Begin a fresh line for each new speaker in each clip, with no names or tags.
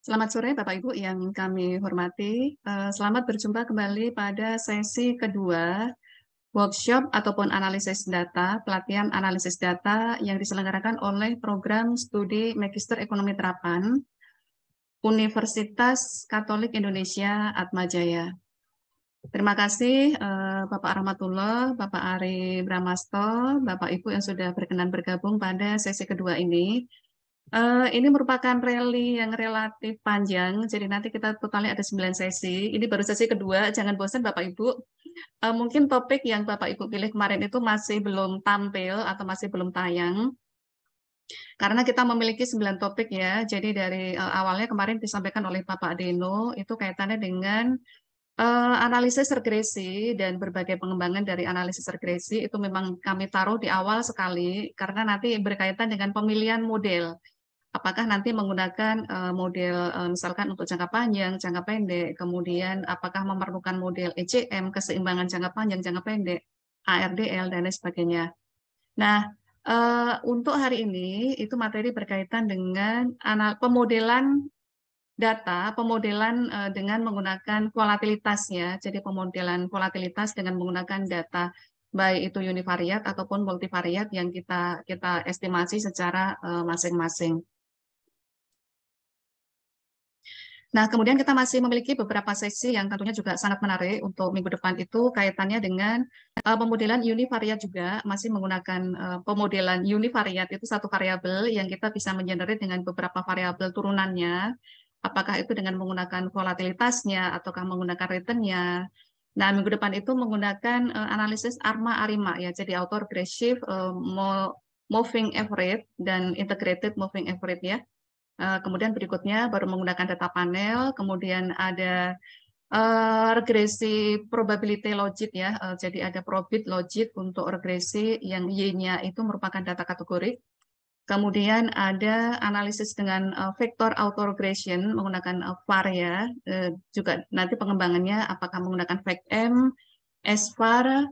Selamat sore Bapak Ibu yang kami hormati. Selamat berjumpa kembali pada sesi kedua workshop ataupun analisis data, pelatihan analisis data yang diselenggarakan oleh program studi Magister Ekonomi Terapan Universitas Katolik Indonesia Atmajaya. Terima kasih Bapak Rahmatullah, Bapak Ari Bramasto, Bapak Ibu yang sudah berkenan bergabung pada sesi kedua ini. Ini merupakan rally yang relatif panjang, jadi nanti kita totalnya ada 9 sesi. Ini baru sesi kedua, jangan bosan Bapak Ibu. Mungkin topik yang Bapak Ibu pilih kemarin itu masih belum tampil atau masih belum tayang. Karena kita memiliki 9 topik ya, jadi dari awalnya kemarin disampaikan oleh Bapak Deno, itu kaitannya dengan analisis regresi dan berbagai pengembangan dari analisis regresi itu memang kami taruh di awal sekali, karena nanti berkaitan dengan pemilihan model. Apakah nanti menggunakan model misalkan untuk jangka panjang, jangka pendek, kemudian apakah memerlukan model ECM, keseimbangan jangka panjang, jangka pendek, ARDL, dan lain sebagainya. Nah, untuk hari ini itu materi berkaitan dengan pemodelan data, pemodelan dengan menggunakan volatilitas ya. Jadi pemodelan volatilitas dengan menggunakan data baik itu univariat ataupun multivariat yang kita estimasi secara masing-masing. Nah, kemudian kita masih memiliki beberapa sesi yang tentunya juga sangat menarik untuk minggu depan itu kaitannya dengan pemodelan univariat juga, masih menggunakan pemodelan univariat itu satu variabel yang kita bisa mengenerate dengan beberapa variabel turunannya, apakah itu dengan menggunakan volatilitasnya ataukah menggunakan returnnya. Nah, minggu depan itu menggunakan analisis ARMA-ARIMA ya, jadi autoregressive moving average dan integrated moving average ya. Kemudian berikutnya baru menggunakan data panel, kemudian ada regresi probability logit ya, jadi ada probit logit untuk regresi yang Y-nya itu merupakan data kategori. Kemudian ada analisis dengan vector autoregression menggunakan VAR ya, juga nanti pengembangannya apakah menggunakan VecM, SVAR,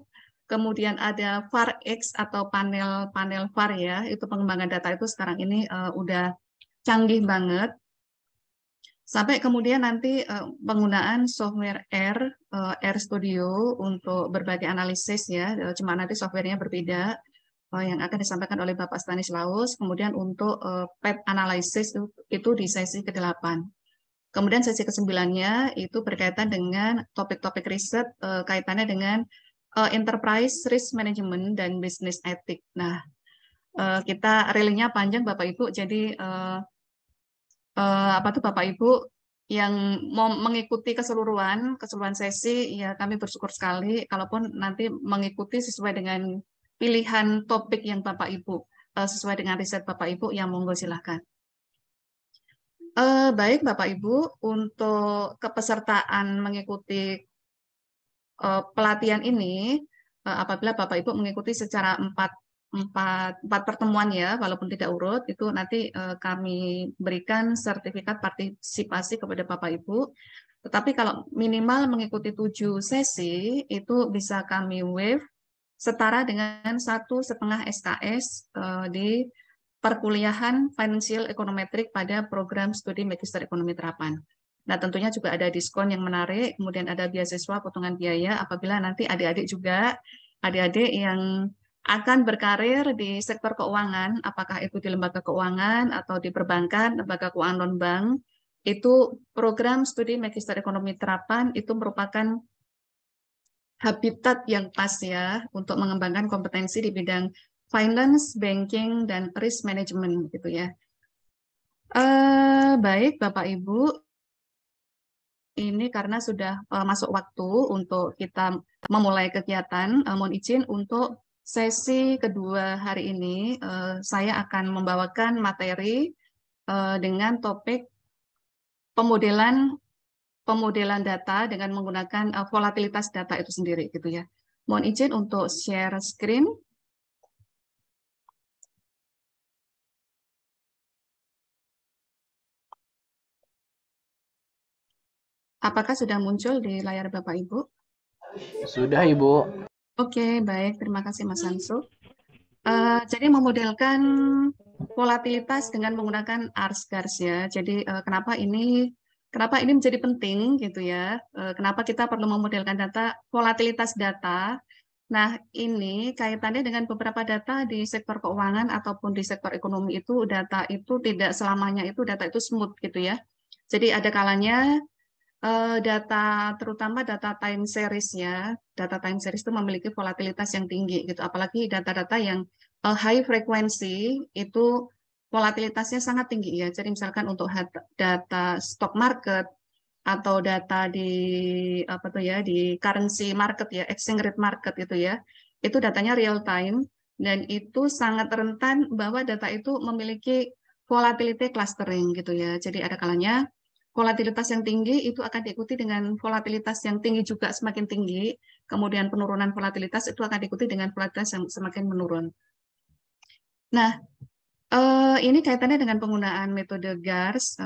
kemudian ada VAR-X atau panel VAR ya, itu pengembangan data itu sekarang ini udah canggih banget. Sampai kemudian nanti penggunaan software R Studio untuk berbagai analisis ya, cuma nanti softwarenya berbeda yang akan disampaikan oleh Bapak Stanislaus. Kemudian untuk PET analysis itu di sesi ke-8. Kemudian sesi ke-9-nya itu berkaitan dengan topik-topik riset kaitannya dengan enterprise risk management dan business ethic. Nah, kita reelingnya panjang Bapak Ibu, jadi apa tuh Bapak Ibu yang mau mengikuti keseluruhan sesi ya kami bersyukur sekali kalaupun nanti mengikuti sesuai dengan pilihan topik yang Bapak Ibu sesuai dengan riset Bapak Ibu yang monggo silahkan. Baik Bapak Ibu, untuk kepesertaan mengikuti pelatihan ini apabila Bapak Ibu mengikuti secara empat pertemuan ya, walaupun tidak urut, itu nanti kami berikan sertifikat partisipasi kepada Bapak Ibu. Tetapi kalau minimal mengikuti 7 sesi, itu bisa kami waive setara dengan 1,5 SKS di perkuliahan Financial Econometric pada program studi Magister Ekonomi Terapan. Nah, tentunya juga ada diskon yang menarik, kemudian ada beasiswa potongan biaya apabila nanti adik-adik juga, adik-adik yang akan berkarir di sektor keuangan, apakah itu di lembaga keuangan atau di perbankan, lembaga keuangan non-bank, itu program studi Magister Ekonomi Terapan itu merupakan habitat yang pas ya untuk mengembangkan kompetensi di bidang finance, banking, dan risk management gitu ya. Baik Bapak Ibu, ini karena sudah masuk waktu untuk kita memulai kegiatan, mohon izin untuk sesi kedua hari ini saya akan membawakan materi dengan topik pemodelan data dengan menggunakan volatilitas data itu sendiri gitu ya. Mohon izin untuk share screen. Apakah sudah muncul di layar Bapak Ibu?
Sudah, Ibu.
Oke, baik. Terima kasih Mas Hansu. Jadi memodelkan volatilitas dengan menggunakan ARS-GARS ya. Jadi kenapa ini menjadi penting gitu ya? Kenapa kita perlu memodelkan data volatilitas data? Nah, ini kaitannya dengan beberapa data di sektor keuangan ataupun di sektor ekonomi itu data itu tidak selamanya itu data itu smooth gitu ya. Jadi ada kalanya data terutama data time series ya, data time series itu memiliki volatilitas yang tinggi gitu, apalagi data-data yang high frequency itu volatilitasnya sangat tinggi ya. Jadi misalkan untuk data stock market atau data di apa tuh ya di currency market ya, exchange rate market itu ya, itu datanya real time dan itu sangat rentan bahwa data itu memiliki volatility clustering gitu ya. Jadi ada kalanya volatilitas yang tinggi itu akan diikuti dengan volatilitas yang tinggi juga semakin tinggi, kemudian penurunan volatilitas itu akan diikuti dengan volatilitas yang semakin menurun. Nah, ini kaitannya dengan penggunaan metode GARS,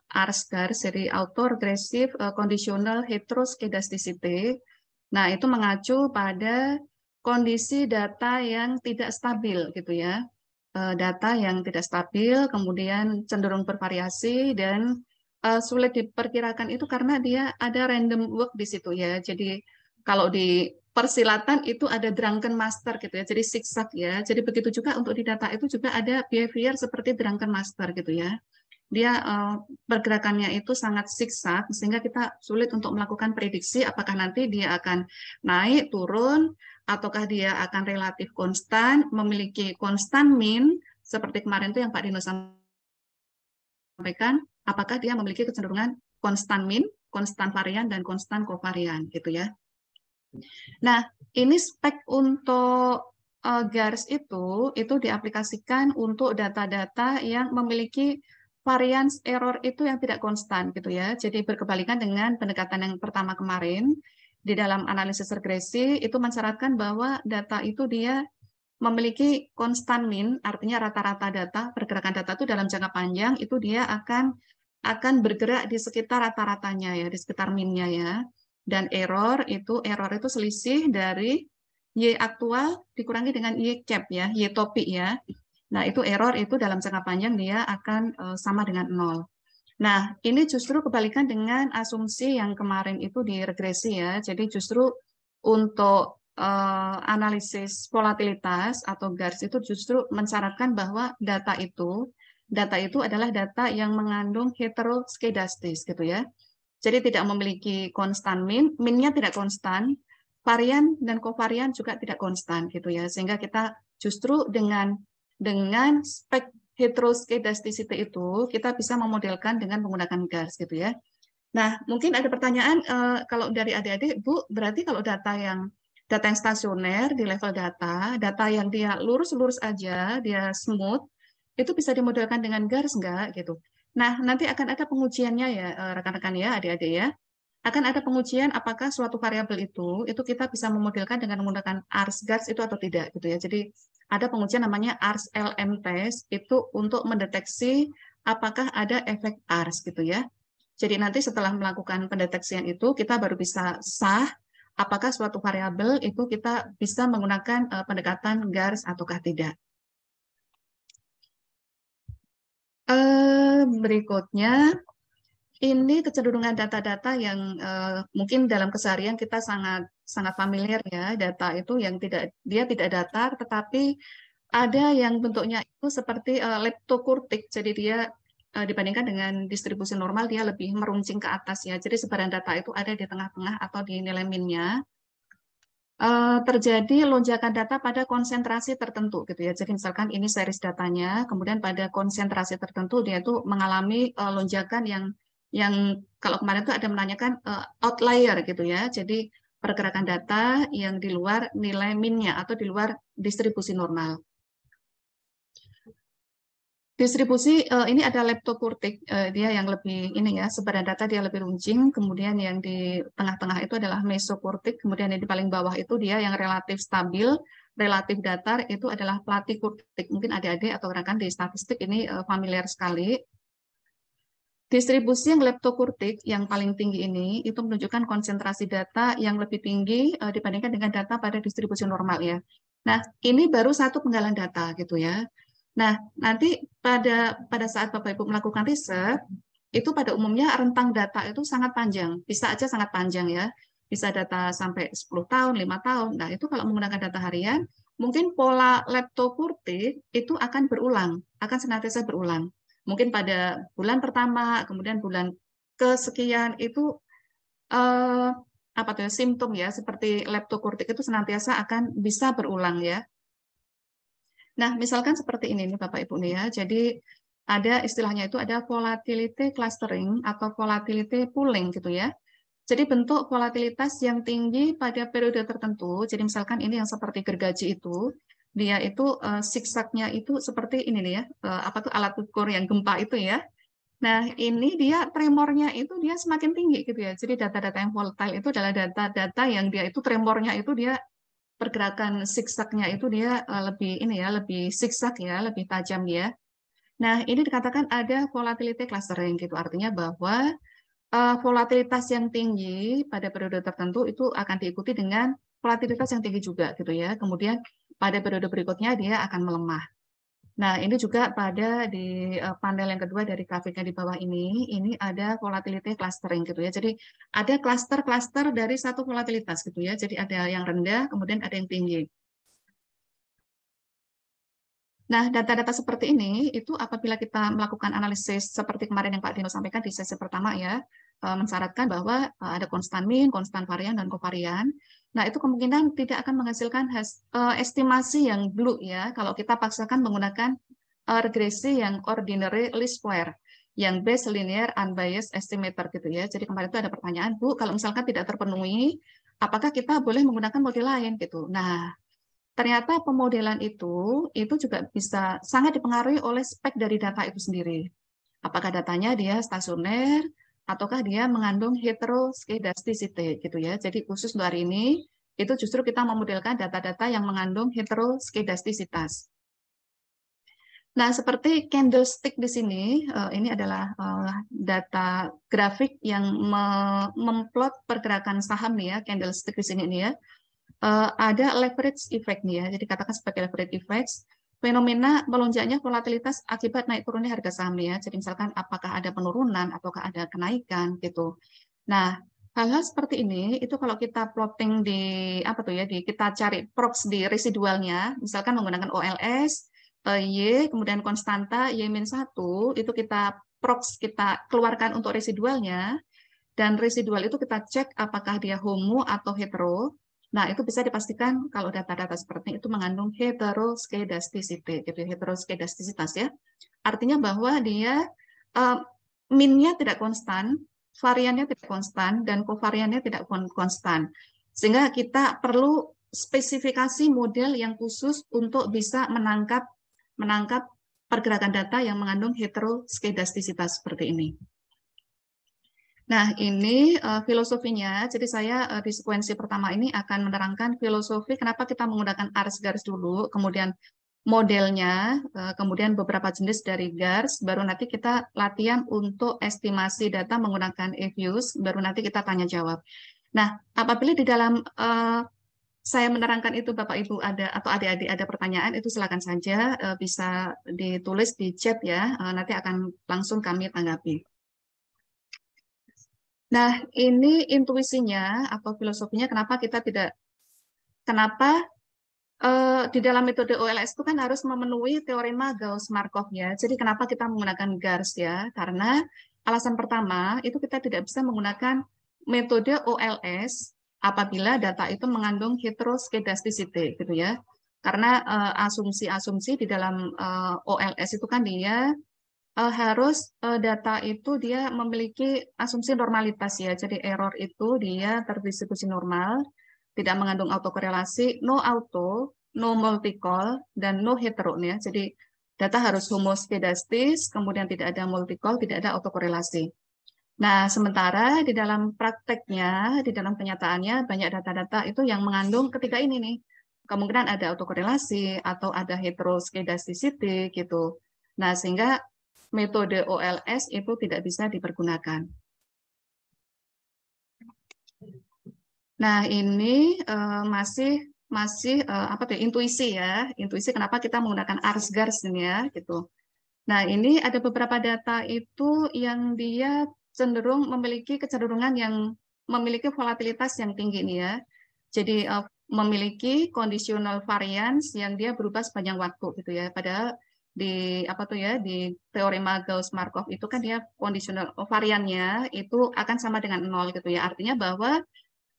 ARS-GARS, jadi Autoregressive Conditional Heteroskedasticity. Nah, itu mengacu pada kondisi data yang tidak stabil, gitu ya. Data yang tidak stabil, kemudian cenderung bervariasi, dan sulit diperkirakan itu karena dia ada random walk di situ ya. Jadi kalau di persilatan itu ada drunken master gitu ya, jadi zigzag ya. Jadi begitu juga untuk di data itu juga ada behavior seperti drunken master gitu ya. Dia pergerakannya itu sangat zigzag sehingga kita sulit untuk melakukan prediksi apakah nanti dia akan naik, turun, ataukah dia akan relatif konstan, memiliki konstan mean seperti kemarin itu yang Pak Dino sampaikan, apakah dia memiliki kecenderungan konstan mean, konstan varian, dan konstan kovarian gitu ya. Nah, ini spek untuk GARS itu diaplikasikan untuk data-data yang memiliki variance error itu yang tidak konstan gitu ya. Jadi berkebalikan dengan pendekatan yang pertama kemarin, di dalam analisis regresi itu mensyaratkan bahwa data itu dia memiliki konstan mean, artinya rata-rata data, pergerakan data itu dalam jangka panjang itu dia akan bergerak di sekitar rata-ratanya ya, di sekitar mean-nya ya. Dan error itu selisih dari Y aktual dikurangi dengan Y cap ya, Y topik ya. Nah, itu error itu dalam jangka panjang dia akan sama dengan 0. Nah, ini justru kebalikan dengan asumsi yang kemarin itu di regresi ya. Jadi justru untuk analisis volatilitas atau GARS itu justru mensyaratkan bahwa data itu adalah data yang mengandung heteroskedastis gitu ya. Jadi tidak memiliki konstan mean, mean-nya tidak konstan, varian dan kovarian juga tidak konstan gitu ya. Sehingga kita justru dengan spek heteroskedasticity itu kita bisa memodelkan dengan menggunakan GARS gitu ya. Nah, mungkin ada pertanyaan kalau dari adik-adik, Bu, berarti kalau data yang stasioner di level data yang dia lurus-lurus aja, dia smooth, itu bisa dimodelkan dengan GARS enggak gitu. Nah, nanti akan ada pengujiannya ya, rekan-rekan ya, adik-adik ya. Akan ada pengujian apakah suatu variabel itu kita bisa memodelkan dengan menggunakan ARS-GARS itu atau tidak gitu ya. Jadi ada pengujian namanya ARS-LM test itu untuk mendeteksi apakah ada efek ARS gitu ya. Jadi nanti setelah melakukan pendeteksian itu kita baru bisa sah apakah suatu variabel itu kita bisa menggunakan pendekatan GARS ataukah tidak. Berikutnya, ini kecenderungan data-data yang mungkin dalam keseharian kita sangat familiar ya, data itu yang dia tidak datar, tetapi ada yang bentuknya itu seperti leptokurtik, jadi dia dibandingkan dengan distribusi normal dia lebih meruncing ke atas ya. Jadi sebaran data itu ada di tengah-tengah atau di nilai min-nya. Terjadi lonjakan data pada konsentrasi tertentu gitu ya. Jadi misalkan ini series datanya, kemudian pada konsentrasi tertentu dia itu mengalami lonjakan yang kalau kemarin itu ada menanyakan outlier gitu ya. Jadi pergerakan data yang di luar nilai min-nya atau di luar distribusi normal. Distribusi ini ada leptokurtik, dia yang lebih ini ya, sebaran data dia lebih runcing, kemudian yang di tengah-tengah itu adalah mesokurtik, kemudian yang di paling bawah itu dia yang relatif stabil, relatif datar itu adalah platikurtik. Mungkin adik-adik atau rekan di statistik ini familiar sekali. Distribusi yang leptokurtik yang paling tinggi ini itu menunjukkan konsentrasi data yang lebih tinggi dibandingkan dengan data pada distribusi normal ya. Nah, ini baru satu penggalan data gitu ya. Nah, nanti pada saat Bapak Ibu melakukan riset, itu pada umumnya rentang data itu sangat panjang, bisa aja sangat panjang ya, bisa data sampai 10 tahun, 5 tahun. Nah, itu kalau menggunakan data harian, mungkin pola leptokurtik itu akan berulang, akan senantiasa berulang. Mungkin pada bulan pertama, kemudian bulan kesekian itu apa tuh simptom ya, seperti leptokurtik itu senantiasa akan bisa berulang ya. Nah, misalkan seperti ini nih Bapak Ibu nih ya. Jadi ada istilahnya itu ada volatility clustering atau volatility pooling gitu ya. Jadi bentuk volatilitas yang tinggi pada periode tertentu. Jadi misalkan ini yang seperti gergaji itu, dia itu zigzagnya itu seperti ini nih ya. Apa tuh alat ukur yang gempa itu ya. Nah, ini dia tremornya itu dia semakin tinggi gitu ya. Jadi data-data yang volatile itu adalah data-data yang dia itu tremornya itu dia pergerakan zigzagnya itu dia lebih ini ya, lebih zigzag ya, lebih tajam ya. Nah, ini dikatakan ada volatility clustering gitu. Artinya bahwa volatilitas yang tinggi pada periode tertentu itu akan diikuti dengan volatilitas yang tinggi juga gitu ya. Kemudian pada periode berikutnya dia akan melemah. Nah, ini juga pada di panel yang kedua dari grafiknya di bawah ini ada volatility clustering gitu ya. Jadi ada cluster-cluster dari satu volatilitas gitu ya. Jadi ada yang rendah, kemudian ada yang tinggi. Nah, data-data seperti ini itu apabila kita melakukan analisis seperti kemarin yang Pak Dino sampaikan di sesi pertama ya, mensyaratkan bahwa ada konstan min, konstan varian, dan kovarian. Nah, itu kemungkinan tidak akan menghasilkan estimasi yang blue ya, kalau kita paksakan menggunakan regresi yang ordinary least square, yang based linear unbiased estimator gitu ya. Jadi kemarin itu ada pertanyaan, Bu, kalau misalkan tidak terpenuhi, apakah kita boleh menggunakan model lain gitu. Nah, ternyata pemodelan itu juga bisa sangat dipengaruhi oleh spek dari data itu sendiri. Apakah datanya dia stasioner ataukah dia mengandung heteroskedasticity gitu ya. Jadi khusus untuk hari ini itu justru kita memodelkan data-data yang mengandung heteroskedasticitas. Nah, seperti candlestick di sini, ini adalah data grafik yang memplot pergerakan saham nih ya, candlestick di sini nih ya. Ada leverage effect nih ya, jadi katakan sebagai leverage effect, fenomena melonjaknya volatilitas akibat naik turunnya harga saham ya. Jadi misalkan apakah ada penurunan ataukah ada kenaikan gitu. Nah, hal-hal seperti ini itu kalau kita plotting di apa tuh ya, kita cari prox di residualnya, misalkan menggunakan OLS, Y, kemudian konstanta Y-1, itu kita prox kita keluarkan untuk residualnya, dan residual itu kita cek apakah dia homo atau hetero. Nah, itu bisa dipastikan kalau data-data seperti itu mengandung heteroskedasticity, gitu, heteroskedasticitas ya. Artinya bahwa dia min-nya tidak konstan, variannya tidak konstan, dan kovariannya tidak konstan. Sehingga kita perlu spesifikasi model yang khusus untuk bisa menangkap pergerakan data yang mengandung heteroskedasticitas seperti ini. Nah, ini filosofinya. Jadi saya di sekuensi pertama ini akan menerangkan filosofi kenapa kita menggunakan garis dulu, kemudian modelnya, kemudian beberapa jenis dari GARS, baru nanti kita latihan untuk estimasi data menggunakan EViews, baru nanti kita tanya jawab. Nah, apabila di dalam saya menerangkan itu Bapak Ibu ada atau adik-adik ada pertanyaan, itu silakan saja bisa ditulis di chat ya, nanti akan langsung kami tanggapi. Nah, ini intuisinya atau filosofinya kenapa kita tidak, kenapa di dalam metode OLS itu kan harus memenuhi teorema Gauss-Markov ya. Jadi kenapa kita menggunakan GARS ya? Karena alasan pertama itu kita tidak bisa menggunakan metode OLS apabila data itu mengandung heteroskedasticity gitu ya. Karena asumsi-asumsi di dalam OLS itu kan dia harus data itu dia memiliki asumsi normalitas ya. Jadi error itu dia terdistribusi normal, tidak mengandung autokorelasi, no auto, no multicall, dan no hetero ya. Jadi data harus homoskedastis, kemudian tidak ada multicall, tidak ada autokorelasi. Nah, sementara di dalam prakteknya, di dalam kenyataannya banyak data-data itu yang mengandung ketiga ini nih. Kemungkinan ada autokorelasi atau ada heteroskedasticity gitu. Nah, sehingga metode OLS itu tidak bisa dipergunakan. Nah, ini masih masih intuisi ya, intuisi kenapa kita menggunakan ARS-GARS ini ya gitu. Nah, ini ada beberapa data itu yang dia cenderung memiliki kecenderungan yang memiliki volatilitas yang tinggi nih ya. Jadi memiliki conditional variance yang dia berubah sepanjang waktu gitu ya. Padahal di di teorema Gauss-Markov itu kan dia conditional variannya itu akan sama dengan 0 gitu ya. Artinya bahwa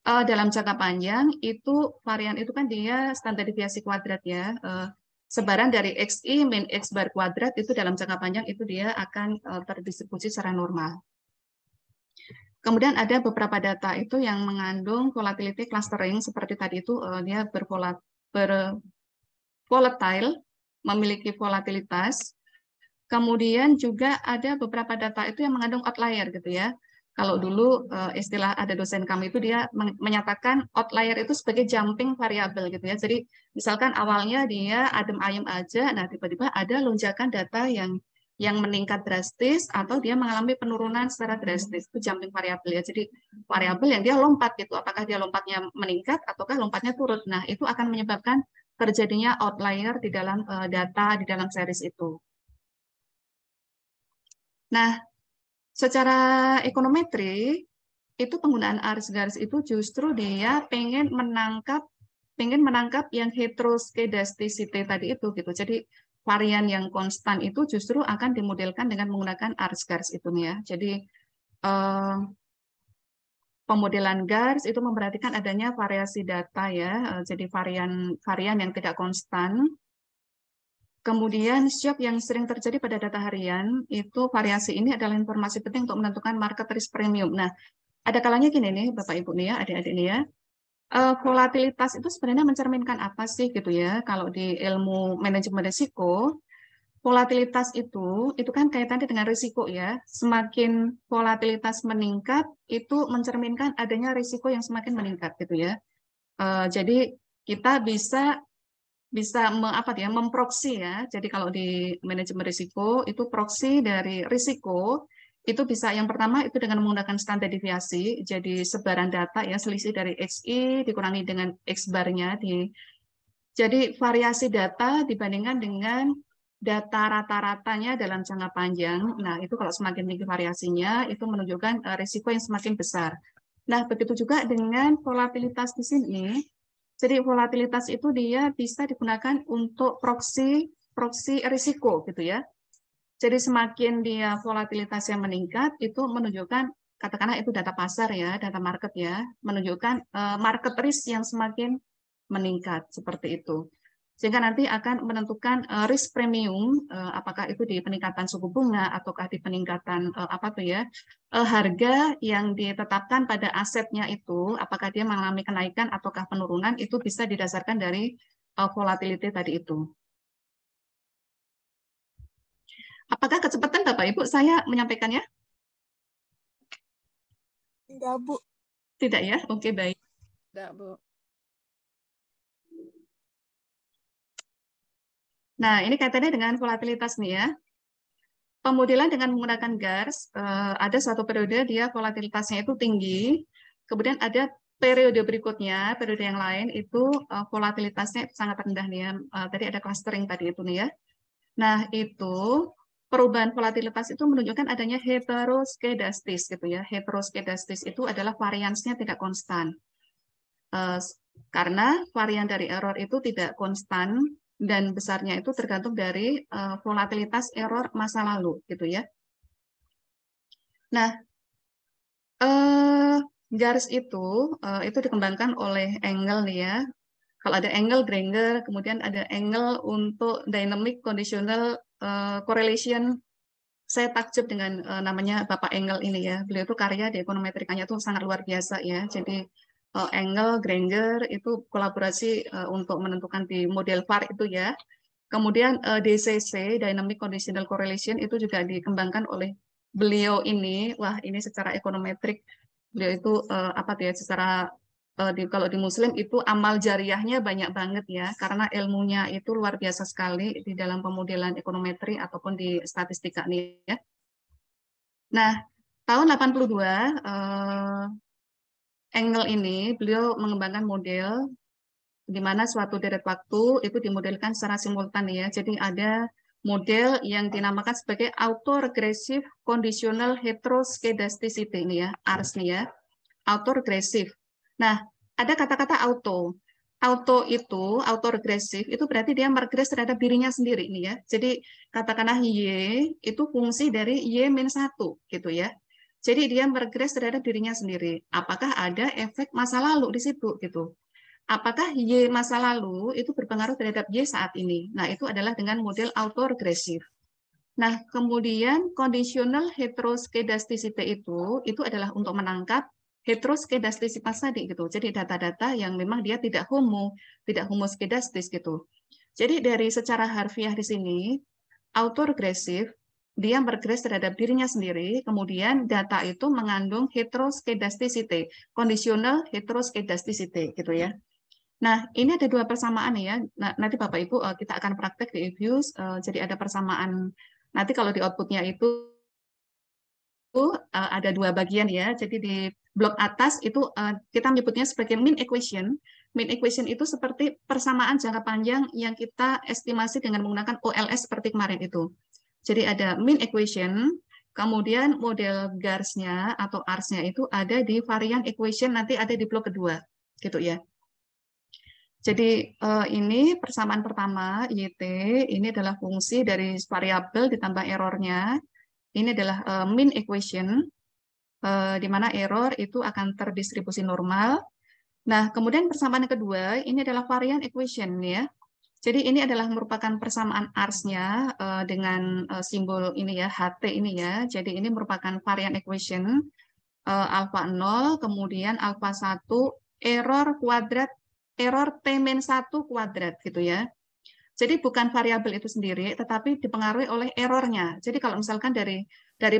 dalam jangka panjang itu varian itu kan dia standar deviasi kuadrat ya. Sebaran dari XI min X bar kuadrat itu dalam jangka panjang itu dia akan terdistribusi secara normal. Kemudian ada beberapa data itu yang mengandung volatility clustering seperti tadi itu dia volatile, memiliki volatilitas. Kemudian juga ada beberapa data itu yang mengandung outlier gitu ya. Kalau dulu istilah ada dosen kami itu dia menyatakan outlier itu sebagai jumping variable gitu ya. Jadi misalkan awalnya dia adem ayem aja, nah tiba-tiba ada lonjakan data yang meningkat drastis atau dia mengalami penurunan secara drastis, itu jumping variable ya. Jadi variabel yang dia lompat gitu, apakah dia lompatnya meningkat ataukah lompatnya turun. Nah, itu akan menyebabkan terjadinya outlier di dalam data di dalam series itu. Nah, secara ekonometri itu penggunaan ARS-GARS itu justru dia pengen menangkap yang heteroskedasticity tadi itu gitu. Jadi varian yang konstan itu justru akan dimodelkan dengan menggunakan ARS-GARS itu nih ya. Jadi pemodelan GARS itu memperhatikan adanya variasi data ya. Jadi varian yang tidak konstan. Kemudian shock yang sering terjadi pada data harian itu variasi ini adalah informasi penting untuk menentukan market risk premium. Nah, ada kalanya gini nih Bapak Ibu nih ya, adik-adik nih ya. Volatilitas itu sebenarnya mencerminkan apa sih gitu ya? Kalau di ilmu manajemen risiko, volatilitas itu kan kaitannya dengan risiko ya. Semakin volatilitas meningkat itu mencerminkan adanya risiko yang semakin meningkat gitu ya. Jadi kita bisa memproksi ya. Jadi kalau di manajemen risiko itu proksi dari risiko itu bisa yang pertama itu dengan menggunakan standar deviasi. Jadi sebaran data ya selisih dari XI dikurangi dengan X barnya jadi variasi data dibandingkan dengan data rata-ratanya dalam jangka panjang. Nah, itu kalau semakin tinggi variasinya itu menunjukkan risiko yang semakin besar. Nah, begitu juga dengan volatilitas di sini. Jadi volatilitas itu dia bisa digunakan untuk proksi risiko gitu ya. Jadi semakin dia volatilitasnya meningkat itu menunjukkan katakanlah itu data pasar ya, data market ya, menunjukkan market risk yang semakin meningkat seperti itu. Sehingga nanti akan menentukan risk premium apakah itu di peningkatan suku bunga ataukah di peningkatan harga yang ditetapkan pada asetnya itu apakah dia mengalami kenaikan ataukah penurunan itu bisa didasarkan dari volatility tadi itu. Apakah kecepatan Bapak Ibu saya menyampaikannya?
Enggak, Bu.
Tidak ya? Oke, baik.
Enggak, Bu.
Nah, ini kaitannya dengan volatilitas nih ya. Pemodelan dengan menggunakan GARS, ada suatu periode dia volatilitasnya itu tinggi, kemudian ada periode berikutnya, periode yang lain itu volatilitasnya sangat rendah nih ya. Tadi ada clustering tadi itu nih ya. Nah, itu perubahan volatilitas itu menunjukkan adanya heteroskedastis gitu ya. Heteroskedastis itu adalah variansnya tidak konstan. Karena varian dari error itu tidak konstan dan besarnya itu tergantung dari volatilitas error masa lalu gitu ya. Nah, GARS itu dikembangkan oleh Engel nih ya. Kalau ada Engel, Granger, kemudian ada Engel untuk dynamic conditional correlation. Saya takjub dengan namanya Bapak Engel ini ya. Beliau itu karya di ekonometrikanya itu sangat luar biasa ya. Jadi Engel, Granger itu kolaborasi untuk menentukan di model VAR itu ya. Kemudian DCC, Dynamic Conditional Correlation itu juga dikembangkan oleh beliau ini. Wah, ini secara ekonometrik beliau itu secara kalau di Muslim itu amal jariahnya banyak banget ya, karena ilmunya itu luar biasa sekali di dalam pemodelan ekonometri ataupun di statistika nih ya. Nah, tahun 82 Engel ini beliau mengembangkan model di mana suatu deret waktu itu dimodelkan secara simultan ya. Jadi ada model yang dinamakan sebagai autoregressive conditional heteroskedasticity ini ya, ARS nih ya, autoregressive. Nah, ada kata-kata auto. Auto itu, autoregressive itu berarti dia meregres terhadap dirinya sendiri nih ya. Jadi katakanlah Y itu fungsi dari Y-1 gitu ya. Jadi dia meregres terhadap dirinya sendiri. Apakah ada efek masa lalu di situ gitu? Apakah Y masa lalu itu berpengaruh terhadap Y saat ini? Nah, itu adalah dengan model autoregressive. Nah, kemudian conditional heteroskedasticity itu adalah untuk menangkap heteroskedastisitas tadi gitu. Jadi data-data yang memang dia tidak homoskedastis gitu. Jadi dari secara harfiah di sini autoregressive dia meregres terhadap dirinya sendiri, kemudian data itu mengandung heteroskedasticity, conditional heteroskedasticity gitu ya. Nah, ini ada dua persamaan ya. Nah, nanti Bapak Ibu kita akan praktek di EViews. Jadi ada persamaan. Nanti kalau di outputnya itu ada dua bagian ya. Jadi di blok atas itu kita menyebutnya sebagai mean equation. Mean equation itu seperti persamaan jangka panjang yang kita estimasi dengan menggunakan OLS seperti kemarin itu. Jadi ada mean equation, kemudian model GARS-nya atau ARS-nya itu ada di varian equation, nanti ada di blok kedua, gitu ya. Jadi ini persamaan pertama, YT, ini adalah fungsi dari variabel ditambah errornya. Ini adalah mean equation, di mana error itu akan terdistribusi normal. Nah, kemudian persamaan yang kedua, ini adalah varian equation ya. Jadi ini adalah merupakan persamaan ARS-nya dengan simbol ini ya, HT ini ya. Jadi ini merupakan varian equation alfa 0, kemudian alfa 1, error kuadrat, error T-1 kuadrat gitu ya. Jadi bukan variabel itu sendiri, tetapi dipengaruhi oleh errornya. Jadi kalau misalkan dari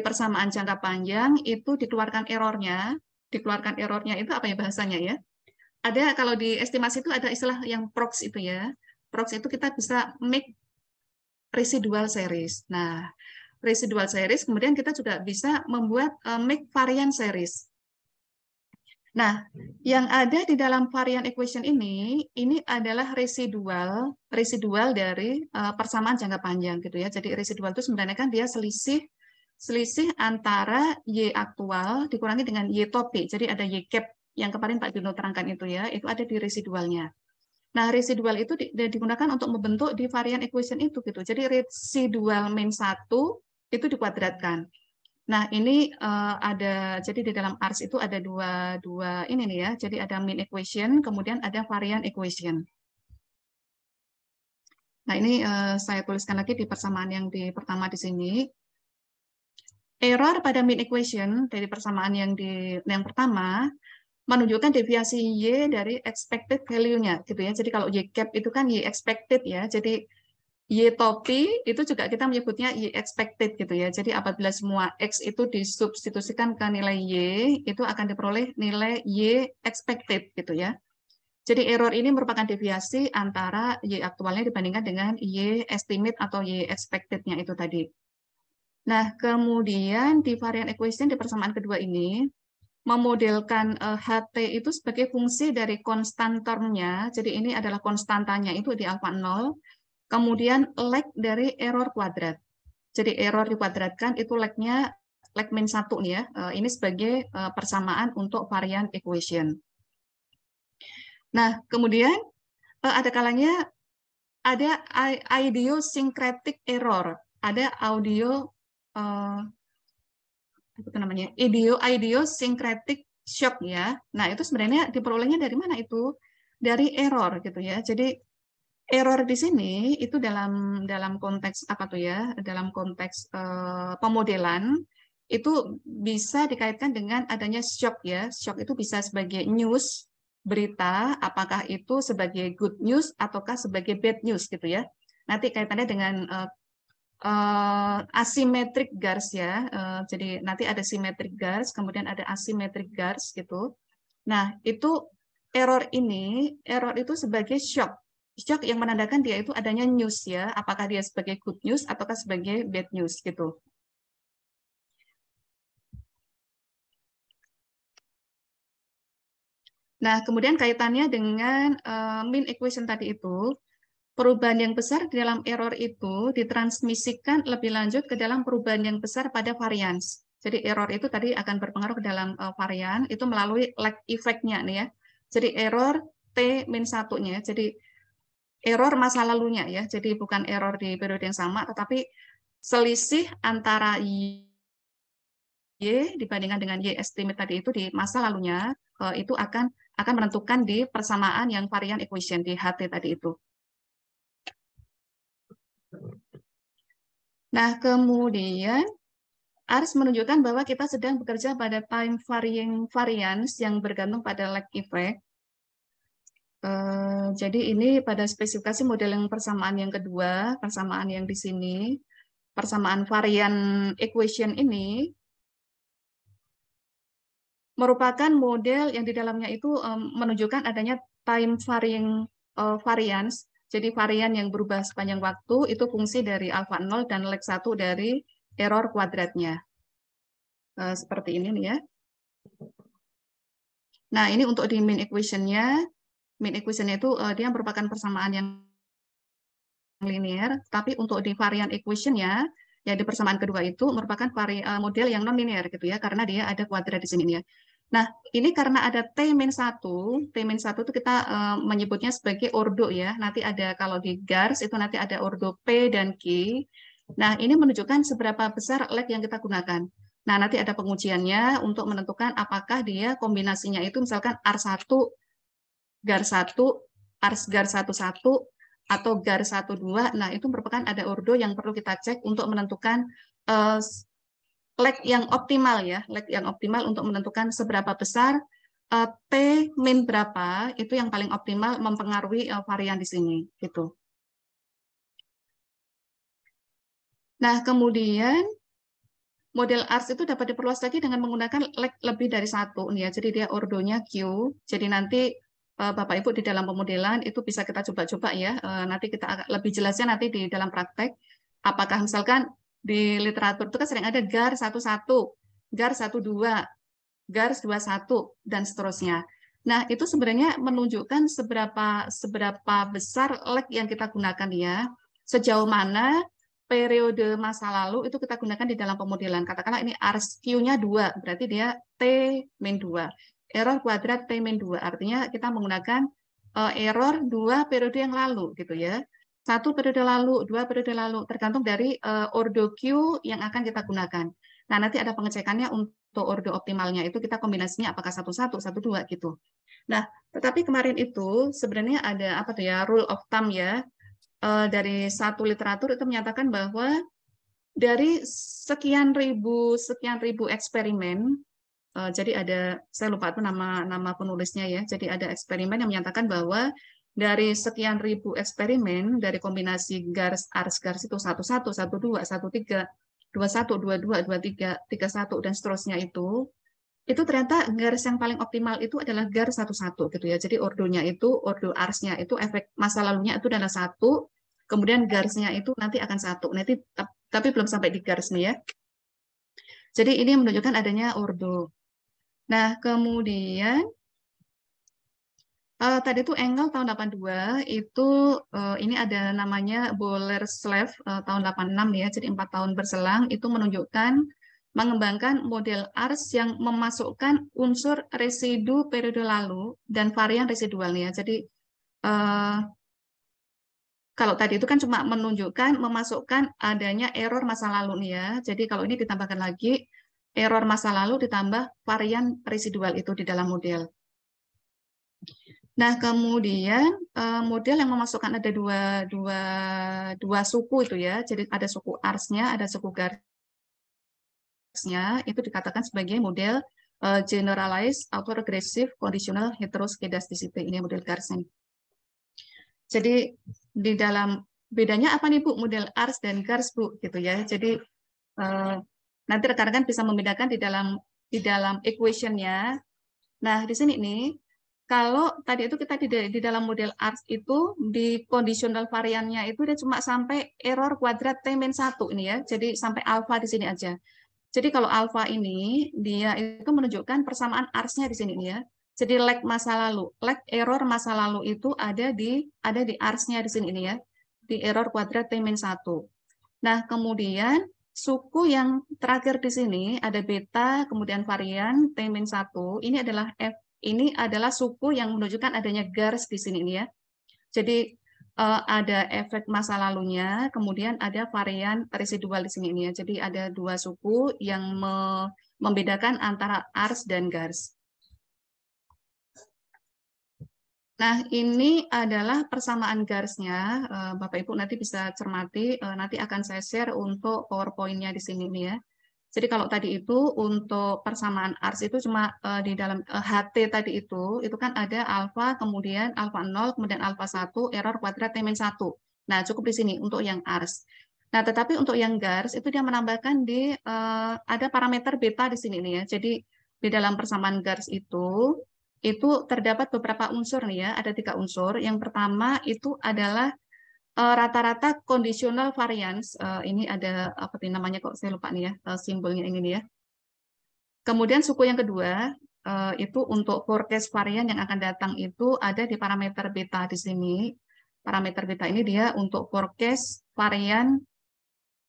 persamaan jangka panjang itu dikeluarkan errornya itu apa ya bahasanya ya? Ada kalau di estimasi itu ada istilah yang prox itu ya. Prox itu kita bisa make residual series. Nah, residual series kemudian kita juga bisa membuat make variant series. Nah, yang ada di dalam varian equation ini adalah residual dari persamaan jangka panjang gitu ya. Jadi residual itu sebenarnya kan dia selisih antara Y aktual dikurangi dengan Y topi. Jadi ada Y cap yang kemarin Pak Juno terangkan itu ya, itu ada di residualnya. Nah, residual itu digunakan untuk membentuk di varian equation itu gitu. Jadi residual min 1 itu dikuadratkan. Nah, ini ada, jadi di dalam ARS itu ada dua ini nih ya. Jadi ada mean equation, kemudian ada varian equation. Nah, ini saya tuliskan lagi di persamaan yang pertama di sini. Error pada mean equation dari persamaan yang pertama menunjukkan deviasi Y dari expected value-nya gitu ya. Jadi kalau Y cap itu kan Y expected ya. Jadi Y topi itu juga kita menyebutnya Y expected gitu ya. Jadi apabila semua X itu disubstitusikan ke nilai Y, itu akan diperoleh nilai Y expected gitu ya. Jadi error ini merupakan deviasi antara Y aktualnya dibandingkan dengan Y estimate atau Y expected-nya itu tadi. Nah, kemudian di varian equation di persamaan kedua ini, memodelkan HT itu sebagai fungsi dari konstan termnya, jadi ini adalah konstantanya itu di alfa 0, kemudian lag dari error kuadrat. Jadi error dikuadratkan itu lag-nya lag min 1 nih ya, ini sebagai persamaan untuk varian equation. Nah, kemudian ada kalanya ada idiosyncratic error, ada idiosyncratic shock ya. Nah, itu sebenarnya diperolehnya dari mana itu? Dari error gitu ya. Jadi error di sini itu dalam konteks apa tuh ya? Dalam konteks pemodelan itu bisa dikaitkan dengan adanya shock ya. Shock itu bisa sebagai news, berita, apakah itu sebagai good news ataukah sebagai bad news gitu ya. Nanti kaitannya dengan asymmetric GARS ya. Jadi nanti ada symmetric GARS, kemudian ada asymmetric GARS gitu. Nah, itu error itu sebagai shock. Shock yang menandakan dia itu adanya news ya, apakah dia sebagai good news ataukah sebagai bad news gitu. Nah, kemudian kaitannya dengan mean equation tadi itu, perubahan yang besar di dalam error itu ditransmisikan lebih lanjut ke dalam perubahan yang besar pada variance. Jadi error itu tadi akan berpengaruh ke dalam varian itu melalui lag effect-nya nih ya. Jadi error T-1-nya. Jadi error masa lalunya ya. Jadi bukan error di periode yang sama, tetapi selisih antara Y dibandingkan dengan Y estimate tadi itu di masa lalunya itu akan menentukan di persamaan yang varian equation di HT tadi itu. Nah, kemudian ARS menunjukkan bahwa kita sedang bekerja pada time varying variance yang bergantung pada lag effect. Jadi ini pada spesifikasi model yang persamaan yang kedua, persamaan yang di sini, persamaan varian equation ini merupakan model yang di dalamnya itu menunjukkan adanya time varying variance. Jadi varian yang berubah sepanjang waktu itu fungsi dari alpha 0 dan lag 1 dari error kuadratnya. Seperti ini nih ya. Nah, ini untuk di mean equation-nya. Mean equation-nya itu dia merupakan persamaan yang linear, tapi untuk di varian equation-nya, ya di persamaan kedua itu merupakan model yang non-linear gitu ya, karena dia ada kuadrat di sini ya. Nah, ini karena ada T-1 itu kita menyebutnya sebagai ordo ya. Nanti ada kalau di GARS itu nanti ada ordo P dan Q. Nah, ini menunjukkan seberapa besar lag yang kita gunakan. Nah, nanti ada pengujiannya untuk menentukan apakah dia kombinasinya itu misalkan R1, GAR1, GAR11, atau GAR12. Nah, itu merupakan ada ordo yang perlu kita cek untuk menentukan lag yang optimal ya, lag yang optimal untuk menentukan seberapa besar T min berapa, itu yang paling optimal mempengaruhi varian di sini gitu. Nah, kemudian model ARS itu dapat diperluas lagi dengan menggunakan lag lebih dari satu nih ya. Jadi dia ordonya Q. Jadi nanti Bapak Ibu di dalam pemodelan itu bisa kita coba-coba ya. Nanti kita lebih jelasnya nanti di dalam praktek. Apakah misalkan di literatur itu kan sering ada GAR11, GAR12, GAR21 dan seterusnya. Nah, itu sebenarnya menunjukkan seberapa besar lag yang kita gunakan ya. Sejauh mana periode masa lalu itu kita gunakan di dalam pemodelan. Katakanlah ini RSQ-nya 2, berarti dia T-2. Error kuadrat T-2, artinya kita menggunakan error 2 periode yang lalu, gitu ya. 1 periode lalu, 2 periode lalu, tergantung dari ordo Q yang akan kita gunakan. Nah, nanti ada pengecekannya untuk ordo optimalnya, itu kita kombinasinya apakah 1-1, 1-2, gitu. Nah, tetapi kemarin itu sebenarnya ada apa tuh ya, rule of thumb ya, dari satu literatur itu menyatakan bahwa dari sekian ribu eksperimen, jadi ada saya lupa itu nama penulisnya ya, jadi ada eksperimen yang menyatakan bahwa dari sekian ribu eksperimen dari kombinasi GARS itu 11, 12, 13, 21, 22, 23, 31 dan seterusnya itu ternyata garis yang paling optimal itu adalah GAR11 gitu ya. Jadi ordonya itu, ordo ARS-nya itu efek masa lalunya itu adalah 1, kemudian GARS-nya itu nanti akan 1. Nanti tapi belum sampai di GARS nih ya. Jadi ini menunjukkan adanya ordo. Nah, kemudian tadi itu Engel tahun 82 itu ini ada namanya Boler-Slev tahun 86 ya. Jadi 4 tahun berselang itu menunjukkan mengembangkan model ARS yang memasukkan unsur residu periode lalu dan varian residualnya. Jadi kalau tadi itu kan cuma menunjukkan memasukkan adanya error masa lalu nih ya. Jadi kalau ini ditambahkan lagi error masa lalu ditambah varian residual itu di dalam model. Nah, kemudian model yang memasukkan ada dua suku itu ya. Jadi ada suku ARS-nya, ada suku GARS-nya, itu dikatakan sebagai model Generalized Autoregressive Conditional Heteroskedasticity. Ini model GARS-nya. Jadi di dalam bedanya apa nih Bu model ARS dan GARS Bu gitu ya. Jadi nanti rekan-rekan bisa membedakan di dalam equation-nya. Nah, di sini nih kalau tadi itu kita di dalam model ARS itu di conditional variannya itu dia cuma sampai error kuadrat T-1 ini ya. Jadi sampai alfa di sini aja. Jadi kalau alfa ini dia itu menunjukkan persamaan ARS-nya di sini ya. Jadi lag masa lalu, lag error masa lalu itu ada di ars-nya di sini ini ya, di error kuadrat T-1. Nah, kemudian suku yang terakhir di sini ada beta, kemudian varian T-1. Ini adalah suku yang menunjukkan adanya garis di sini ini ya. Jadi ada efek masa lalunya, kemudian ada varian residual di sini ini ya. Jadi ada dua suku yang membedakan antara ars dan gars. Nah, ini adalah persamaan garisnya. Bapak Ibu nanti bisa cermati, nanti akan saya share untuk PowerPoint-nya di sini nih ya. Jadi kalau tadi itu untuk persamaan ars itu cuma di dalam HT tadi itu kan ada alfa, kemudian alfa 0, kemudian alfa 1, error kuadrat T-1. Nah, cukup di sini untuk yang ars. Nah, tetapi untuk yang gars itu dia menambahkan ada parameter beta di sini nih ya. Jadi di dalam persamaan gars itu terdapat beberapa unsur nih ya, ada 3 unsur. Yang pertama itu adalah rata-rata conditional variance. Ini ada apa sih namanya kok saya lupa nih ya, simbolnya ini nih ya. Kemudian suku yang kedua itu untuk forecast varian yang akan datang itu ada di parameter beta di sini. Parameter beta ini dia untuk forecast varian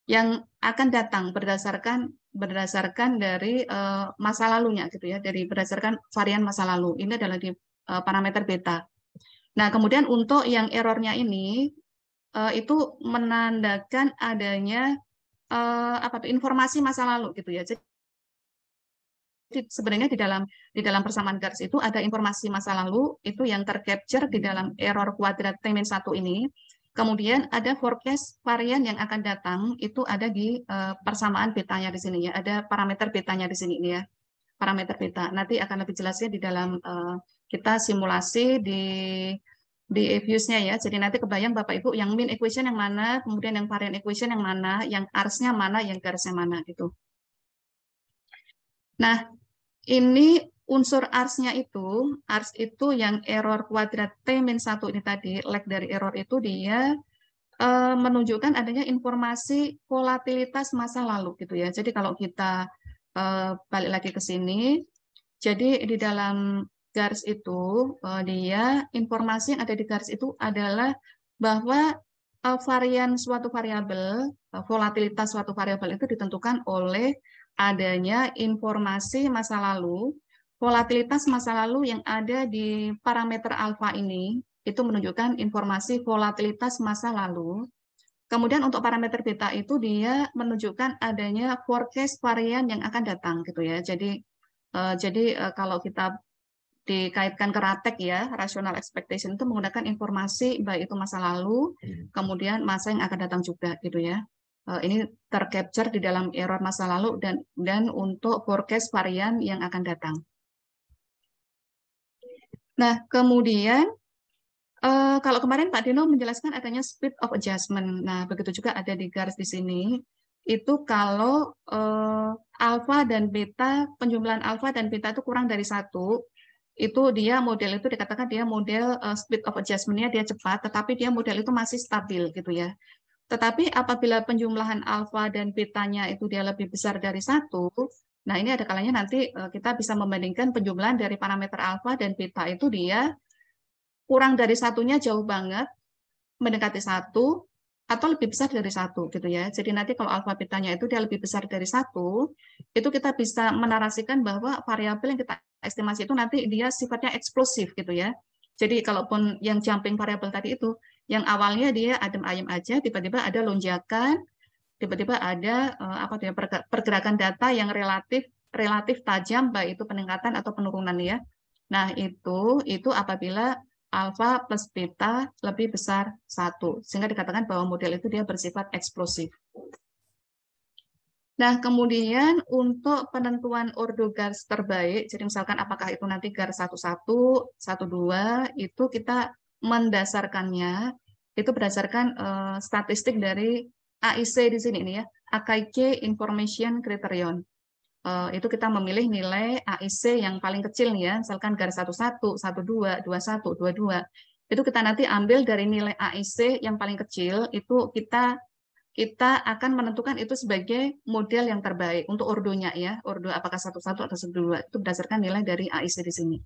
yang akan datang berdasarkan dari masa lalunya gitu ya, berdasarkan varian masa lalu. Ini adalah di parameter beta. Nah, kemudian untuk yang errornya ini itu menandakan adanya informasi masa lalu gitu ya. Jadi sebenarnya di dalam persamaan garis itu ada informasi masa lalu itu yang tercapture di dalam error kuadrat T-1 ini. Kemudian ada forecast varian yang akan datang itu ada di persamaan betanya di sini ya. Ada parameter betanya di sini ya. Parameter beta. Nanti akan lebih jelasnya di dalam kita simulasi di EViews-nya ya. Jadi nanti kebayang Bapak Ibu yang mean equation yang mana, kemudian yang variant equation yang mana, yang ars-nya mana, yang garisnya mana gitu. Nah, ini unsur ars-nya ars itu yang error kuadrat T-1 ini tadi, lag dari error itu dia menunjukkan adanya informasi volatilitas masa lalu gitu ya. Jadi kalau kita balik lagi ke sini, jadi di dalam garis itu dia informasi yang ada di garis itu adalah bahwa varian suatu variabel, volatilitas suatu variabel itu ditentukan oleh adanya informasi masa lalu. Volatilitas masa lalu yang ada di parameter alfa ini itu menunjukkan informasi volatilitas masa lalu. Kemudian untuk parameter beta itu dia menunjukkan adanya forecast varian yang akan datang gitu ya. Jadi kalau kita dikaitkan ke RATEC ya, rational expectation itu menggunakan informasi baik itu masa lalu, kemudian masa yang akan datang juga gitu ya. Ini tercapture di dalam error masa lalu dan untuk forecast varian yang akan datang. Nah, kemudian kalau kemarin Pak Dino menjelaskan adanya speed of adjustment. Nah, begitu juga ada di garis di sini. Itu kalau alfa dan beta, penjumlahan alfa dan beta itu kurang dari 1, itu dia model itu dikatakan dia model speed of adjustment-nya dia cepat, tetapi dia model itu masih stabil gitu ya. Tetapi apabila penjumlahan alfa dan betanya itu dia lebih besar dari 1, nah ini ada kalanya nanti kita bisa membandingkan penjumlahan dari parameter alfa dan beta itu dia kurang dari 1-nya jauh banget, mendekati 1, atau lebih besar dari 1 gitu ya. Jadi nanti kalau alfa betanya itu dia lebih besar dari 1, itu kita bisa menarasikan bahwa variabel yang kita estimasi itu nanti dia sifatnya eksplosif gitu ya. Jadi kalaupun yang jumping variabel tadi itu, yang awalnya dia adem ayem aja, tiba-tiba ada lonjakan, tiba-tiba ada pergerakan data yang relatif tajam, baik itu peningkatan atau penurunan ya. Nah itu apabila alfa plus beta lebih besar 1, sehingga dikatakan bahwa model itu dia bersifat eksplosif. Nah, kemudian untuk penentuan ordo garis terbaik, jadi misalkan apakah itu nanti garis 11, 12, itu kita mendasarkannya, itu berdasarkan statistik dari AIC di sini ini ya, AKIC Information Criterion. Itu kita memilih nilai AIC yang paling kecil nih ya, misalkan garis 11, 12, 21, 22. Itu kita nanti ambil dari nilai AIC yang paling kecil, itu kita akan menentukan itu sebagai model yang terbaik untuk ordonya ya, ordo apakah 11 atau 12, itu berdasarkan nilai dari AIC di sini.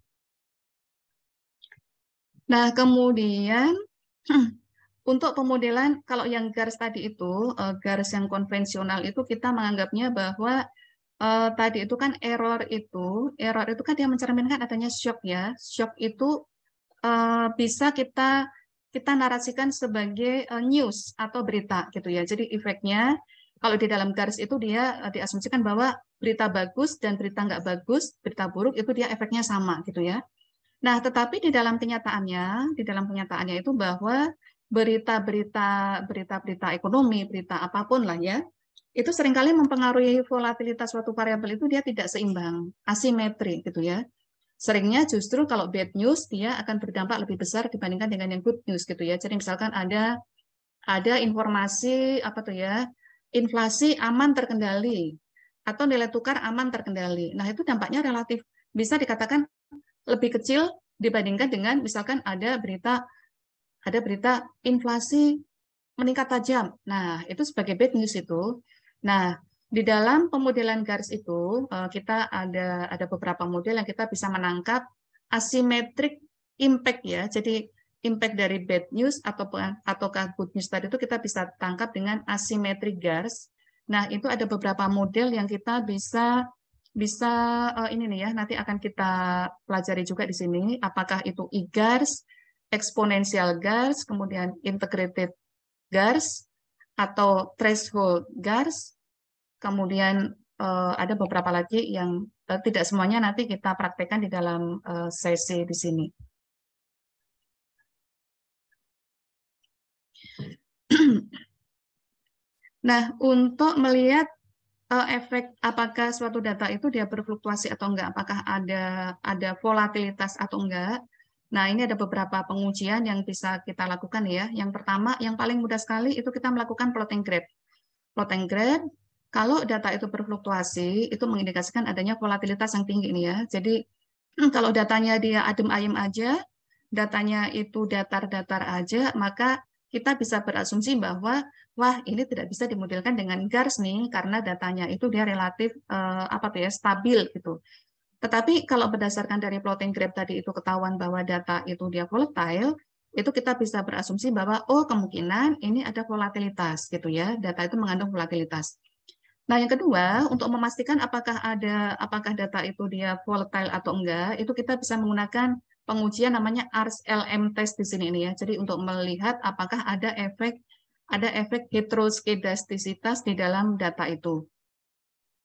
Nah, kemudian untuk pemodelan, kalau yang garis tadi itu, garis yang konvensional itu kita menganggapnya bahwa tadi itu kan error itu kan dia mencerminkan adanya shock ya. Shock itu bisa kita narasikan sebagai news atau berita gitu ya. Jadi efeknya kalau di dalam garis itu dia diasumsikan bahwa berita bagus dan berita nggak bagus, berita buruk itu dia efeknya sama gitu ya. Nah, tetapi di dalam kenyataannya itu bahwa berita-berita ekonomi, berita apapun lah ya, itu seringkali mempengaruhi volatilitas suatu variabel itu dia tidak seimbang, asimetri gitu ya. Seringnya justru kalau bad news dia akan berdampak lebih besar dibandingkan dengan yang good news gitu ya. Jadi misalkan ada informasi apa tuh ya, inflasi aman terkendali atau nilai tukar aman terkendali. Nah, itu dampaknya relatif bisa dikatakan lebih kecil dibandingkan dengan misalkan ada berita inflasi meningkat tajam. Nah, itu sebagai bad news itu. Nah, di dalam pemodelan garis itu kita ada beberapa model yang kita bisa menangkap asymmetric impact ya. Jadi impact dari bad news ataukah good news tadi itu kita bisa tangkap dengan asymmetric garis. Nah, itu ada beberapa model yang kita bisa bisa ini nih ya, nanti akan kita pelajari juga di sini apakah itu e-gars, exponential gars, kemudian integrated gars atau threshold gars. Kemudian ada beberapa lagi yang tidak semuanya nanti kita praktekkan di dalam sesi di sini. Nah, untuk melihat efek apakah suatu data itu dia berfluktuasi atau enggak, apakah ada volatilitas atau enggak. Nah, ini ada beberapa pengujian yang bisa kita lakukan ya. Yang pertama, yang paling mudah sekali itu kita melakukan plotting graph. Plotting graph, kalau data itu berfluktuasi, itu mengindikasikan adanya volatilitas yang tinggi ini ya. Jadi, kalau datanya dia adem ayem aja, datanya itu datar-datar aja, maka kita bisa berasumsi bahwa wah ini tidak bisa dimodelkan dengan GARS nih karena datanya itu dia relatif stabil gitu. Tetapi kalau berdasarkan dari plotting graph tadi itu ketahuan bahwa data itu dia volatile, itu kita bisa berasumsi bahwa oh kemungkinan ini ada volatilitas gitu ya, data itu mengandung volatilitas. Nah, yang kedua, untuk memastikan apakah data itu dia volatile atau enggak, itu kita bisa menggunakan pengujian namanya ARS-LM test di sini ini ya. Jadi untuk melihat apakah ada efek heteroskedastisitas di dalam data itu.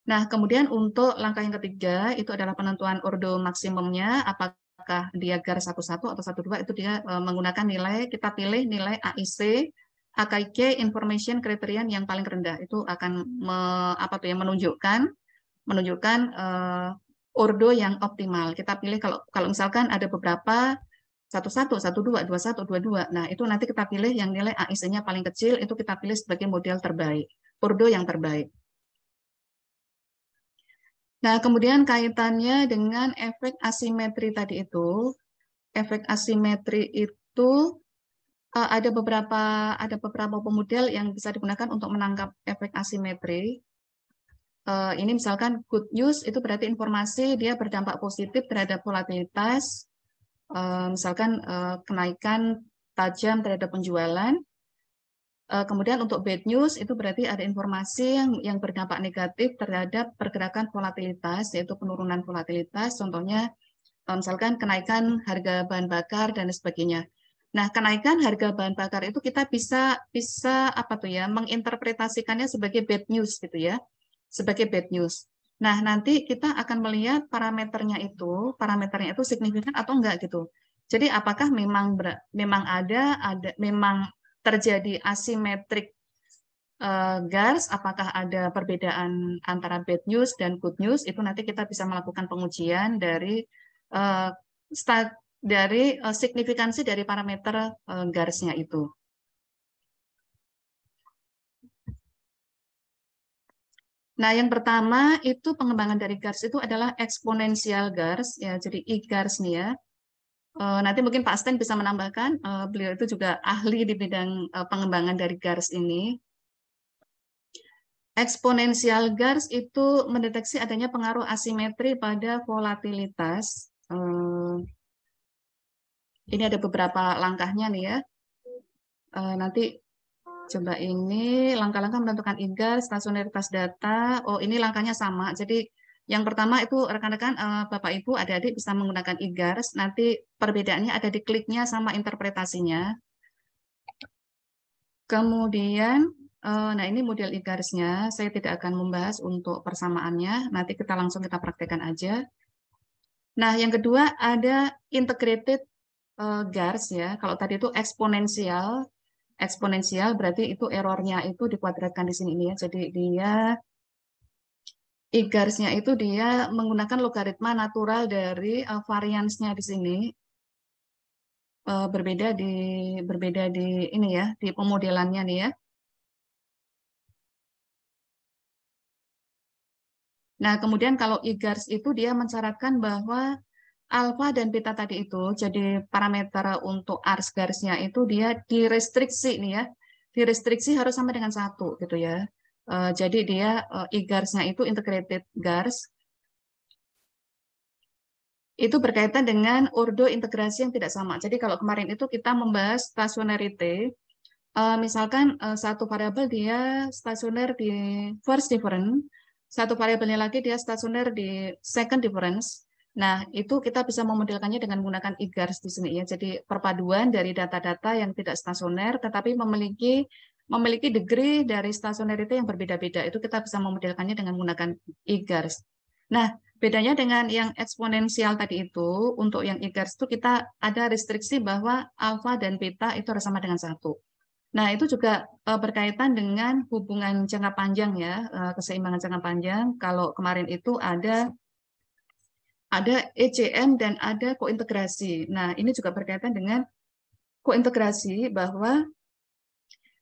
Nah, kemudian untuk langkah yang ketiga itu adalah penentuan ordo maksimumnya, apakah dia GAR 11 atau 12 itu dia menggunakan nilai, kita pilih nilai AIC, AKIK information criterion yang paling rendah. Itu akan menunjukkan ordo yang optimal. Kita pilih kalau misalkan ada beberapa 11, 12, 21, 22. Nah, itu nanti kita pilih yang nilai AIC-nya paling kecil, itu kita pilih sebagai model terbaik, ordo yang terbaik. Nah, kemudian kaitannya dengan efek asimetri tadi itu, efek asimetri itu ada beberapa pemodel yang bisa digunakan untuk menangkap efek asimetri. Ini misalkan good news itu berarti informasi dia berdampak positif terhadap volatilitas, misalkan kenaikan tajam terhadap penjualan. Kemudian untuk bad news itu berarti ada informasi yang berdampak negatif terhadap pergerakan volatilitas, yaitu penurunan volatilitas, contohnya misalkan kenaikan harga bahan bakar dan sebagainya. Nah, kenaikan harga bahan bakar itu kita bisa menginterpretasikannya sebagai bad news gitu ya, sebagai bad news. Nah, nanti kita akan melihat parameternya itu signifikan atau enggak gitu. Jadi apakah memang terjadi asimetrik GARS, apakah ada perbedaan antara bad news dan good news, itu nanti kita bisa melakukan pengujian dari signifikansi dari parameter GARS-nya itu. Nah, yang pertama itu pengembangan dari GARS itu adalah eksponensial GARS, ya, jadi e-GARS nih ya. Nanti mungkin Pak Sten bisa menambahkan, beliau itu juga ahli di bidang pengembangan dari GARS ini. Eksponensial GARS itu mendeteksi adanya pengaruh asimetri pada volatilitas. Ini ada beberapa langkahnya nih ya. Nanti coba ini langkah-langkah menentukan IGAR, stasionaritas data. Oh, ini langkahnya sama. Jadi yang pertama itu rekan-rekan, Bapak Ibu, adik-adik bisa menggunakan IGAR. Nanti perbedaannya ada di kliknya sama interpretasinya. Kemudian, nah ini model IGARS-nya. Saya tidak akan membahas untuk persamaannya. Nanti kita langsung kita praktekkan aja. Nah, yang kedua ada integrated GARS ya. Kalau tadi itu eksponensial, eksponensial berarti itu errornya itu dikuadratkan di sini ini ya. Jadi dia IGARS-nya itu dia menggunakan logaritma natural dari variansnya di sini. Berbeda di ini ya, di pemodelannya nih ya. Nah, kemudian kalau IGARS itu dia mensyaratkan bahwa alfa dan beta tadi itu jadi parameter untuk ars garisnya itu dia direstriksi nih ya. Direstriksi harus sama dengan 1 gitu ya. Jadi dia IGARS-nya itu integrated GARS itu berkaitan dengan ordo integrasi yang tidak sama. Jadi kalau kemarin itu kita membahas stationarity, misalkan satu variabel dia stasioner di first difference, satu variabelnya lagi dia stasioner di second difference. Nah, itu kita bisa memodelkannya dengan menggunakan IGARS di sini ya. Jadi perpaduan dari data-data yang tidak stasioner tetapi memiliki degree dari stationarity yang berbeda-beda. Itu kita bisa memodelkannya dengan menggunakan IGARS. Nah, bedanya dengan yang eksponensial tadi itu, untuk yang IGARS itu kita ada restriksi bahwa alfa dan beta itu harus sama dengan 1. Nah, itu juga berkaitan dengan hubungan jangka panjang ya, keseimbangan jangka panjang. Kalau kemarin itu ada ECM dan ada kointegrasi. Nah, ini juga berkaitan dengan kointegrasi bahwa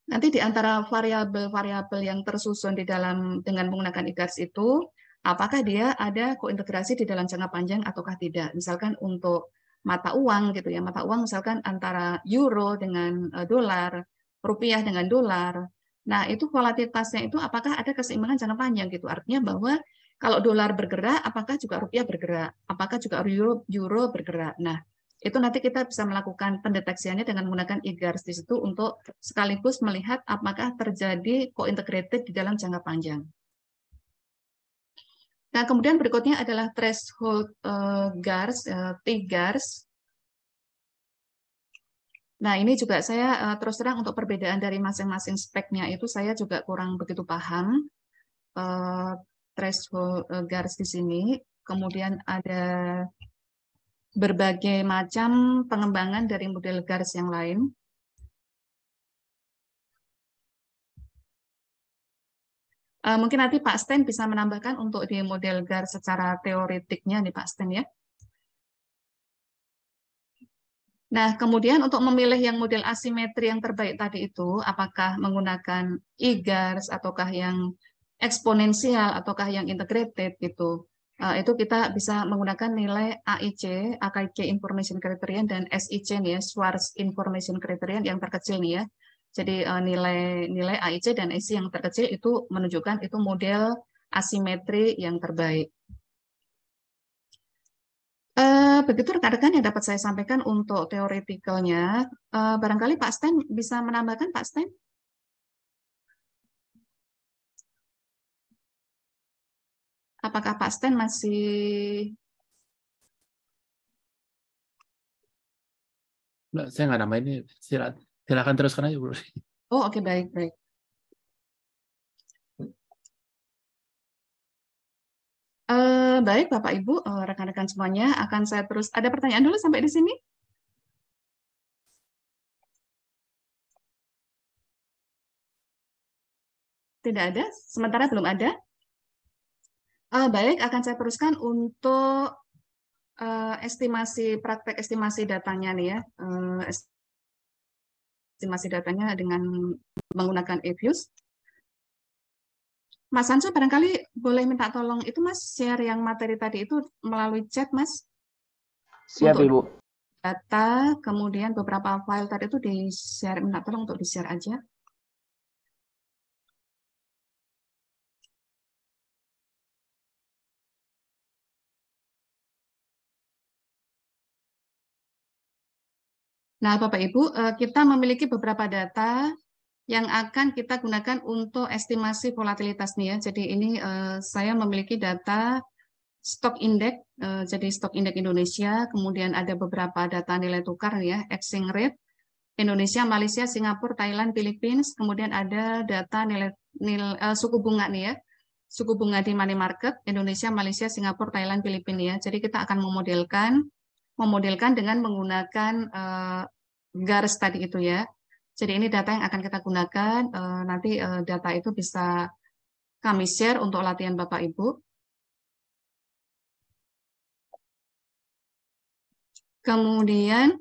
nanti di antara variabel-variabel yang tersusun di dalam dengan menggunakan IGARS itu, apakah dia ada kointegrasi di dalam jangka panjang ataukah tidak. Misalkan untuk mata uang gitu ya, mata uang misalkan antara euro dengan dolar, rupiah dengan dolar. Nah, itu volatilitasnya itu apakah ada keseimbangan jangka panjang gitu. Artinya bahwa kalau dolar bergerak, apakah juga rupiah bergerak? Apakah juga euro bergerak? Nah, itu nanti kita bisa melakukan pendeteksiannya dengan menggunakan IGARS di situ untuk sekaligus melihat apakah terjadi co-integrated di dalam jangka panjang. Nah, kemudian berikutnya adalah threshold GARS, T-GARS. Nah, ini juga saya terus terang untuk perbedaan dari masing-masing speknya itu saya juga kurang begitu paham. Threshold GARS di sini. Kemudian ada berbagai macam pengembangan dari model GARS yang lain. Mungkin nanti Pak Sten bisa menambahkan untuk di model GARS secara teoretiknya nih Pak Sten ya. Nah, kemudian untuk memilih yang model asimetri yang terbaik tadi itu, apakah menggunakan IGARS ataukah yang eksponensial ataukah yang integrated gitu. Itu kita bisa menggunakan nilai AIC, AKIC Information Criterion dan SIC nih ya, Schwarz Information Criterion yang terkecil nih ya. Jadi nilai AIC dan SI yang terkecil itu menunjukkan itu model asimetri yang terbaik. Begitu rekan-rekan yang dapat saya sampaikan untuk teoretikalnya. Barangkali Pak Sten bisa menambahkan, Pak Sten? Apakah Pak Sten masih...
Nggak, saya nggak nambahin ini. Silakan teruskan aja, Bro.
Oh, oke, baik. Baik, Bapak Ibu, rekan-rekan semuanya, akan saya terus... Ada pertanyaan dulu sampai di sini? Tidak ada? Sementara belum ada? Baik, akan saya teruskan untuk praktek estimasi datanya nih ya. Estimasi datanya dengan menggunakan eViews. Mas Hanso barangkali boleh minta tolong itu Mas share yang materi tadi itu melalui chat Mas.
Siap
Untuk
Ibu.
data, kemudian beberapa file tadi itu di-share, minta tolong untuk di-share aja. Nah, Bapak Ibu, kita memiliki beberapa data yang akan kita gunakan untuk estimasi volatilitas nih ya. Jadi ini saya memiliki data stok indeks, jadi stok indeks Indonesia, kemudian ada beberapa data nilai tukar nih ya, exchange rate, Indonesia, Malaysia, Singapura, Thailand, Filipina, kemudian ada data suku bunga nih ya, suku bunga di money market, Indonesia, Malaysia, Singapura, Thailand, Filipina ya. Jadi kita akan memodelkan dengan menggunakan garis tadi itu ya. Jadi ini data yang akan kita gunakan, nanti data itu bisa kami share untuk latihan Bapak Ibu. Kemudian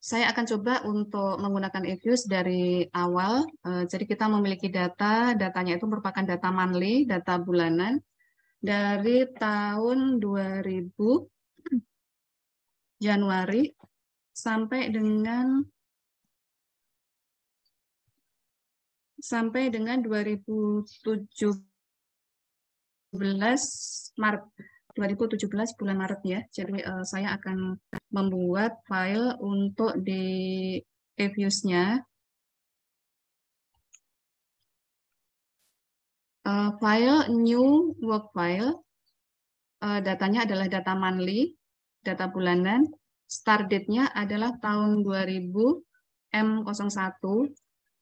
saya akan coba untuk menggunakan eViews dari awal. Jadi kita memiliki datanya itu merupakan data monthly, data bulanan dari tahun 2000 Januari sampai dengan 2017 Maret. 2017 bulan Maret ya. Jadi saya akan membuat file untuk di eViews-nya. File new work file. Datanya adalah data monthly, data bulanan. Start date-nya adalah tahun 2000 M01.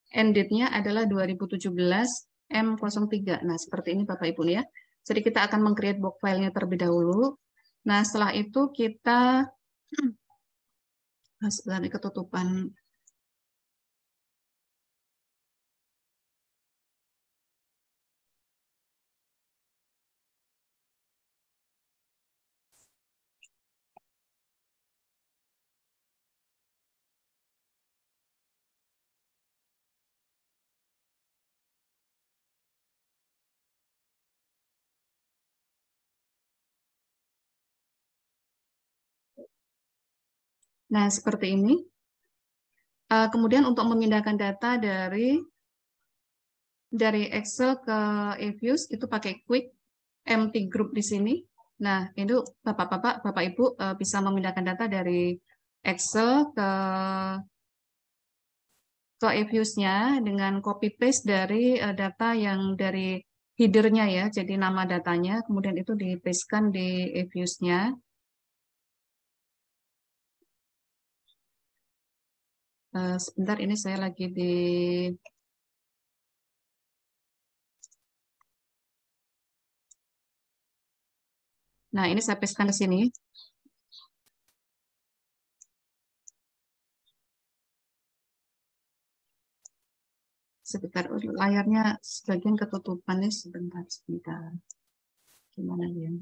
End date-nya adalah 2017 M03. Nah, seperti ini Bapak Ibu ya. Jadi kita akan meng-create box file-nya terlebih dahulu. Nah, setelah itu kita sebentar ketutupan. Nah, seperti ini. Kemudian untuk memindahkan data dari Excel ke eViews itu pakai Quick Empty Group di sini. Nah, itu Bapak Ibu bisa memindahkan data dari Excel ke eViews-nya dengan copy paste dari data yang dari header-nya ya. Jadi nama datanya, kemudian itu di-paste-kan di eViews-nya. Sebentar, ini saya lagi di Nah, ini saya paste-kan ke sini. Sebentar, layarnya sebagian ketutupan nih, sebentar. Gimana ya?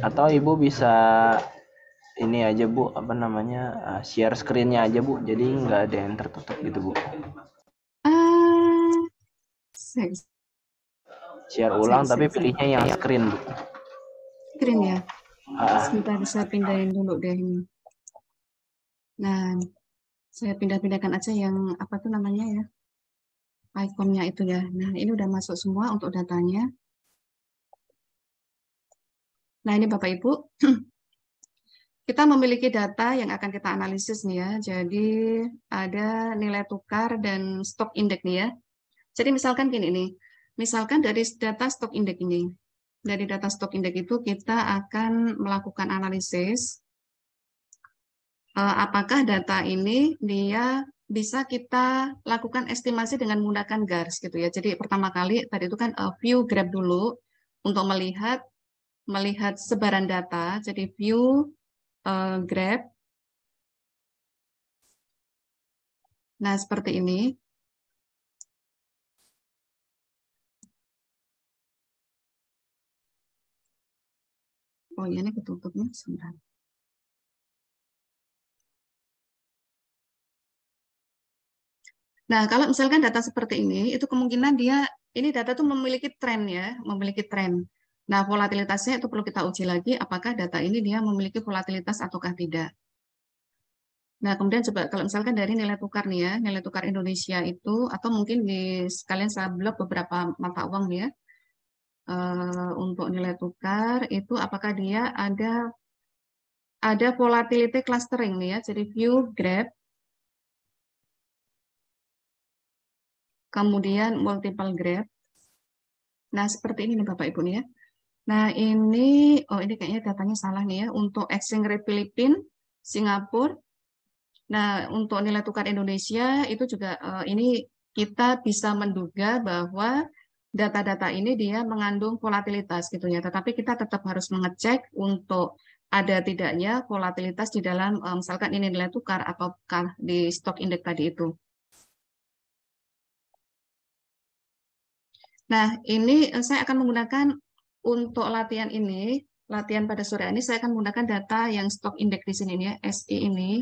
Atau Ibu bisa ini aja Bu, apa namanya, share screen-nya aja Bu, jadi nggak ada yang tertutup gitu Bu. Share ulang tapi pilihnya yang screen Bu.
Screen ya. Sebentar, saya pindahin dulu deh ini. Nah, saya pindah-pindahkan aja yang apa tuh namanya ya, ikonnya itu ya. Nah, ini udah masuk semua untuk datanya. Nah, ini Bapak Ibu, kita memiliki data yang akan kita analisis nih ya. Jadi ada nilai tukar dan stok indeks nih ya. Jadi misalkan gini nih, misalkan dari data stok indeks ini, dari data stok indeks itu kita akan melakukan analisis apakah data ini dia bisa kita lakukan estimasi dengan menggunakan GARS gitu ya. Jadi pertama kali tadi itu kan view graph dulu untuk melihat sebaran data. Jadi view graph. Nah, seperti ini. Oh, ini ketutupnya sebentar. Nah, kalau misalkan data seperti ini, itu kemungkinan ini data itu memiliki tren ya, memiliki tren. Nah, volatilitasnya itu perlu kita uji lagi, apakah data ini dia memiliki volatilitas ataukah tidak. Nah, kemudian coba kalau misalkan dari nilai tukar nih ya, nilai tukar Indonesia itu, atau mungkin di sekalian saya blok beberapa mata uang nih ya, untuk nilai tukar itu apakah dia ada volatility clustering nih ya, jadi view graph, kemudian multiple graph. Nah, seperti ini nih Bapak Ibu nih ya. Nah, ini kayaknya datanya salah nih ya, untuk exchange rate Filipina, Singapura. Nah, untuk nilai tukar Indonesia itu juga ini kita bisa menduga bahwa data-data ini dia mengandung volatilitas gitu ya. Tetapi kita tetap harus mengecek untuk ada tidaknya volatilitas di dalam misalkan ini nilai tukar ataukah di stock index tadi itu. Nah, ini saya akan menggunakan untuk latihan ini, latihan pada sore ini saya akan menggunakan data yang stock index di sini ya, SI ini.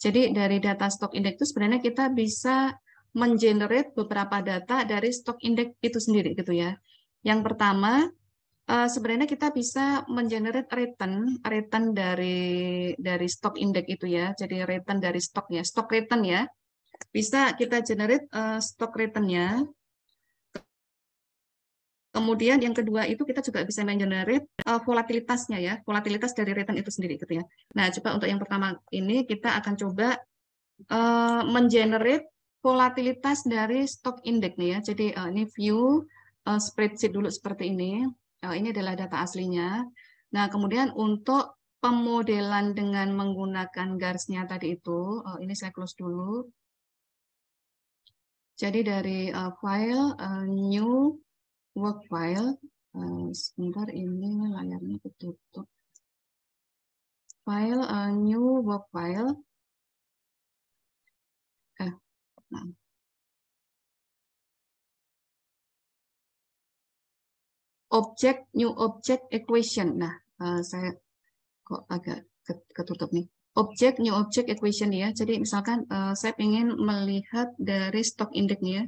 Jadi dari data stock index itu sebenarnya kita bisa mengenerate beberapa data dari stock index itu sendiri gitu ya. Yang pertama, sebenarnya kita bisa mengenerate return dari stock index itu ya. Jadi return dari stoknya, stock return ya. Bisa kita generate stock return-nya. Kemudian yang kedua itu kita juga bisa mengenerate volatilitasnya ya, volatilitas dari return itu sendiri gitu ya. Nah, coba untuk yang pertama ini kita akan coba mengenerate volatilitas dari stock index nih ya. Jadi ini view spreadsheet dulu seperti ini. Ini adalah data aslinya. Nah, kemudian untuk pemodelan dengan menggunakan garisnya tadi itu, ini saya close dulu. Jadi dari file new work file, sebentar ini layarnya ketutup. File new work file. Nah. New object equation. Nah, saya kok agak ketutup nih. New object equation ya. Jadi misalkan saya ingin melihat dari stock index nih ya.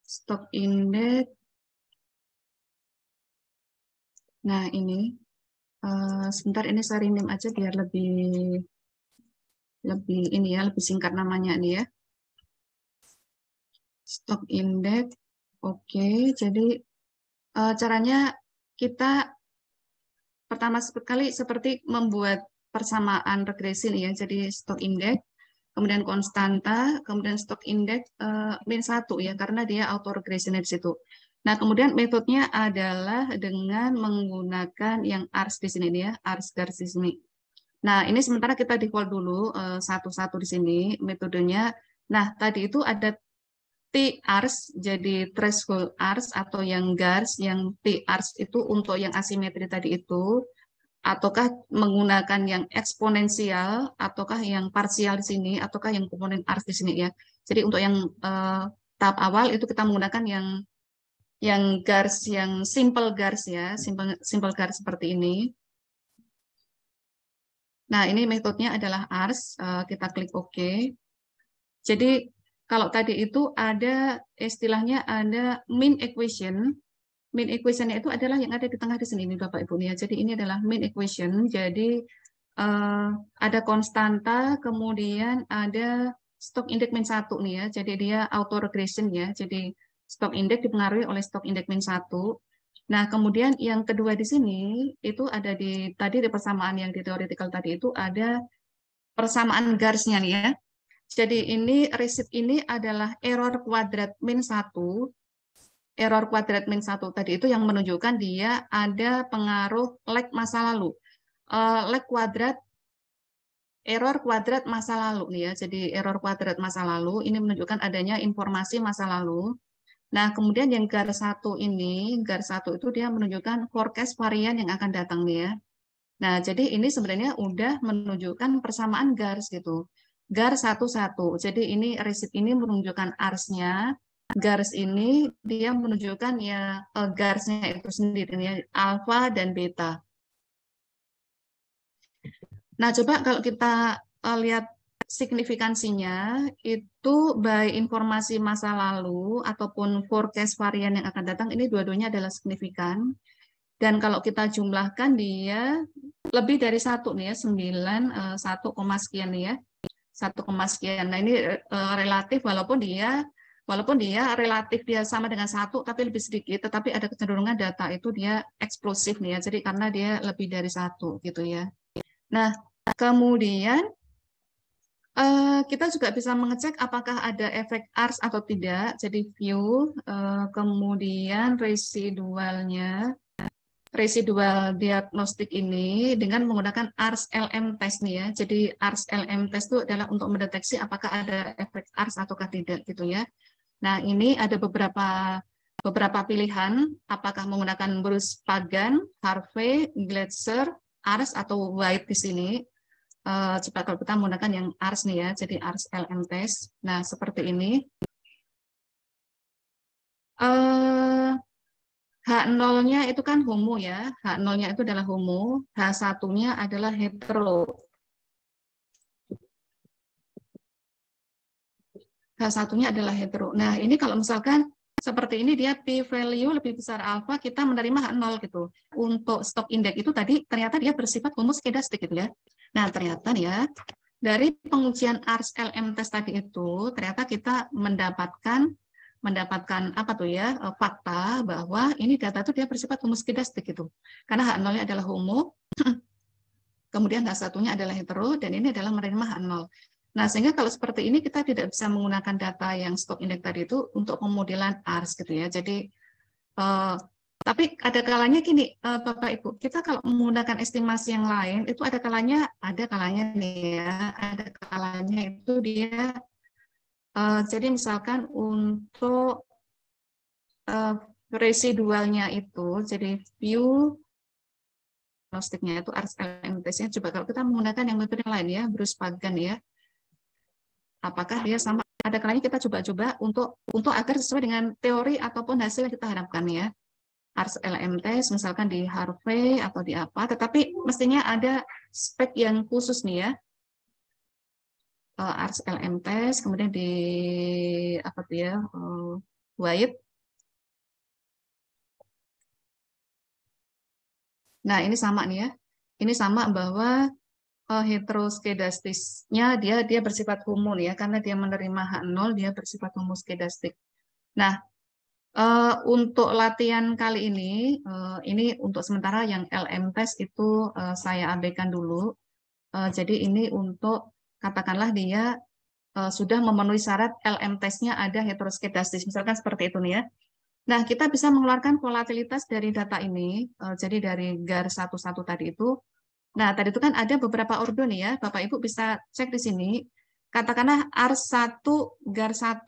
Stock index. Nah, ini sebentar ini saya rename aja biar lebih ini ya, lebih singkat namanya nih ya. Stock index. Oke, jadi caranya kita pertama sekali seperti membuat persamaan regresi nih ya. Jadi stock index, kemudian konstanta, kemudian stock index -1 ya, karena dia auto regresinya di situ. Nah, kemudian metodenya adalah dengan menggunakan yang ARS di sini nih ya, ARS garis di sini. Nah, ini sementara kita default dulu satu-satu di sini metodenya. Nah, tadi itu ada T-ARS, jadi threshold ARS atau yang GARS, yang T-ARS itu untuk yang asimetri tadi itu, ataukah menggunakan yang eksponensial, ataukah yang parsial di sini, ataukah yang komponen ARS di sini ya. Jadi untuk yang tahap awal itu kita menggunakan yang GARS, yang simple GARS ya, simple GARS seperti ini. Nah, ini metodenya adalah ARS, kita klik OK. Jadi kalau tadi itu ada istilahnya ada mean equation. Mean equation-nya itu adalah yang ada di tengah di sini Bapak Ibu ya. Jadi ini adalah mean equation. Jadi ada konstanta, kemudian ada stock index -1 nih ya. Jadi dia auto regression ya. Jadi stock index dipengaruhi oleh stock index -1. Nah, kemudian yang kedua di sini itu ada tadi di persamaan yang di theoretical tadi itu ada persamaan garisnya nih ya. Jadi ini receipt ini adalah error kuadrat -1. Error kuadrat -1 tadi itu yang menunjukkan dia ada pengaruh lag masa lalu. Lag kuadrat error kuadrat masa lalu nih ya. Jadi error kuadrat masa lalu ini menunjukkan adanya informasi masa lalu. Nah, kemudian yang garis 1 ini, garis 1 itu dia menunjukkan forecast varian yang akan datang nih ya. Nah, jadi ini sebenarnya udah menunjukkan persamaan garis gitu. Garis 1-1. Jadi ini receipt ini menunjukkan ARS-nya. Garis ini dia menunjukkan ya garisnya itu sendiri ya, alfa dan beta. Nah, coba kalau kita lihat signifikansinya itu baik informasi masa lalu ataupun forecast varian yang akan datang ini dua-duanya adalah signifikan. Dan kalau kita jumlahkan dia lebih dari 1 nih ya, 1, sekian nih ya. 1, sekian. Nah ini relatif walaupun dia relatif dia sama dengan 1 tapi lebih sedikit, tetapi ada kecenderungan data itu dia eksplosif nih ya. Jadi karena dia lebih dari 1 gitu ya. Nah, kemudian kita juga bisa mengecek apakah ada efek ARS atau tidak. Jadi view, kemudian residual diagnostik ini dengan menggunakan ARS-LM test nih ya. Jadi ARS-LM test itu adalah untuk mendeteksi apakah ada efek ARS ataukah tidak gitu ya. Nah, ini ada beberapa pilihan, apakah menggunakan Bruce Pagan, Harvey, Gletser, ARS, atau White di sini. Coba kalau kita menggunakan yang ARS nih ya, jadi ARS LM test. Nah, seperti ini. H0-nya itu kan homo ya, H0-nya itu adalah homo, H1-nya adalah hetero. H1-nya adalah hetero. Nah, ini kalau misalkan seperti ini dia p-value lebih besar alfa, kita menerima H0 gitu. Untuk stok indeks itu tadi ternyata dia bersifat homoskedastik gitu ya. Nah, ternyata ya dari pengujian ARS-LM test tadi itu ternyata kita mendapatkan apa tuh ya, fakta bahwa ini data itu dia bersifat homoskedastik gitu. Karena H0-nya adalah homo, kemudian H1-nya adalah hetero, dan ini adalah menerima H0. Nah, sehingga kalau seperti ini kita tidak bisa menggunakan data yang stok indeks tadi itu untuk pemodelan ARS gitu ya. Jadi, tapi ada kalanya gini, Bapak Ibu, kita kalau menggunakan estimasi yang lain itu ada kalanya nih ya, ada kalanya itu dia, jadi misalkan untuk residualnya itu, jadi view diagnostiknya itu ARS-LM test-nya, coba kalau kita menggunakan yang metode lain ya, Bruce Pagan ya. Apakah dia sama? Ada kalanya kita coba-coba untuk agar sesuai dengan teori ataupun hasil yang kita harapkan ya. ARS-LM test misalkan di Harvey atau di apa, tetapi mestinya ada spek yang khusus nih ya. ARS-LM test, kemudian di apa tuh ya, White. Nah ini sama nih ya. Ini sama bahwa heteroskedastisnya dia bersifat homo ya, karena dia menerima H0 dia bersifat homoskedastik. Nah, untuk latihan kali ini untuk sementara yang LM test itu saya abaikan dulu. Jadi ini untuk katakanlah dia sudah memenuhi syarat LM testnya ada heteroskedastis, misalkan seperti itu nih ya. Nah, kita bisa mengeluarkan volatilitas dari data ini, jadi dari GAR11 tadi itu. Nah, tadi itu kan ada beberapa ordo nih ya, Bapak Ibu bisa cek di sini. Katakanlah AR1 GAR1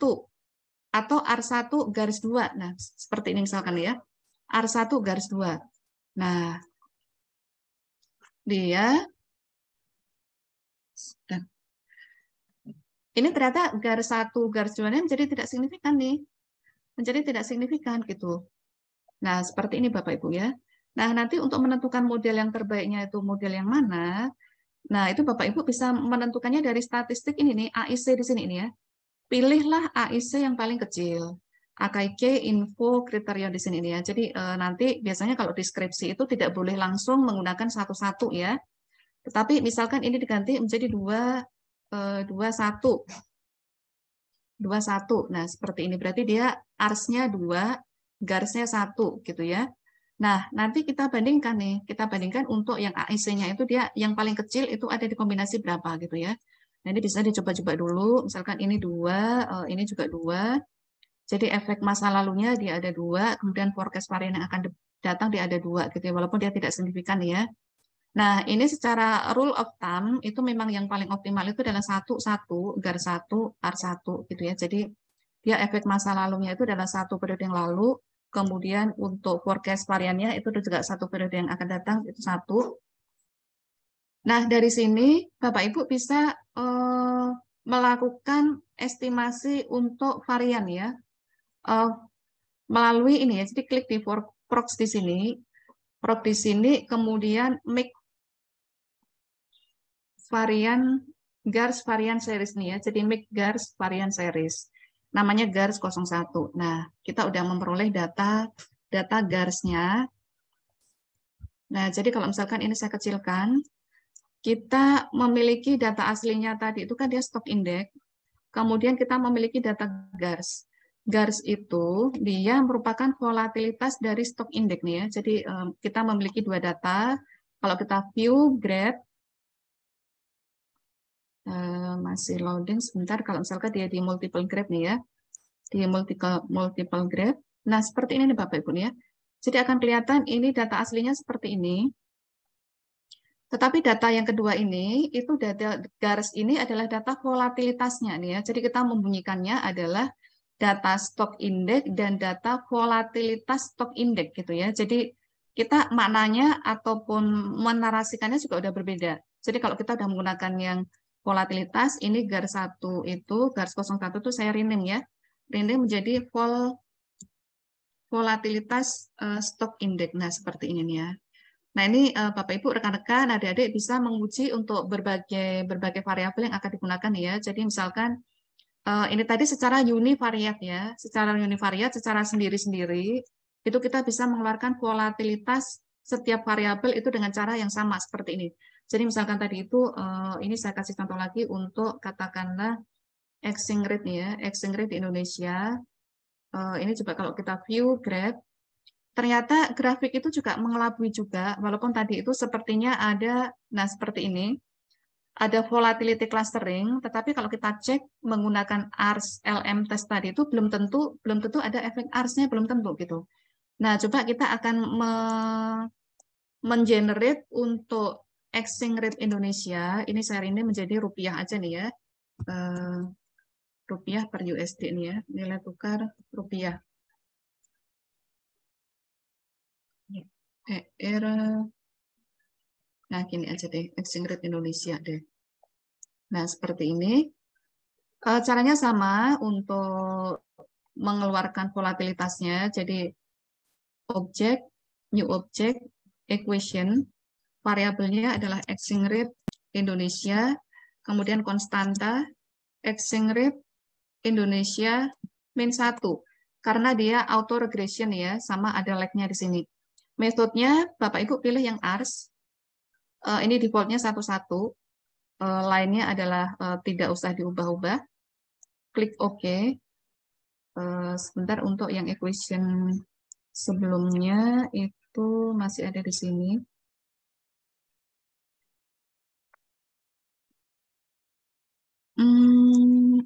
atau AR1 garis 2. Nah, seperti ini misalkan ya. AR1 garis 2. Nah, dia ini ternyata garis 1 garis 2-nya menjadi tidak signifikan nih. Menjadi tidak signifikan gitu. Nah, seperti ini Bapak Ibu ya. Nah, nanti untuk menentukan model yang terbaiknya itu model yang mana, nah itu Bapak Ibu bisa menentukannya dari statistik ini nih, AIC di sini ini ya. Pilihlah AIC yang paling kecil. AKIK, info, kriteria di sini ini ya. Jadi nanti biasanya kalau deskripsi itu tidak boleh langsung menggunakan satu-satu ya. Tetapi misalkan ini diganti menjadi 21. Nah, seperti ini berarti dia ARS-nya 2, garisnya 1 gitu ya. Nah, nanti kita bandingkan nih, kita bandingkan untuk yang AIC-nya itu dia yang paling kecil itu ada di kombinasi berapa gitu ya. Nah, ini bisa dicoba-coba dulu, misalkan ini 2, ini juga 2. Jadi efek masa lalunya dia ada 2, kemudian forecast varian yang akan datang dia ada 2 gitu ya, walaupun dia tidak signifikan ya. Nah, ini secara rule of thumb itu memang yang paling optimal itu adalah 1, 1, garis 1, AR1 gitu ya. Jadi dia efek masa lalunya itu adalah 1 periode yang lalu, kemudian untuk forecast variannya itu juga 1 periode yang akan datang, itu 1. Nah, dari sini Bapak Ibu bisa melakukan estimasi untuk varian ya, melalui ini ya, jadi klik di prox di sini, kemudian make varian GARS varian series nih ya, jadi make GARS varian series. Namanya GARS 01. Nah, kita udah memperoleh data GARS-nya. Nah, jadi kalau misalkan ini saya kecilkan, kita memiliki data aslinya tadi itu kan dia stock index, kemudian kita memiliki data GARS. GARS itu dia merupakan volatilitas dari stock index nih ya. Jadi kita memiliki dua data. Kalau kita view grade, masih loading sebentar. Kalau misalkan dia di multiple grade nih ya, di multiple grade. Nah seperti ini nih Bapak Ibu nih ya. Jadi akan kelihatan ini data aslinya seperti ini. Tetapi data yang kedua ini, itu data GARS ini adalah data volatilitasnya nih ya. Jadi kita membunyikannya adalah data stock index dan data volatilitas stock index gitu ya. Jadi kita maknanya ataupun menarasikannya juga udah berbeda. Jadi kalau kita udah menggunakan yang volatilitas, ini GARS 1 itu, GARS 01 itu saya rename ya. Rename menjadi volatilitas stock index. Nah seperti ini nih ya. Nah ini Bapak Ibu rekan-rekan adik-adik bisa menguji untuk berbagai variabel yang akan digunakan ya. Jadi misalkan ini tadi secara univariat ya, secara univariat, secara sendiri-sendiri itu kita bisa mengeluarkan volatilitas setiap variabel itu dengan cara yang sama seperti ini. Jadi misalkan tadi itu ini saya kasih contoh lagi untuk katakanlah exchange rate ya, exchange rate di Indonesia. Ini coba kalau kita view graph. Ternyata grafik itu juga mengelabui juga, walaupun tadi itu sepertinya ada, nah seperti ini, ada volatility clustering, tetapi kalau kita cek menggunakan ARS LM test tadi itu belum tentu ada efek ARS-nya, belum tentu gitu. Nah coba kita akan mengenerate untuk exchange rate Indonesia, ini saya ini menjadi rupiah aja nih ya, rupiah per USD nih ya, nilai tukar rupiah. Nah gini aja deh, exchange rate Indonesia deh. Nah seperti ini. Caranya sama untuk mengeluarkan volatilitasnya. Jadi objek, new object, equation, variabelnya adalah exchange rate Indonesia, kemudian konstanta, exchange rate Indonesia min 1. Karena dia auto regression ya, sama ada lag-nya di sini. Metodenya Bapak Ibu pilih yang ARS. Ini defaultnya 1-1. Lainnya adalah tidak usah diubah-ubah. Klik OK. Sebentar untuk yang equation sebelumnya itu masih ada di sini.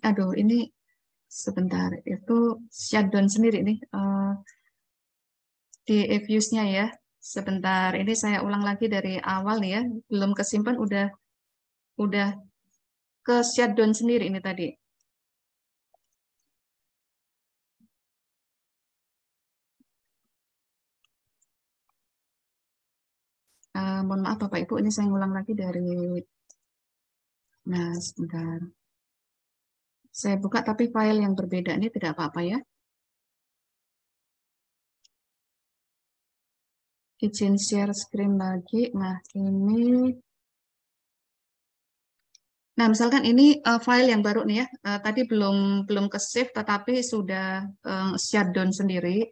Aduh, ini sebentar. Itu shutdown sendiri nih. Di EViews-nya ya. Sebentar, ini saya ulang lagi dari awal nih ya. Belum kesimpan, udah ke shutdown sendiri ini tadi. Mohon maaf Bapak Ibu, ini saya ngulang lagi dari, nah sebentar. Saya buka tapi file yang berbeda ini tidak apa-apa ya. Izin share screen lagi. Nah ini, nah misalkan ini file yang baru nih ya. Tadi belum ke save tetapi sudah shutdown sendiri.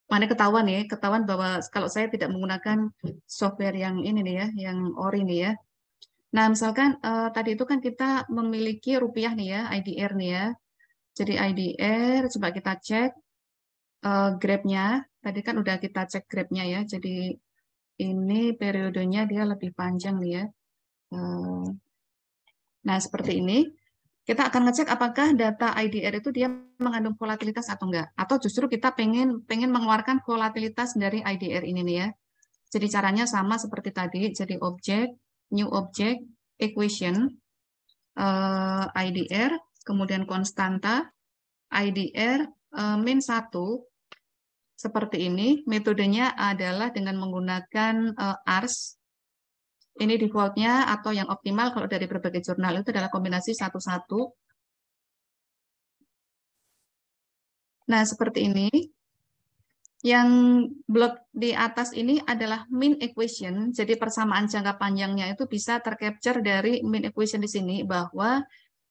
Mana ketahuan bahwa kalau saya tidak menggunakan software yang ini nih ya, yang ori nih ya. Nah, misalkan tadi itu kan kita memiliki rupiah nih ya, IDR nih ya. Jadi IDR, coba kita cek grabnya. Tadi kan udah kita cek grabnya ya. Jadi ini periodenya dia lebih panjang nih ya. Nah, seperti ini. Kita akan ngecek apakah data IDR itu dia mengandung volatilitas atau enggak. Atau justru kita pengen mengeluarkan volatilitas dari IDR ini nih ya. Jadi caranya sama seperti tadi. Jadi objek, new object, equation, IDR, kemudian konstanta, IDR min 1, seperti ini. Metodenya adalah dengan menggunakan ARS. Ini defaultnya atau yang optimal kalau dari berbagai jurnal itu adalah kombinasi 1-1. Nah, seperti ini. Yang blok di atas ini adalah mean equation. Jadi persamaan jangka panjangnya itu bisa tercapture dari mean equation di sini bahwa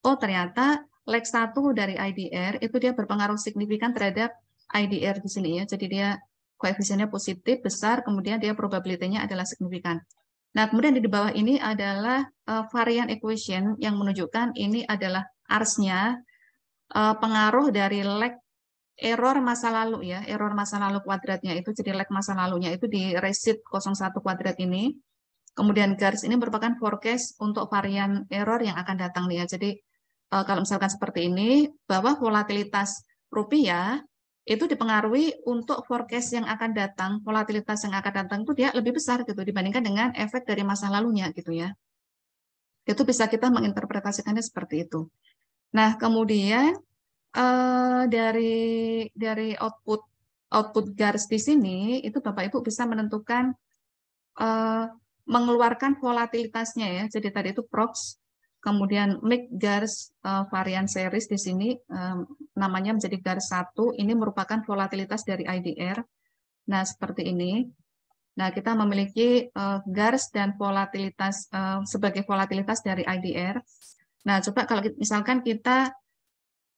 oh ternyata lag 1 dari IDR itu dia berpengaruh signifikan terhadap IDR di sini ya. Jadi dia koefisiennya positif besar, kemudian dia probabilitasnya adalah signifikan. Nah, kemudian di bawah ini adalah varian equation yang menunjukkan ini adalah ARS-nya, pengaruh dari lag error masa lalu ya, error masa lalu kuadratnya itu, jadi lag masa lalunya itu di resit 01 kuadrat ini. Kemudian garis ini merupakan forecast untuk varian error yang akan datang nih ya. Jadi kalau misalkan seperti ini, bahwa volatilitas rupiah itu dipengaruhi untuk forecast yang akan datang, volatilitas yang akan datang itu dia lebih besar gitu dibandingkan dengan efek dari masa lalunya gitu ya. Itu bisa kita menginterpretasikannya seperti itu. Nah, kemudian dari output garis di sini itu Bapak Ibu bisa menentukan mengeluarkan volatilitasnya ya. Jadi tadi itu prox, kemudian make garis varian series di sini namanya menjadi garis 1, ini merupakan volatilitas dari IDR. Nah, seperti ini. Nah, kita memiliki garis dan volatilitas sebagai volatilitas dari IDR. Nah, coba kalau misalkan kita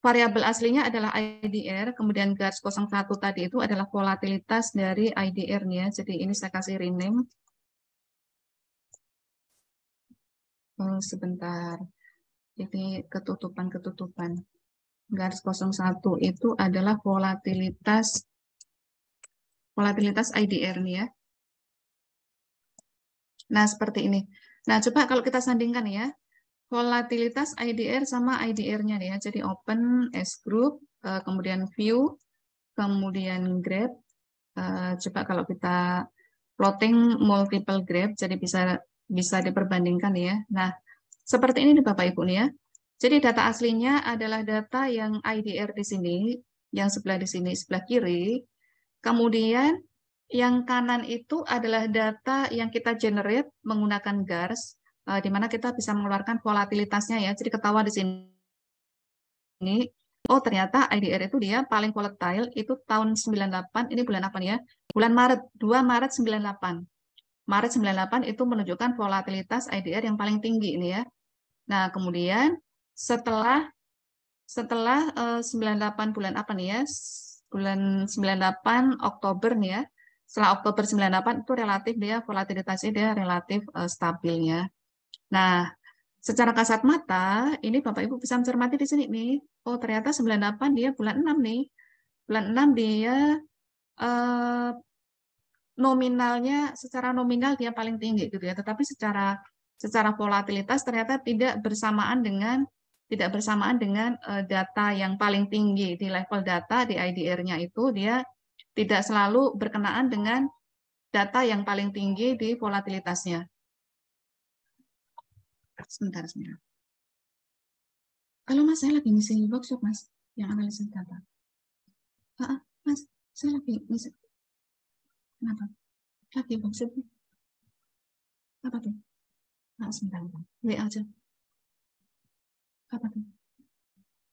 variabel aslinya adalah IDR, kemudian garis 01 tadi itu adalah volatilitas dari IDR-nya. Jadi ini saya kasih rename. Sebentar. Jadi ketutupan. Garis 01 itu adalah volatilitas IDR nih ya. Nah, seperti ini. Nah, coba kalau kita sandingkan ya. Volatilitas IDR sama IDR-nya ya. Jadi open S group, kemudian view, kemudian graph. Coba kalau kita plotting multiple graph, jadi bisa diperbandingkan ya. Nah, seperti ini nih Bapak Ibu nih ya. Jadi data aslinya adalah data yang IDR di sini, yang sebelah di sini, sebelah kiri. Kemudian yang kanan itu adalah data yang kita generate menggunakan GARS, di mana kita bisa mengeluarkan volatilitasnya ya. Jadi ketawa di sini, oh ternyata IDR itu dia paling volatile itu tahun 98, ini bulan apa nih ya? Bulan Maret, 2 Maret 98. Maret 98 itu menunjukkan volatilitas IDR yang paling tinggi ini ya. Nah, kemudian setelah 98 bulan apa nih ya? Bulan 98 Oktober nih ya. Setelah Oktober 98 itu relatif dia volatilitasnya dia relatif stabil ya. Nah, secara kasat mata ini Bapak Ibu bisa mencermati di sini nih. Oh, ternyata 98 dia bulan 6 nih. Bulan 6 dia nominalnya, secara nominal dia paling tinggi gitu ya. Tetapi secara volatilitas ternyata tidak bersamaan dengan data yang paling tinggi di level data di IDR-nya itu dia tidak selalu berkenaan dengan data yang paling tinggi di volatilitasnya. Sebentar. Kalau Mas, saya lagi ngisi workshop Mas, yang analisis data. Mas, saya lagi ngisi. Kenapa? Lagi workshop. Apa tuh? Nah, sebentar. WA aja. Apa tuh?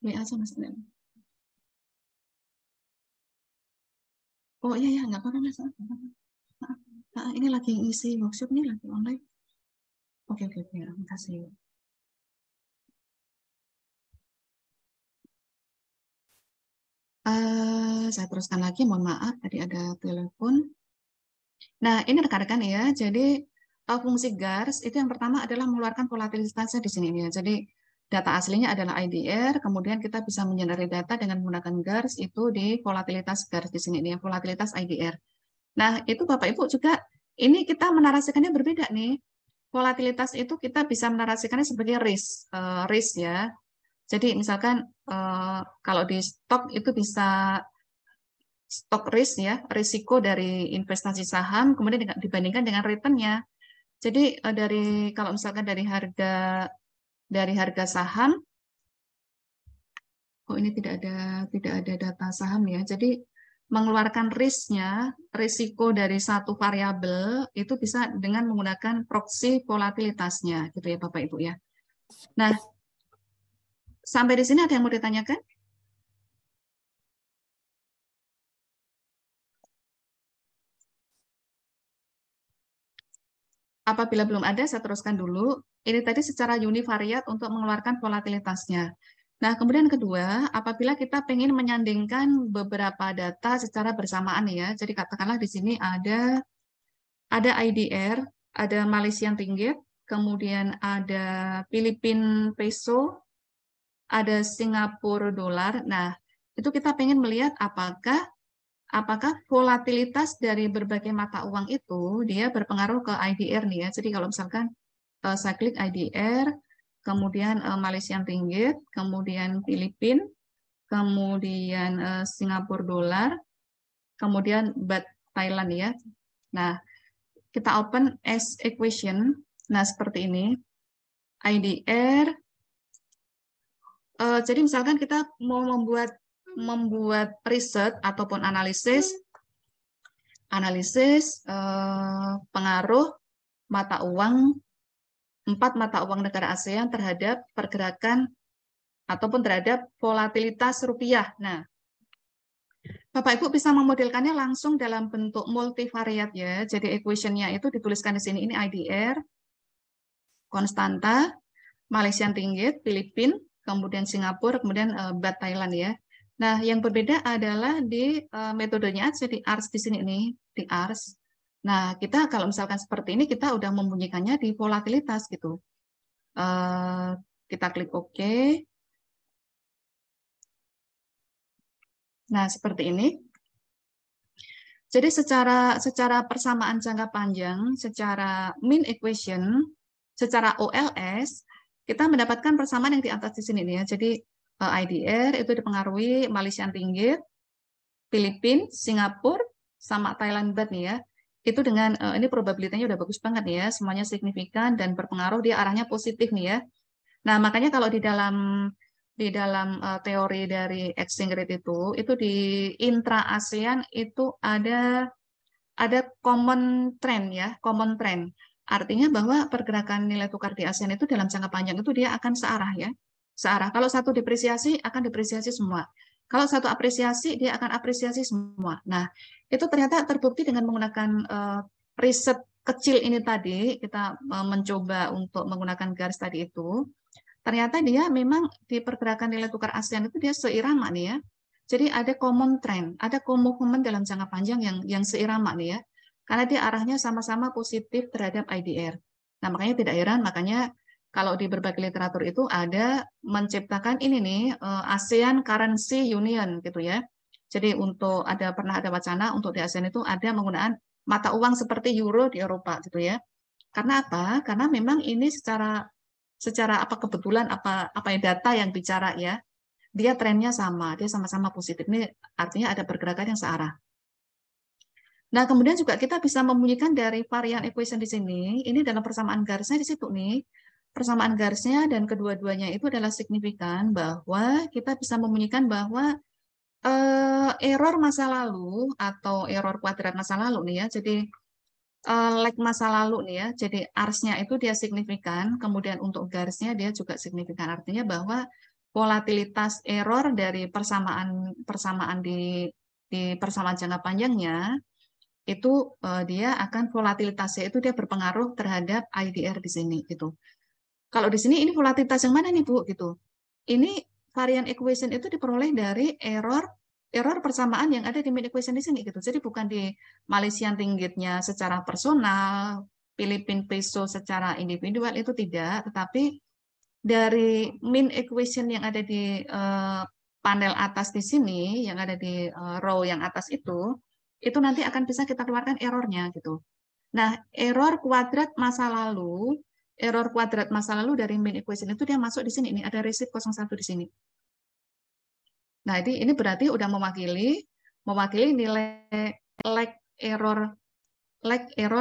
WA aja Mas. Oh iya, nggak apa-apa Mas. Ini lagi ngisi workshop nih, lagi online. Oke, terima kasih. Saya teruskan lagi, mohon maaf, tadi ada telepon. Nah, ini rekan-rekan ya, jadi fungsi GARS itu yang pertama adalah mengeluarkan volatilitasnya di sini ya. Jadi data aslinya adalah IDR, kemudian kita bisa mengenerate data dengan menggunakan GARS itu di volatilitas GARS di sini ya, volatilitas IDR. Nah, itu Bapak Ibu juga ini kita menarasikannya berbeda nih. Volatilitas itu kita bisa menarasikannya sebagai risk ya. Jadi misalkan kalau di stok itu bisa stok risk ya, risiko dari investasi saham kemudian dibandingkan dengan return-nya. Jadi kalau misalkan dari harga saham, oh ini tidak ada data saham ya. Jadi mengeluarkan risiko dari satu variabel itu bisa dengan menggunakan proxy volatilitasnya gitu ya Bapak Ibu ya. Nah, sampai di sini ada yang mau ditanyakan? Apabila belum ada, saya teruskan dulu. Ini tadi secara univariat untuk mengeluarkan volatilitasnya. Nah, kemudian kedua, apabila kita ingin menyandingkan beberapa data secara bersamaan ya, jadi katakanlah di sini ada IDR, ada Malaysian Ringgit, kemudian ada Filipin Peso, ada Singapura Dolar. Nah, itu kita pengen melihat apakah volatilitas dari berbagai mata uang itu dia berpengaruh ke IDR nih ya. Jadi kalau misalkan saya klik IDR, kemudian Malaysian Ringgit, kemudian Filipin, kemudian Singapura Dolar, kemudian Baht Thailand ya. Nah, kita open as equation. Nah, seperti ini. IDR. Jadi misalkan kita mau membuat riset ataupun analisis pengaruh mata uang 4 mata uang negara ASEAN terhadap pergerakan ataupun terhadap volatilitas rupiah. Nah, Bapak Ibu bisa memodelkannya langsung dalam bentuk multivariat ya. Jadi equation-nya itu dituliskan di sini, ini IDR, konstanta, Malaysian Ringgit, Filipin, kemudian Singapura, kemudian Baht Thailand ya. Nah, yang berbeda adalah di metodenya aja, di ARS di sini nih, di ARS. Nah, kita kalau misalkan seperti ini, kita udah membunyikannya di volatilitas gitu. Kita klik OK. Nah, seperti ini. Jadi secara persamaan jangka panjang, secara mean equation, secara OLS, kita mendapatkan persamaan yang di atas di sini nih ya. Jadi IDR itu dipengaruhi Malaysian Ringgit, Filipin, Singapura, sama Thailand Baht nih ya. Itu dengan ini probabilitasnya udah bagus banget nih ya, semuanya signifikan dan berpengaruh, dia arahnya positif nih ya. Nah, makanya kalau di dalam teori dari exchange rate itu di intra ASEAN itu ada common trend ya, common trend. Artinya bahwa pergerakan nilai tukar di ASEAN itu dalam jangka panjang itu dia akan searah ya. Searah. Kalau satu depresiasi akan depresiasi semua. Kalau satu apresiasi dia akan apresiasi semua. Nah, itu ternyata terbukti dengan menggunakan riset kecil ini tadi, kita mencoba untuk menggunakan garis tadi itu. Ternyata dia memang di pergerakan nilai tukar ASEAN itu dia seirama nih ya. Jadi ada common trend, ada movement dalam jangka panjang yang seirama nih ya. Karena dia arahnya sama-sama positif terhadap IDR. Nah, makanya tidak heran, makanya kalau di berbagai literatur itu ada menciptakan ini nih, ASEAN Currency Union gitu ya. Jadi pernah ada wacana untuk di ASEAN itu ada menggunakan mata uang seperti euro di Eropa gitu ya. Karena apa? Karena memang ini secara kebetulan data yang bicara ya, dia trennya sama, dia sama-sama positif. Ini artinya ada pergerakan yang searah. Nah, kemudian juga kita bisa membunyikan dari varian equation di sini, ini dalam persamaan garisnya di situ nih, persamaan garisnya dan kedua-duanya itu adalah signifikan bahwa kita bisa membunyikan bahwa error masa lalu atau error kuadrat masa lalu nih ya, jadi leg masa lalu nih ya, jadi ARS-nya itu dia signifikan, kemudian untuk garisnya dia juga signifikan. Artinya bahwa volatilitas error dari persamaan di persamaan jangka panjangnya itu dia akan volatilitasnya itu dia berpengaruh terhadap IDR di sini gitu. Kalau di sini ini volatilitas yang mana nih Bu gitu. Ini varian equation itu diperoleh dari error persamaan yang ada di mean equation di sini gitu. Jadi bukan di Malaysian Ringgit-nya secara personal, Filipin Peso secara individual itu tidak, tetapi dari mean equation yang ada di panel atas di sini, yang ada di row yang atas itu nanti akan bisa kita keluarkan errornya gitu. Nah, error kuadrat masa lalu dari mean equation itu dia masuk di sini. Ini ada resip 01 di sini. Nah, ini berarti udah mewakili nilai leg error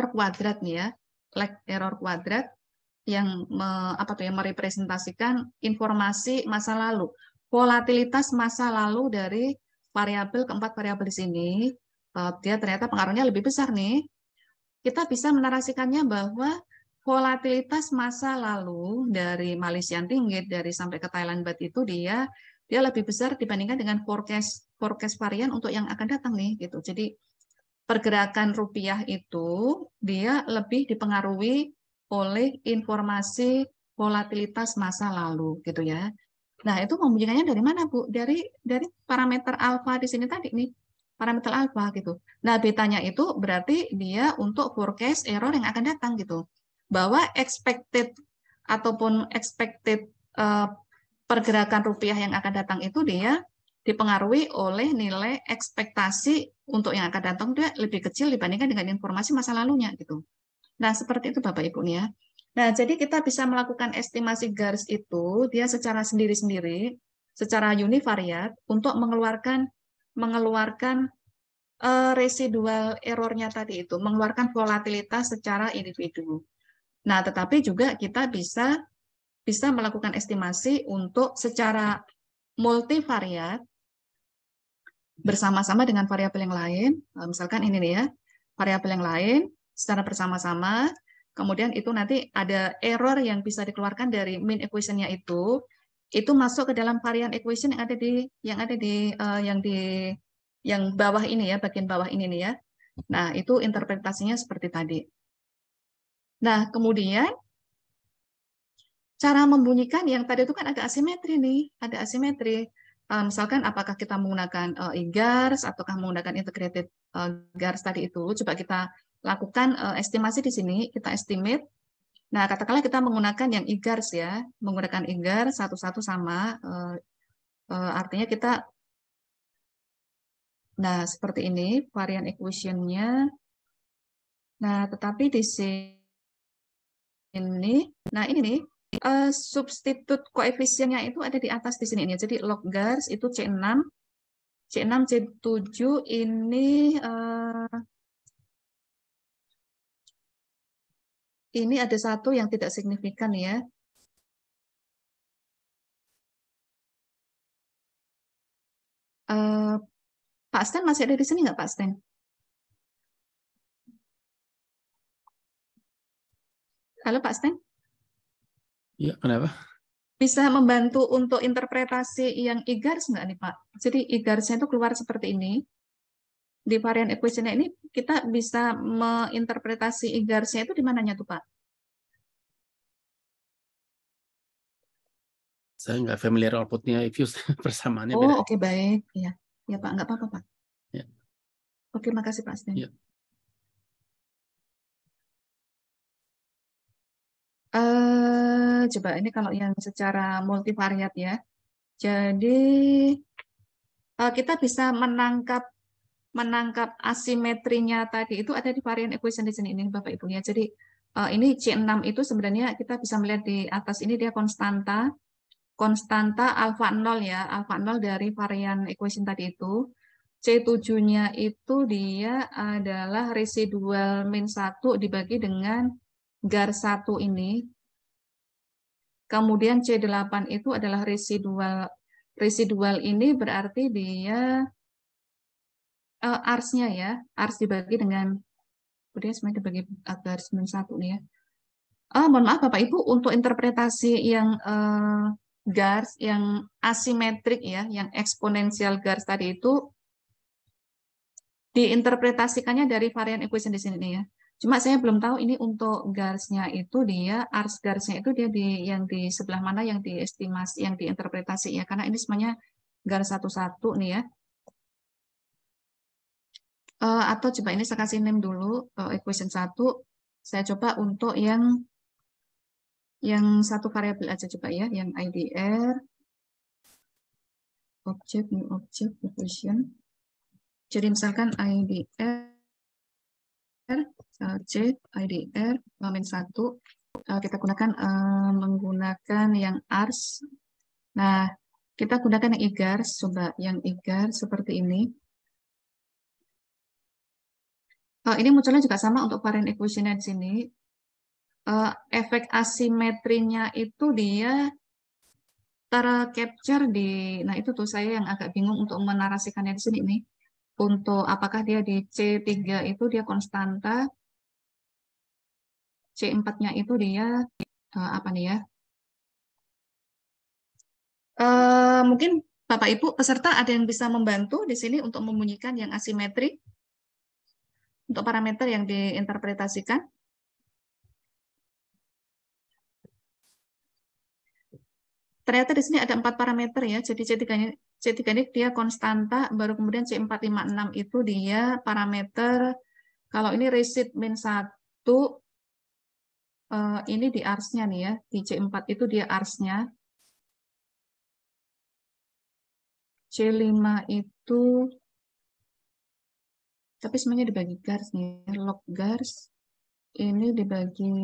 kuadrat nih ya. Leg error kuadrat yang merepresentasikan informasi masa lalu. Volatilitas masa lalu dari keempat variabel di sini, dia ternyata pengaruhnya lebih besar nih. Kita bisa menarasikannya bahwa volatilitas masa lalu dari Malaysian Ringgit dari sampai ke Thailand Baht itu dia lebih besar dibandingkan dengan forecast varian untuk yang akan datang nih gitu. Jadi pergerakan rupiah itu dia lebih dipengaruhi oleh informasi volatilitas masa lalu gitu ya. Nah, itu membunyikannya dari mana Bu? Dari parameter alfa di sini tadi nih. parameter alfa gitu. Nah, betanya itu berarti dia untuk forecast error yang akan datang gitu. Bahwa expected ataupun expected pergerakan rupiah yang akan datang itu dia dipengaruhi oleh nilai ekspektasi untuk yang akan datang dia lebih kecil dibandingkan dengan informasi masa lalunya gitu. Nah, seperti itu Bapak Ibu ya. Nah, jadi kita bisa melakukan estimasi GARS itu dia secara sendiri-sendiri, secara univariat untuk mengeluarkan residual errornya tadi itu, mengeluarkan volatilitas secara individu. Nah, tetapi juga kita bisa melakukan estimasi untuk secara multivariat bersama-sama dengan variabel yang lain. Misalkan ini nih ya, variabel yang lain secara bersama-sama. Kemudian itu nanti ada error yang bisa dikeluarkan dari mean equation-nya itu masuk ke dalam varian equation yang bawah ini ya, bagian bawah ini nih ya. Nah, itu interpretasinya seperti tadi. Nah, kemudian cara membunyikan yang tadi itu kan agak asimetri nih, ada asimetri. Misalkan apakah kita menggunakan IGARS ataukah menggunakan integrated GARS tadi itu. Coba kita lakukan estimasi di sini, kita estimate. Nah, katakanlah kita menggunakan yang IGARS ya, menggunakan IGARS satu-satu sama, artinya kita, nah seperti ini varian equation-nya. Nah, tetapi di sini, nah ini nih, substitut koefisiennya itu ada di atas di sini nih. Jadi log GARS itu C6, C7 ini ada satu yang tidak signifikan ya. Pak Sten masih ada di sini nggak Pak Sten? Halo Pak Sten?
Iya, kenapa?
Bisa membantu untuk interpretasi yang IGARS nggak nih Pak? Jadi IGARS-nya itu keluar seperti ini. Di varian equation-nya ini kita bisa menginterpretasi IGARS-nya itu di mananya tuh Pak?
Saya nggak familiar outputnya, views persamaannya
Oh,
beda.
oke, baik. Ya, ya Pak, nggak apa-apa Pak.
Ya.
Oke, makasih Pak Sten.
Ya.
Coba ini kalau yang secara multivariat ya. Jadi kita bisa menangkap asimetrinya tadi itu ada di varian equation di sini ini Bapak Ibu ya. Jadi ini C6 itu sebenarnya kita bisa melihat di atas ini dia konstanta alfa 0 ya, alfa 0 dari varian equation tadi itu. C7-nya itu dia adalah residual min 1 dibagi dengan GAR 1 ini. Kemudian C8 itu adalah residual ini berarti dia ars-nya ya, ars dibagi dengan, kemudian semuanya dibagi agar 91 nih ya. Mohon maaf Bapak Ibu, untuk interpretasi yang GARS, yang asimetrik ya, yang eksponensial GARS tadi itu diinterpretasikannya dari varian equation di sini nih ya. Cuma saya belum tahu ini untuk GARS-nya itu dia, ars GARS-nya itu dia yang di sebelah mana yang diestimasi, yang diinterpretasi ya, karena ini semuanya GARS 11 nih ya. Atau coba ini saya kasih name dulu, equation 1. Saya coba untuk yang satu variabel aja coba ya, yang IDR, object, new object, equation. Jadi misalkan IDR, C, IDR, min 1, kita gunakan menggunakan yang ars. Nah, kita gunakan yang IGARS, coba yang IGARS seperti ini. Ini munculnya juga sama untuk varian equation-nya di sini. Efek asimetrinya itu dia tercapture di, nah itu tuh saya yang agak bingung untuk menarasikannya di sini nih. Untuk apakah dia di C3 itu dia konstanta, C4-nya itu dia apa nih ya? Mungkin Bapak Ibu peserta ada yang bisa membantu di sini untuk membunyikan yang asimetri untuk parameter yang diinterpretasikan. Ternyata di sini ada 4 parameter ya, jadi C3 ini dia konstanta, baru kemudian C456 itu dia parameter, kalau ini resid min 1, ini di ars-nya nih ya, di C4 itu dia ars-nya. C5 itu, tapi semuanya dibagi gars nih, log gars, ini dibagi,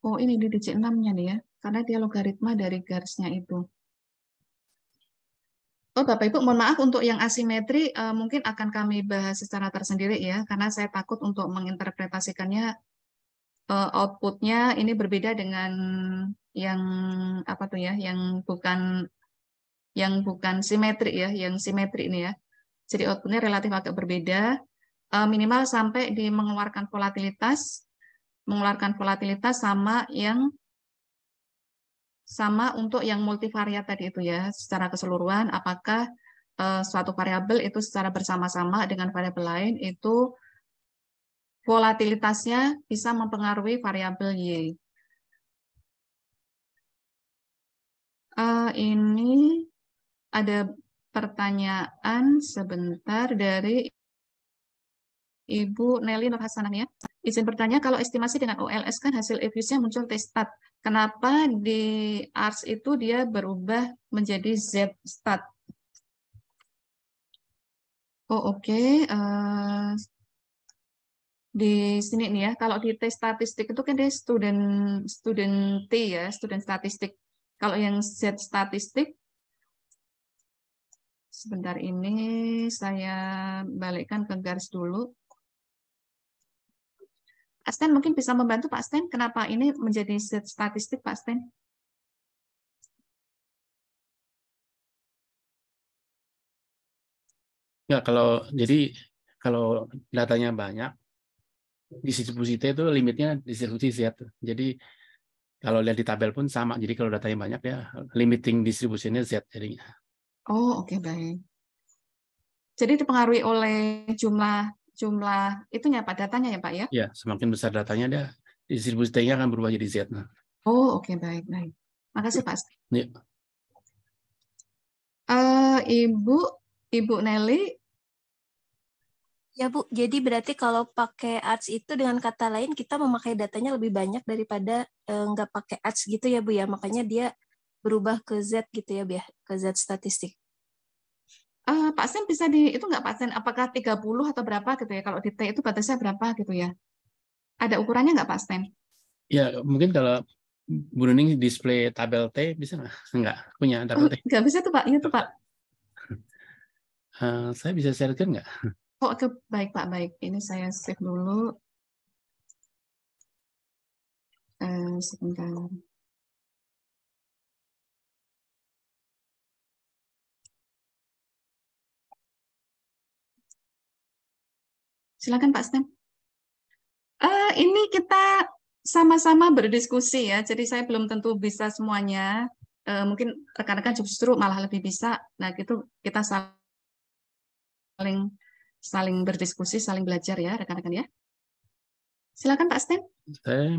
oh ini di C6-nya nih ya, karena dia logaritma dari garsnya itu. Oh Bapak Ibu, mohon maaf untuk yang asimetri mungkin akan kami bahas secara tersendiri ya, karena saya takut untuk menginterpretasikannya outputnya ini berbeda dengan yang apa tuh ya, yang bukan simetri ya, yang simetri ini ya. Jadi outputnya relatif agak berbeda, minimal sampai di mengeluarkan volatilitas sama untuk yang multivariat tadi itu ya, secara keseluruhan apakah suatu variabel itu secara bersama-sama dengan variabel lain itu volatilitasnya bisa mempengaruhi variabel Y. Ini ada pertanyaan sebentar dari Ibu Nelly Nur Hasanah ya. Izin bertanya, kalau estimasi dengan OLS kan hasil EFUSI-nya muncul T-stat. Kenapa di ARS itu dia berubah menjadi Z-stat? Oh oke. Di sini nih ya, kalau di tes statistik itu kan dia student T ya, student statistik. Kalau yang Z statistik, sebentar ini saya balikkan ke garis dulu. Pak Sten mungkin bisa membantu Pak Sten, kenapa ini menjadi Z statistik Pak Sten?
Ya, kalau datanya banyak, distribusi T itu limitnya distribusi Z. Jadi kalau lihat di tabel pun sama. Jadi kalau datanya banyak ya limiting distribusinya Z jadinya.
Oh oke, baik. Jadi dipengaruhi oleh jumlah itunya Pak, datanya ya Pak ya?
Ya, semakin besar datanya dia distribusi T-nya akan berubah jadi Z.
Oh oke, baik. Makasih Pak Sten.
Ya.
Ibu Nelly.
Ya Bu, jadi berarti kalau pakai ARTS itu dengan kata lain kita memakai datanya lebih banyak daripada nggak pakai ARTS gitu ya Bu ya, makanya dia berubah ke Z gitu ya Bu ya, ke Z statistik.
Pak Sten bisa itu nggak Pak Sten, apakah 30 atau berapa gitu ya, kalau di T itu batasnya berapa gitu ya? Ada ukurannya nggak Pak Sten?
Ya, mungkin kalau Bu Nuning display tabel T bisa nggak? Nggak punya tabel T.
Nggak bisa tuh Pak, ini tuh Pak.
Saya bisa sharekan nggak?
Oh, oke, baik Pak, baik. Ini saya save dulu. Sebentar. Silakan Pak Sten. Ini kita sama-sama berdiskusi ya, jadi saya belum tentu bisa semuanya. Mungkin rekan-rekan justru malah lebih bisa. Nah, gitu kita saling berdiskusi, saling belajar ya, rekan-rekan ya. Silakan Pak Sten.
Saya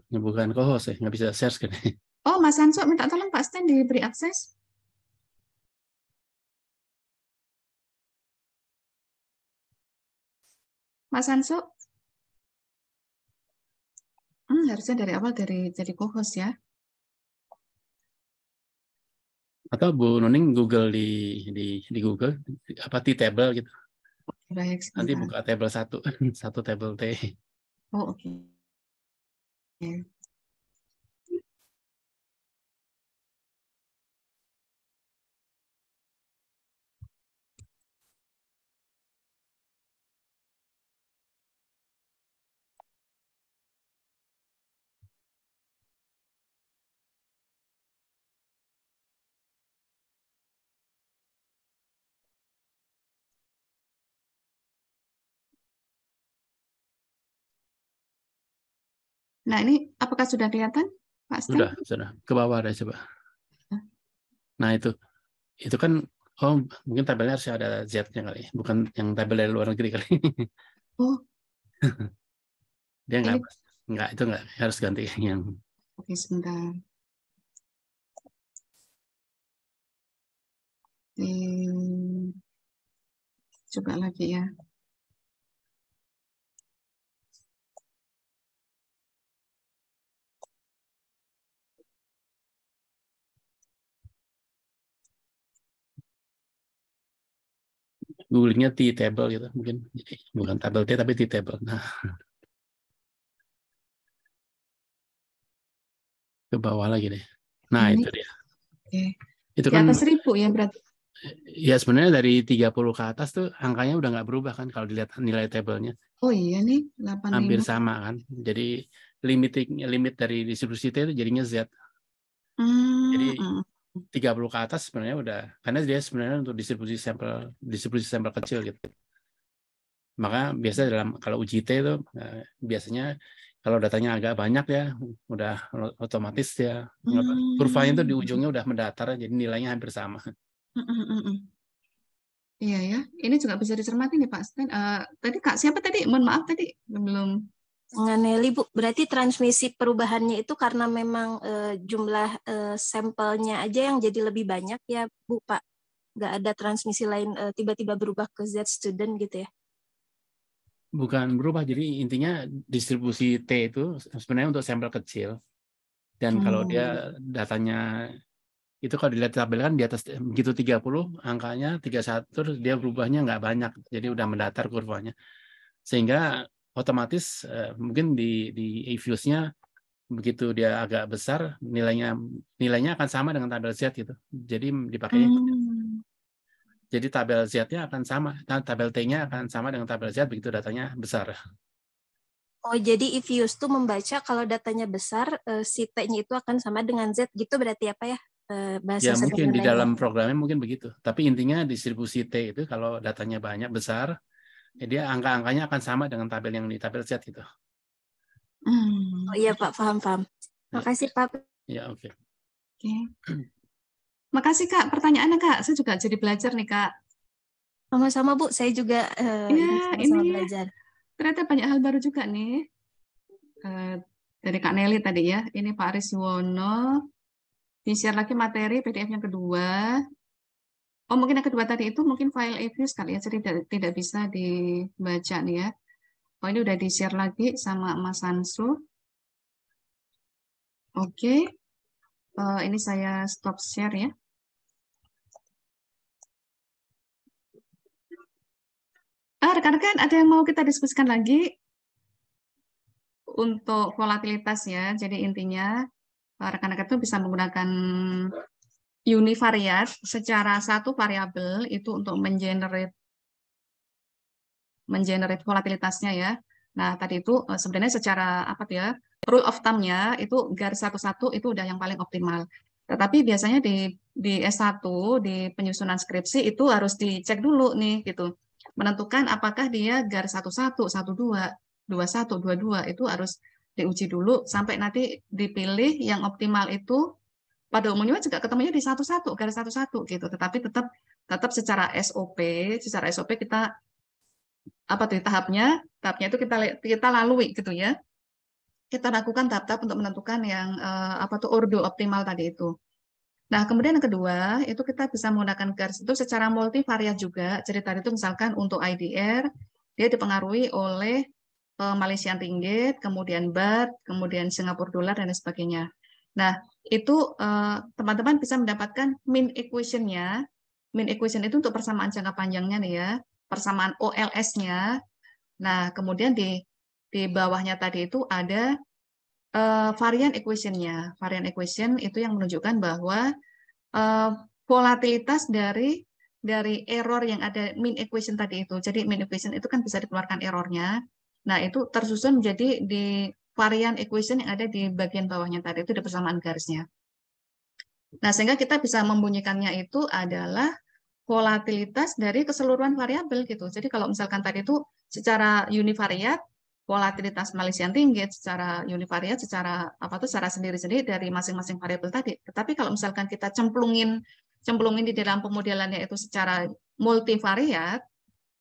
bukan co-host, nggak bisa share screen.
Oh, Mas Hanso minta tolong Pak Sten diberi akses. Mas Hanso. Harusnya dari awal jadi co-host ya.
Atau Bu Nuning Google di Google apa T-table gitu.
Baik,
Nanti
sebentar.
buka table satu table T.
Oh, oke. Nah, ini apakah sudah kelihatan, Pak Sten?
Sudah. Ke bawah ada coba. Nah, itu kan mungkin tabelnya harus ada Z-nya kali, bukan yang tabel dari luar negeri kali.
Oh,
Dia
ini
nggak itu nggak harus ganti yang.
oke, sebentar. Coba lagi ya.
Googlingnya T-table gitu mungkin, bukan tabel T tapi T-table. Nah, ke bawah lagi deh. Nah,
Ini.
itu dia.
Oke.
Itu
Di
kan
atas 1000 ya berarti.
ya sebenarnya dari 30 ke atas tuh angkanya udah nggak berubah kan kalau dilihat nilai tabelnya.
Oh iya nih,
Hampir
85.
sama kan. Jadi limit dari distribusi T itu jadinya Z. Jadi 30 ke atas sebenarnya udah, karena dia sebenarnya untuk distribusi sampel kecil gitu. Maka biasa kalau uji T itu biasanya kalau datanya agak banyak ya udah otomatis ya kurvanya itu di ujungnya udah mendatar jadi nilainya hampir sama.
Iya ya, ini juga bisa dicermati nih Pak Sten. Tadi Kak siapa tadi? Mohon maaf tadi belum.
Nelly, Bu, berarti transmisi perubahannya itu karena memang jumlah sampelnya aja yang jadi lebih banyak ya, Bu, Pak? Nggak ada transmisi lain tiba-tiba berubah ke Z student gitu ya?
Bukan berubah, jadi intinya distribusi T itu sebenarnya untuk sampel kecil. Dan kalau dia datanya itu kalau dilihat tabel kan di atas begitu 30, angkanya 31 terus dia berubahnya nggak banyak. Jadi udah mendatar kurvanya. Sehingga otomatis mungkin di EFUSE-nya begitu dia agak besar nilainya akan sama dengan tabel Z gitu. Jadi dipakainya jadi tabel Z-nya akan sama, tabel T-nya akan sama dengan tabel Z begitu datanya besar.
Oh, jadi EFUSE tuh membaca kalau datanya besar, si T-nya itu akan sama dengan Z gitu berarti apa ya? Bahasa
Ya mungkin di
sederhananya.
dalam programnya mungkin begitu. Tapi intinya distribusi T itu kalau datanya banyak besar, ya dia angka-angkanya akan sama dengan tabel yang di tabel Z gitu.
Oh iya Pak, paham. Makasih Pak.
Ya oke.
Makasih Kak, pertanyaannya Kak. Saya juga jadi belajar nih Kak.
Sama-sama Bu, saya juga sama-sama
ini
belajar.
Ternyata banyak hal baru juga nih. Dari Kak Nelly tadi ya. Ini Pak Aris Yuwono. Di-share lagi materi PDF yang kedua. Oh, mungkin yang kedua tadi itu mungkin file EFUSE kali ya, jadi tidak bisa dibaca nih ya. Oh, ini udah di-share lagi sama Mas Sansu. Oke. Ini saya stop share ya. Rekan-rekan, ada yang mau kita diskusikan lagi untuk volatilitas ya. Jadi intinya rekan-rekan itu bisa menggunakan univariat secara satu variabel itu untuk mengenerate volatilitasnya ya. Nah, tadi itu sebenarnya secara apa ya, rule of thumb-nya itu garis satu-satu itu udah yang paling optimal. Tetapi biasanya di S1 di penyusunan skripsi itu harus dicek dulu nih gitu. Menentukan apakah dia garis 11, 12, 21, 22 itu harus diuji dulu sampai nanti dipilih yang optimal itu pada umumnya juga ketemunya di satu-satu, garis satu-satu gitu. Tetapi tetap secara SOP kita apa tuh tahapnya itu kita lalui gitu ya. Kita lakukan tahap-tahap untuk menentukan yang apa tuh ordo optimal tadi itu. Nah, kemudian yang kedua, itu kita bisa menggunakan garis itu secara multivariat juga. Jadi tadi itu misalkan untuk IDR, dia dipengaruhi oleh Malaysian Ringgit, kemudian Baht, kemudian Singapura Dollar, dan lain sebagainya. Nah, itu teman-teman bisa mendapatkan mean equation-nya. Mean equation itu untuk persamaan jangka panjangnya nih ya, persamaan OLS-nya. Nah, kemudian di bawahnya tadi itu ada varian equation-nya. Varian equation itu yang menunjukkan bahwa volatilitas dari error yang ada mean equation tadi itu. Jadi mean equation itu kan bisa dikeluarkan errornya. Nah, itu tersusun menjadi di varian equation yang ada di bagian bawahnya tadi itu di persamaan garisnya. Nah, sehingga kita bisa membunyikannya itu adalah volatilitas dari keseluruhan variabel gitu. Jadi kalau misalkan tadi itu secara univariat volatilitas Malaysian Ringgit secara univariat secara secara sendiri-sendiri dari masing-masing variabel tadi. Tetapi kalau misalkan kita cemplungin di dalam pemodelannya itu secara multivariat,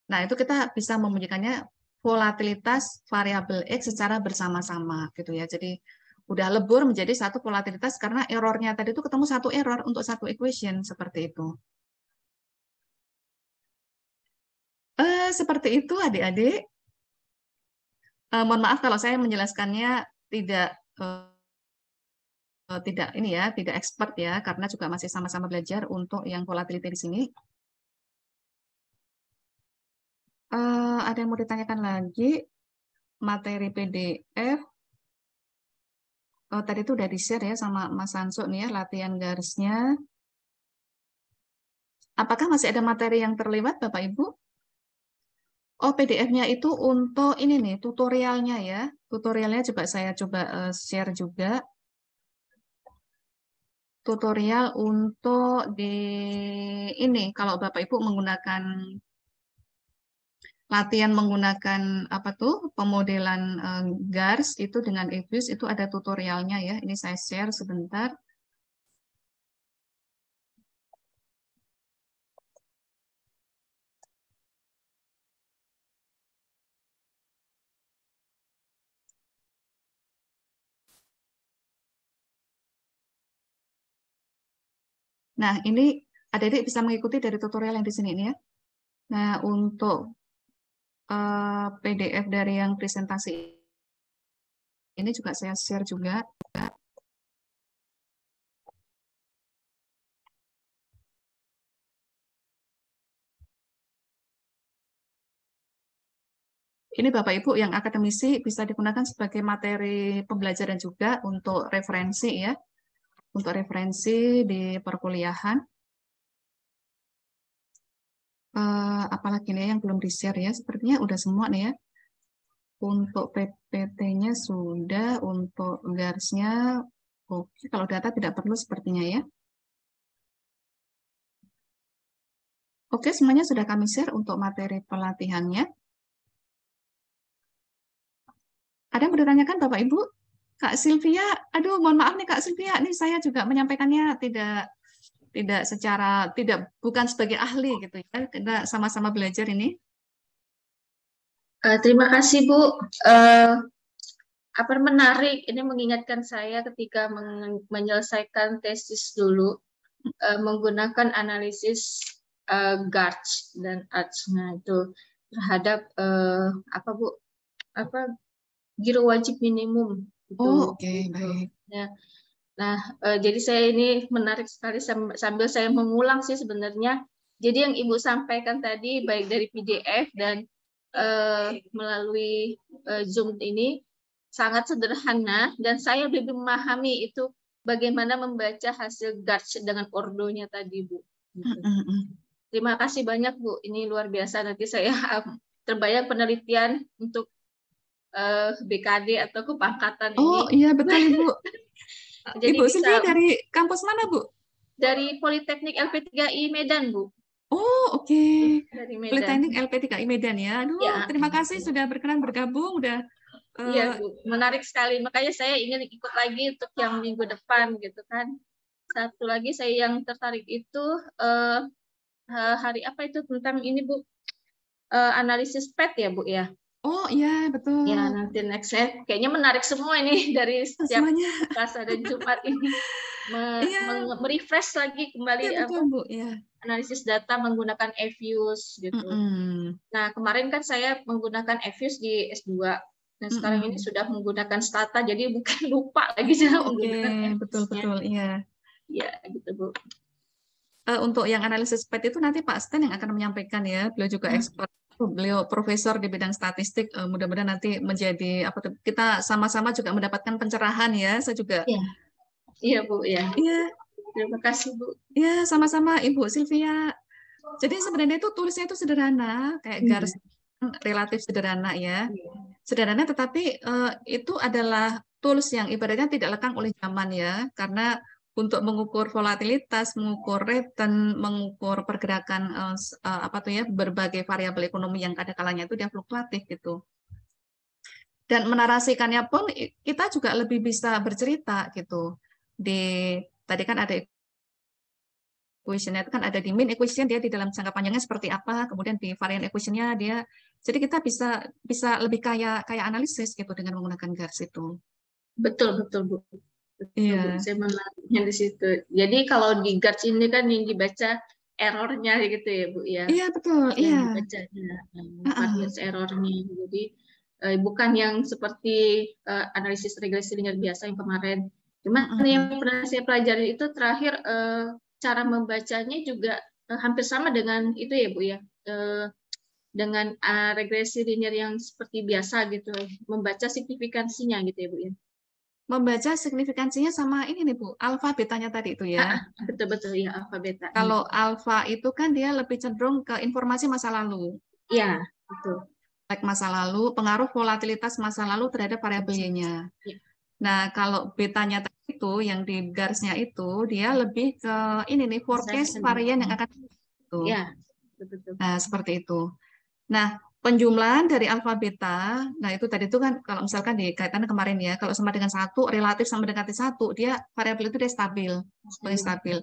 nah itu kita bisa membunyikannya volatilitas variabel X secara bersama-sama gitu ya. Jadi udah lebur menjadi satu volatilitas karena errornya tadi itu ketemu satu error untuk satu equation seperti itu. seperti itu adik-adik. Mohon maaf kalau saya menjelaskannya tidak ini ya, tidak expert ya, karena juga masih sama-sama belajar untuk yang volatility di sini. Ada yang mau ditanyakan lagi? Materi PDF. Oh, tadi itu udah di-share ya sama Mas Sanso nih ya, latihan garisnya. Apakah masih ada materi yang terlewat, Bapak Ibu? Oh, PDF-nya itu untuk ini nih, tutorialnya ya. Tutorialnya coba saya coba share juga. Tutorial untuk di ini, kalau Bapak Ibu menggunakan latihan menggunakan apa tuh pemodelan GARS itu dengan EViews itu ada tutorialnya ya. Ini saya share sebentar. Nah, ini adik-adik bisa mengikuti dari tutorial yang di sini ini ya. Nah, untuk PDF dari yang presentasi ini juga saya share juga. Ini Bapak Ibu yang akademisi bisa digunakan sebagai materi pembelajaran juga untuk referensi ya. Untuk referensi di perkuliahan. Apalagi nih yang belum di-share ya. Sepertinya udah semua nih ya. Untuk PPT-nya sudah, untuk GARS-nya oke. Kalau data tidak perlu sepertinya ya. Oke, semuanya sudah kami share untuk materi pelatihannya. Ada yang mau ditanyakan Bapak Ibu? Kak Sylvia, aduh mohon maaf nih Kak Sylvia, nih saya juga menyampaikannya bukan sebagai ahli gitu ya. Kita sama-sama belajar ini.
Terima kasih Bu. Menarik, ini mengingatkan saya ketika menyelesaikan tesis dulu menggunakan analisis GARCH dan ARCH-nya itu terhadap giro wajib minimum. Gitu.
Oh, oke, baik.
Ya. Nah, jadi saya ini menarik sekali sambil saya mengulang sih sebenarnya. Jadi yang Ibu sampaikan tadi baik dari PDF dan melalui Zoom ini sangat sederhana dan saya lebih memahami itu bagaimana membaca hasil GARCH dengan ordonya tadi, Bu. Terima kasih banyak, Bu. Ini luar biasa. Nanti saya terbayang penelitian untuk BKD atau kepangkatan ini.
Oh iya betul Ibu.
Jadi
Ibu Sylvia dari kampus mana Bu?
Dari Politeknik LP3I Medan, Bu.
Oh oke.
Dari Medan.
Politeknik LP3I Medan ya. Aduh ya. Terima kasih sudah berkenan bergabung.
Iya Bu, menarik sekali. Makanya saya ingin ikut lagi untuk yang minggu depan gitu kan. Satu lagi saya yang tertarik itu hari apa itu tentang ini Bu, analisis PET ya Bu ya.
Oh iya betul.
Ya nanti next saya kayaknya menarik semua ini dari setiap Selasa dan Jumat ini merefresh lagi kembali
ya, betul, Bu. Ya.
Analisis data menggunakan EViews gitu. Nah kemarin kan saya menggunakan EViews di S2. Nah sekarang ini sudah menggunakan Stata jadi bukan lupa lagi cara menggunakan EViews.
Betul iya.
Ya gitu Bu.
Untuk yang analisis PET itu nanti Pak Sten yang akan menyampaikan ya. Beliau juga expert. Beliau profesor di bidang statistik, mudah-mudahan nanti menjadi kita sama-sama juga mendapatkan pencerahan ya. Saya juga.
Iya Bu ya.
Iya.
Terima kasih Bu.
Iya sama-sama Ibu Sylvia. Jadi sebenarnya itu tulisnya itu sederhana, kayak garis relatif sederhana ya. Sederhana tetapi itu adalah tools yang ibaratnya tidak lekang oleh zaman ya, karena untuk mengukur volatilitas, mengukur return, mengukur pergerakan berbagai variabel ekonomi yang ada kalanya itu dia fluktuatif gitu. Dan menarasikannya pun kita juga lebih bisa bercerita gitu. Tadi kan ada equation-nya itu kan ada di mean equation dia di dalam jangka panjangnya seperti apa, kemudian di varian equation-nya dia. Jadi kita bisa lebih kayak analisis gitu dengan menggunakan GARS itu.
Betul Bu. Iya. Saya menariknya di situ. Jadi kalau di GARS ini kan yang dibaca errornya gitu ya Bu ya.
Iya betul,
Yang
iya.
dibacanya, variance errornya. Jadi bukan yang seperti analisis regresi linear biasa yang kemarin. Cuma yang pernah saya pelajari itu terakhir cara membacanya juga hampir sama dengan itu ya Bu ya. Dengan regresi linear yang seperti biasa gitu, membaca signifikansinya gitu ya Bu ya.
Membaca signifikansinya sama ini nih Bu, alfa betanya tadi itu ya.
Betul-betul ya, alfa beta.
Kalau alfa itu kan dia lebih cenderung ke informasi masa lalu.
Iya, betul.
Like masa lalu, pengaruh volatilitas masa lalu terhadap variabel Y-nya.
Ya.
Nah, kalau betanya tadi itu, yang di garisnya itu, dia lebih ke ini nih, forecast varian yang akan itu.
Ya, betul.
Nah, seperti itu. Nah, penjumlahan dari alfa beta, nah itu tadi itu kan kalau misalkan di kaitan kemarin ya, kalau sama dengan 1, relatif sama mendekati 1, dia variabel itu dia stabil, stabil.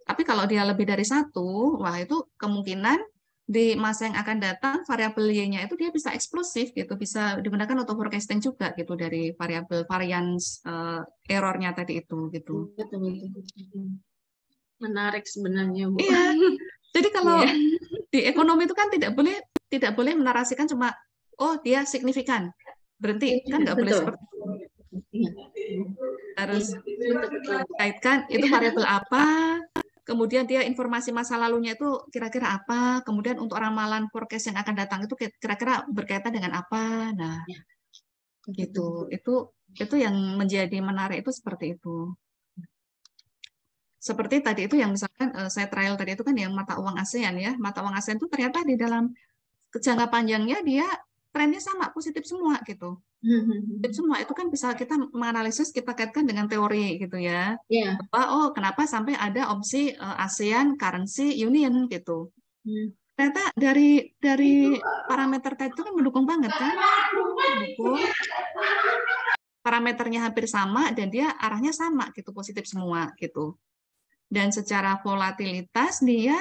Tapi kalau dia lebih dari 1, wah itu kemungkinan di masa yang akan datang variabel Y-nya itu dia bisa eksplosif gitu, bisa digunakan untuk forecasting juga gitu dari variabel variance errornya tadi itu gitu.
Betul. Menarik sebenarnya Bu.
Iya. Jadi kalau di ekonomi itu kan tidak boleh menarasikan cuma oh dia signifikan berhenti kan nggak boleh seperti itu. Harus kaitkan itu variabel apa, kemudian dia informasi masa lalunya itu kira-kira apa, kemudian untuk ramalan forecast yang akan datang itu kira-kira berkaitan dengan apa. Nah gitu, itu yang menjadi menarik itu seperti itu. Seperti tadi itu yang misalkan saya trial tadi itu kan yang mata uang ASEAN ya. Mata uang ASEAN itu ternyata di dalam jangka panjangnya dia trennya sama, positif semua gitu. Positif semua itu kan bisa kita menganalisis, kita kaitkan dengan teori gitu ya. Bahwa oh kenapa sampai ada opsi ASEAN Currency Union gitu. Ternyata dari parameter tadi itu kan mendukung banget kan. Mendukung. Parameternya hampir sama dan dia arahnya sama gitu, positif semua gitu. Dan secara volatilitas dia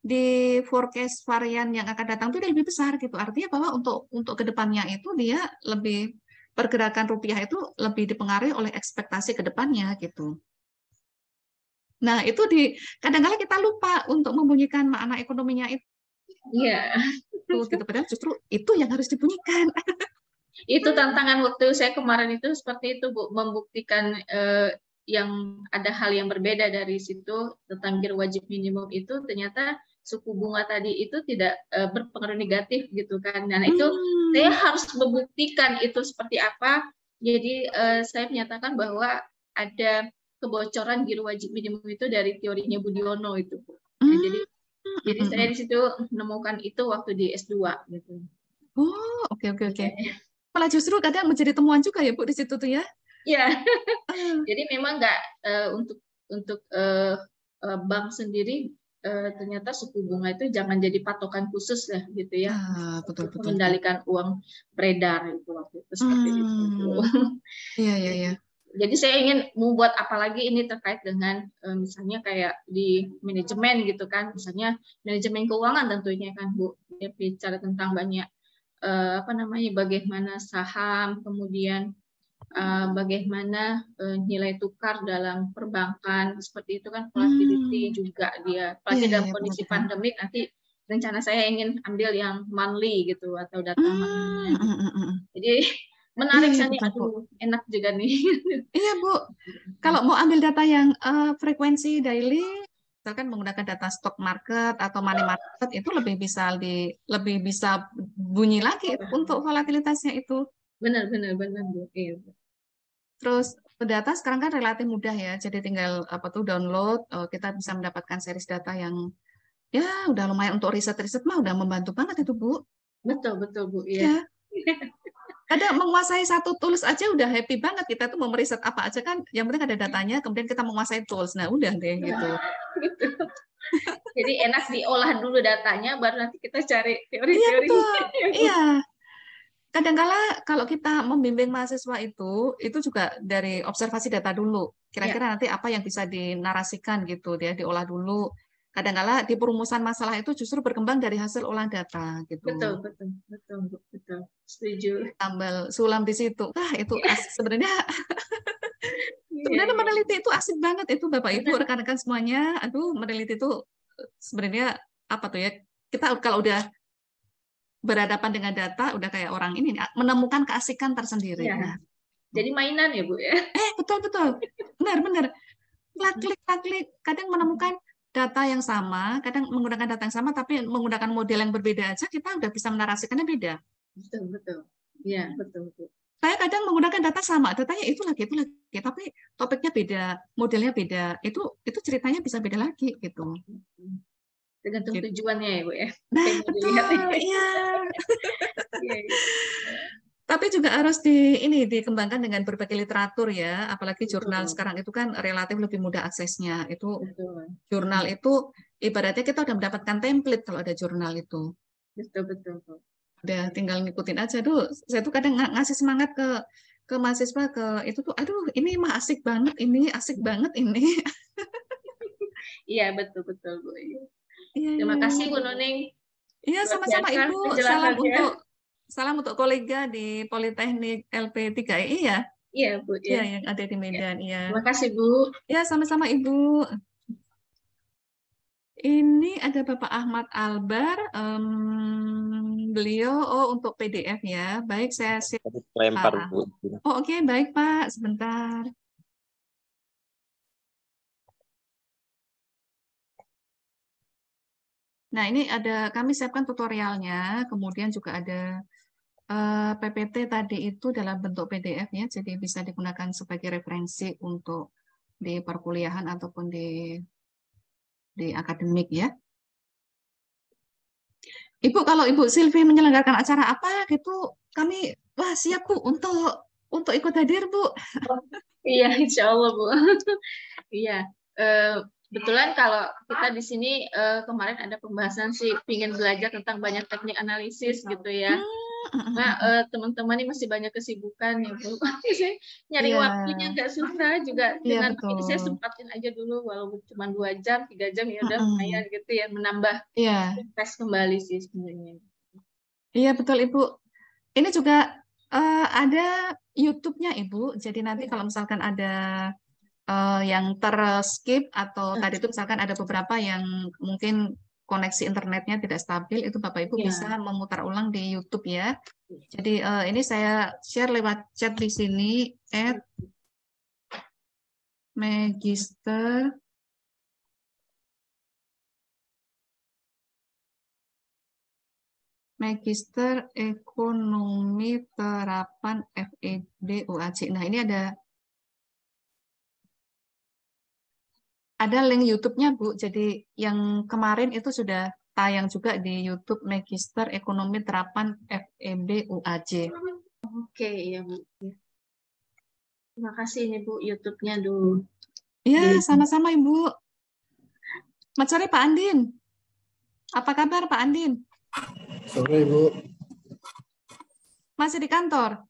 di forecast varian yang akan datang itu dia lebih besar gitu. Artinya bahwa untuk kedepannya itu dia lebih pergerakan rupiah itu lebih dipengaruhi oleh ekspektasi kedepannya gitu. Nah itu kadang-kadang kita lupa untuk membunyikan makna ekonominya itu.
Iya.
Gitu. Padahal justru itu yang harus dibunyikan.
Itu tantangan waktu saya kemarin itu seperti itu Bu, membuktikan yang ada hal yang berbeda dari situ tentang giro wajib minimum itu ternyata suku bunga tadi itu tidak berpengaruh negatif gitu kan. Dan itu saya harus membuktikan itu seperti apa. Jadi saya menyatakan bahwa ada kebocoran giro wajib minimum itu dari teorinya Budiono itu Bu. Nah, jadi saya di situ menemukan itu waktu di S2 gitu.
Oh, oke. Malah justru kadang menjadi temuan juga ya Bu di situ tuh ya.
Iya, jadi memang nggak untuk bank sendiri ternyata suku bunga itu jangan jadi patokan khusus lah gitu ya,
betul.
mengendalikan uang beredar itu waktu itu seperti itu.
Iya.
Jadi saya ingin membuat apalagi ini terkait dengan misalnya kayak di manajemen gitu kan, misalnya manajemen keuangan tentunya kan Bu, dia bicara tentang banyak bagaimana saham kemudian bagaimana nilai tukar dalam perbankan seperti itu kan, volatility juga dia. Apalagi dalam kondisi pandemik nanti rencana saya ingin ambil yang monthly gitu atau data monthly. Jadi menarik sekali, enak juga nih.
Iya Bu, kalau mau ambil data yang frekuensi daily, misalkan menggunakan data stock market atau money market itu lebih bisa bunyi lagi untuk volatilitasnya itu.
Benar Bu. Iya.
Terus data sekarang kan relatif mudah ya, jadi tinggal download, kita bisa mendapatkan series data yang ya udah lumayan untuk riset mah udah membantu banget itu Bu.
Betul Bu. Iya.
Kadang menguasai satu tools aja udah happy banget, kita tuh mau meriset apa aja kan, yang penting ada datanya, kemudian kita menguasai tools, nah udah deh gitu.
Jadi enak diolah dulu datanya, baru nanti kita cari teori-teori.
Iya. Kadang-kala kalau kita membimbing mahasiswa itu juga dari observasi data dulu. Kira-kira nanti apa yang bisa dinarasikan gitu, dia diolah dulu. Kadang-kala di perumusan masalah itu justru berkembang dari hasil olah data gitu.
Betul. Setuju.
Tambal sulam di situ. Itu sebenarnya meneliti itu asik banget itu Bapak Ibu rekan-rekan semuanya. Aduh, meneliti itu sebenarnya apa tuh ya, kita kalau udah berhadapan dengan data udah kayak orang ini menemukan keasikan tersendiri.
Iya.
Nah,
Jadi mainan ya Bu ya.
betul, benar. Klik, kadang menemukan data yang sama, kadang menggunakan data yang sama, tapi menggunakan model yang berbeda aja kita udah bisa menarasikannya beda.
Betul. Iya, betul.
Saya kadang menggunakan data sama, datanya itu lagi, tapi topiknya beda, modelnya beda. Itu ceritanya bisa beda lagi gitu.
Tergantung tujuannya ya Bu ya.
Nah, betul, iya. Tapi juga harus dikembangkan dengan berbagai literatur ya, apalagi jurnal sekarang itu kan relatif lebih mudah aksesnya. Itu jurnal itu ibaratnya kita udah mendapatkan template kalau ada jurnal itu.
Betul.
Udah tinggal ngikutin aja. Saya tuh kadang ngasih semangat ke mahasiswa itu tuh, aduh ini mah asik banget ini.
Iya, betul Bu.
Iya,
Terima kasih Bu Nuning.
Iya, sama-sama Ibu. Salam untuk kolega di Politeknik LP3I ya.
Iya, Bu.
Iya, yang ada di Medan. Iya.
Terima kasih, Bu.
Ya, sama-sama Ibu. Ini ada Bapak Ahmad Albar. Beliau untuk PDF ya. Baik, saya siap.
Lempar, Bu.
Oke, baik Pak. Sebentar. Nah, ini kami siapkan tutorialnya, kemudian juga ada PPT tadi itu dalam bentuk PDF ya, jadi bisa digunakan sebagai referensi untuk di perkuliahan ataupun di akademik ya. Ibu, kalau Ibu Silvi menyelenggarakan acara apa gitu, kami siap Bu untuk ikut hadir Bu.
Iya, insya Allah Bu. Iya. Kebetulan kalau kita di sini kemarin ada pembahasan sih, ingin belajar tentang banyak teknik analisis gitu ya. Nah, teman-teman ini masih banyak kesibukan ya Bu. Nyari waktunya nggak susah juga. Dengan ini saya sempatin aja dulu, walaupun cuma 2 jam, 3 jam ya udah lumayan gitu ya, menambah tes kembali sih sebenarnya. Iya betul Ibu. Ini juga ada YouTube-nya Ibu. Jadi nanti kalau misalkan ada yang terskip atau tadi itu misalkan ada beberapa yang mungkin koneksi internetnya tidak stabil, itu Bapak Ibu bisa memutar ulang di YouTube ya. Jadi ini saya share lewat chat di sini Magister Ekonomi Terapan FEB UAC. Nah, ini ada link YouTube-nya, Bu. Jadi yang kemarin itu sudah tayang juga di YouTube Magister Ekonomi Terapan FEB UAC. Oke, iya, Bu. Terima kasih nih, Bu, YouTube-nya dulu. Iya, sama-sama, Ibu. Selamat sore, Pak Andin. Apa kabar, Pak Andin?
Sore, Bu.
Masih di kantor?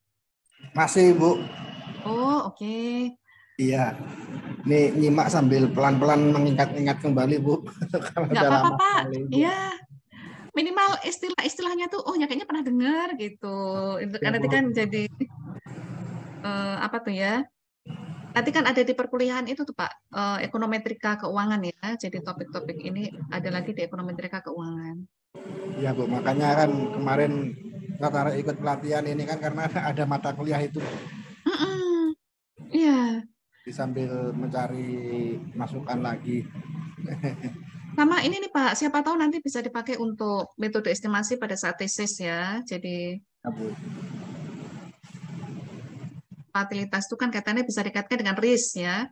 Masih, Bu.
Oh, oke.
Iya. Ini nyimak sambil pelan-pelan mengingat-ingat kembali, Bu.
Nggak apa-apa, Pak. Iya. Minimal istilah-istilahnya tuh, kayaknya pernah dengar gitu. Karena nanti kan jadi apa tuh ya? Nanti kan ada di perkuliahan itu tuh Pak, ekonometrika keuangan ya. Jadi topik-topik ini ada lagi di ekonometrika keuangan.
Iya Bu, makanya kan kemarin Ratara ikut pelatihan ini kan karena ada mata kuliah itu.
Iya.
Sambil mencari masukan lagi.
Sama ini nih Pak, siapa tahu nanti bisa dipakai untuk metode estimasi pada saat tesis ya. Jadi volatilitas itu kan kaitannya bisa dikaitkan dengan risk ya.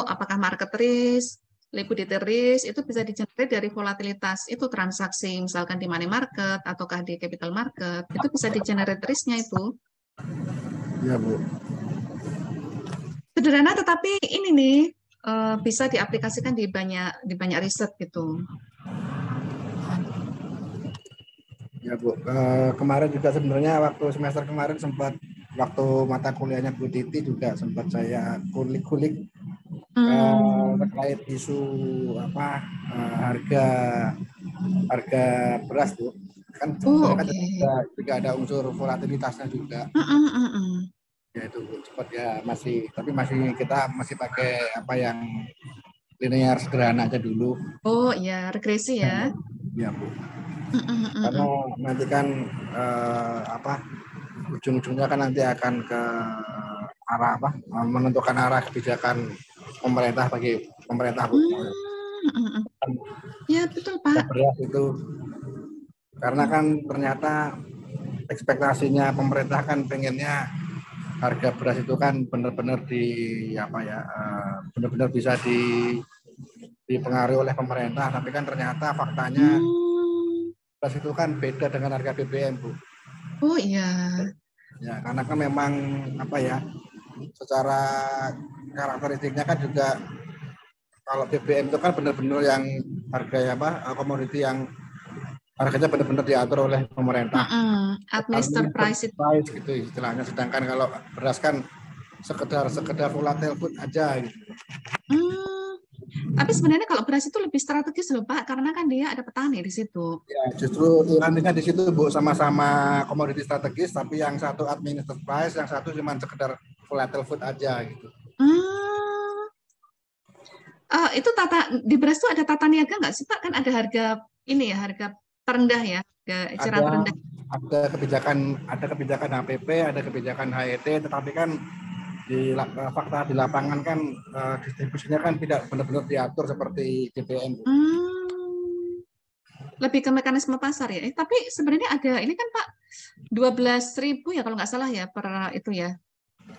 Apakah market risk, liquidity risk itu bisa di-generate dari volatilitas itu transaksi misalkan di money market ataukah di capital market itu bisa di-generate risk-nya itu.
Iya Bu.
Sederhana tetapi ini nih bisa diaplikasikan di banyak riset gitu.
Ya Bu, kemarin juga sebenarnya waktu semester kemarin sempat waktu mata kuliahnya Bu Titi juga sempat saya kulik-kulik terkait isu harga beras Bu. Kan juga ada unsur volatilitasnya juga. Ya itu Bu, cepat ya masih kita masih pakai apa yang linear sederhana aja dulu.
Oh iya, regresi ya.
Ya Bu. Karena nanti kan ujung-ujungnya kan nanti akan ke arah menentukan arah kebijakan pemerintah bagi pemerintah Bu.
Ya betul Pak.
Beras itu karena kan ternyata ekspektasinya pemerintah kan pengennya harga beras itu kan benar-benar benar-benar bisa dipengaruhi oleh pemerintah, tapi kan ternyata faktanya beras itu kan beda dengan harga BBM Bu.
Oh iya.
Ya karena kan memang secara karakteristiknya kan juga kalau BBM itu kan benar-benar yang harga komoditi yang harganya benar-benar diatur oleh pemerintah.
Administer price
gitu istilahnya. Sedangkan kalau beras kan sekedar volatile food aja gitu.
Tapi sebenarnya kalau beras itu lebih strategis loh Pak, karena kan dia ada petani di situ.
Ya, justru nantinya di situ Bu, sama-sama komoditi strategis, tapi yang satu administer price, yang satu cuma sekedar volatile food aja gitu.
Itu di beras itu ada tata niaga nggak sih Pak? Kan ada harga ini ya, harga terendah ya, eceran terendah.
Ada kebijakan HPP, ada kebijakan HET, tetapi kan fakta di lapangan kan distribusinya kan tidak benar-benar diatur seperti BBM.
Lebih ke mekanisme pasar ya. Tapi sebenarnya ada ini kan Pak 12.000 ya kalau nggak salah ya per itu ya.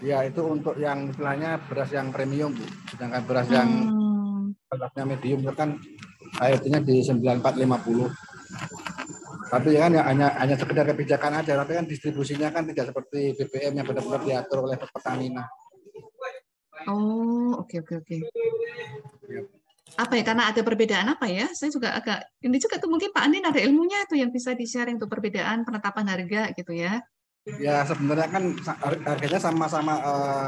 Ya itu untuk yang istilahnya beras yang premium Bu. Sedangkan beras yang berasnya medium itu kan HET-nya di 9450. Tapi kan hanya sekedar kebijakan aja, tapi kan distribusinya kan tidak seperti BBM yang benar-benar diatur oleh Pertamina.
Oh, oke. Apa ya, karena ada perbedaan apa ya? Saya juga ini juga tuh mungkin Pak Andin ada ilmunya tuh yang bisa di-sharing tuh perbedaan penetapan harga gitu ya.
Ya sebenarnya kan harganya sama-sama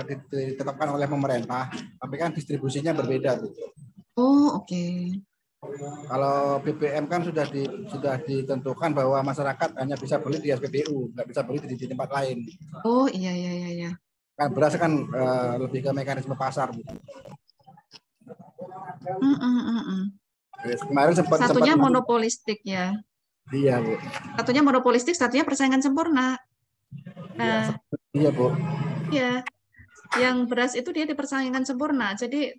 ditetapkan oleh pemerintah, tapi kan distribusinya berbeda tuh.
Oh, oke.
Kalau BBM kan sudah ditentukan bahwa masyarakat hanya bisa beli di SPBU, nggak bisa beli di tempat lain.
Oh iya.
Kan beras kan lebih ke mekanisme pasar. Kemarin
satunya monopolistik ya.
Iya Bu.
Satunya monopolistik, satunya persaingan sempurna. Nah,
iya Bu.
Iya. Yang beras itu dia di persaingan sempurna. Jadi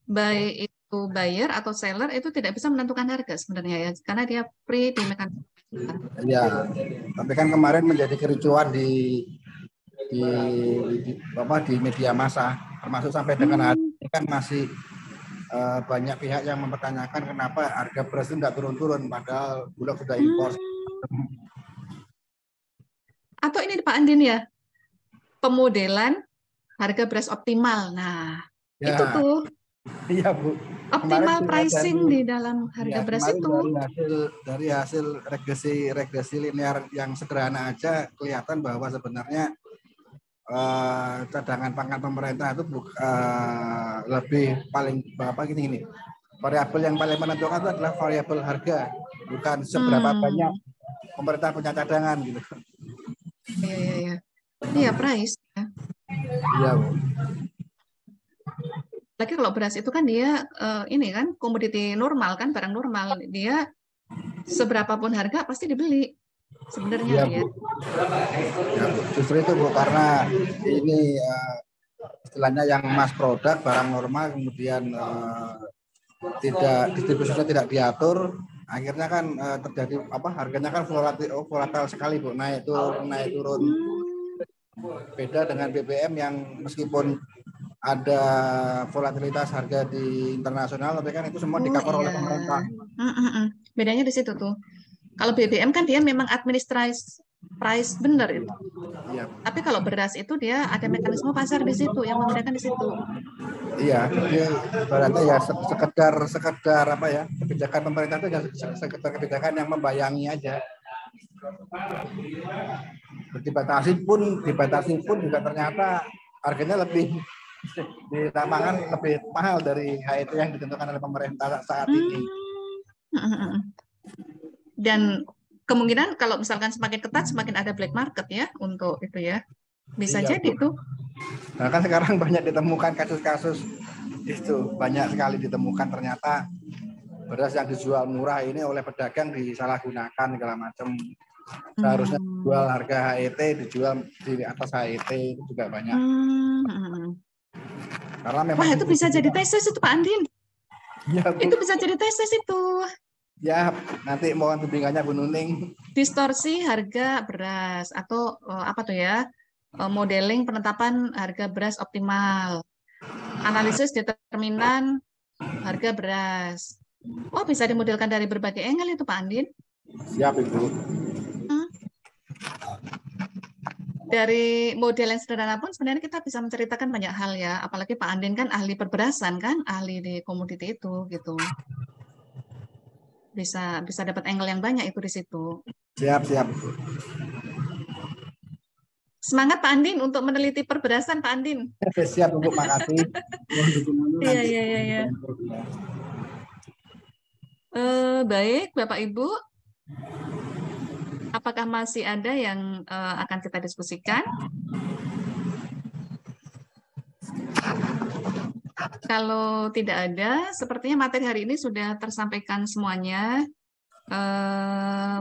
baik itu buyer atau seller itu tidak bisa menentukan harga sebenarnya ya, karena dia free di mekanisme.
Iya, tapi kan kemarin menjadi kericuan di media massa, termasuk sampai dengan hari ini kan masih banyak pihak yang mempertanyakan kenapa harga beras itu tidak turun-turun, padahal Bulog sudah impor. Atau
ini Pak Andin ya, pemodelan harga beras optimal. Nah, ya, itu tuh.
Iya Bu.
Optimal pricing di dalam harga beras itu.
Dari hasil regresi linear yang sederhana aja kelihatan bahwa sebenarnya cadangan pangan pemerintah itu lebih paling gini. Variabel yang paling menentukan itu adalah variabel harga, bukan seberapa banyak pemerintah punya cadangan gitu.
Iya. Iya, price ya.
Iya, Bu.
Lagi kalau beras itu kan dia ini kan komoditi normal kan, barang normal, dia seberapapun harga pasti dibeli sebenarnya ya.
Ya, justru itu Bu, karena ini istilahnya yang mass produk barang normal kemudian distribusinya tidak diatur, akhirnya kan terjadi harganya kan volatil sekali Bu, naik turun. Beda dengan BBM yang meskipun ada volatilitas harga di internasional, tapi kan itu semua di-cover oleh pemerintah.
Bedanya di situ tuh. Kalau BBM kan dia memang administrasi price benar itu.
Iya.
Tapi kalau beras itu dia ada mekanisme pasar di situ yang membedakan di situ.
Iya, jadi berarti ya sekedar kebijakan pemerintah itu sekedar kebijakan yang membayangi aja. Dibatasi pun juga ternyata harganya lebih di lapangan lebih mahal dari HET yang ditentukan oleh pemerintah saat ini.
Dan kemungkinan kalau misalkan semakin ketat semakin ada black market ya untuk itu ya. Bisa jadi itu.
Nah kan sekarang banyak ditemukan kasus-kasus itu banyak sekali ditemukan ternyata beras yang dijual murah ini oleh pedagang disalahgunakan segala macam. Seharusnya jual harga HET dijual di atas HET itu juga banyak. Karena memang
wah, itu bisa jadi tesis itu Pak Andin.
Ya, Bu.
Itu bisa jadi tesis itu.
Ya, nanti mohon bimbingannya Bu Nuning.
Distorsi harga beras atau apa tuh ya? Modeling penetapan harga beras optimal. Analisis determinan harga beras. Oh, bisa dimodelkan dari berbagai angle itu Pak Andin.
Siap, Ibu.
Dari model yang sederhana pun sebenarnya kita bisa menceritakan banyak hal ya. Apalagi Pak Andin kan ahli perberasan kan, ahli di komoditi itu gitu. Bisa dapat angle yang banyak itu di situ.
Siap.
Semangat Pak Andin untuk meneliti perberasan Pak Andin.
Siap, Bu, makasih.
Iya. Baik, Bapak Ibu. Apakah masih ada yang akan kita diskusikan? Kalau tidak ada, sepertinya materi hari ini sudah tersampaikan semuanya.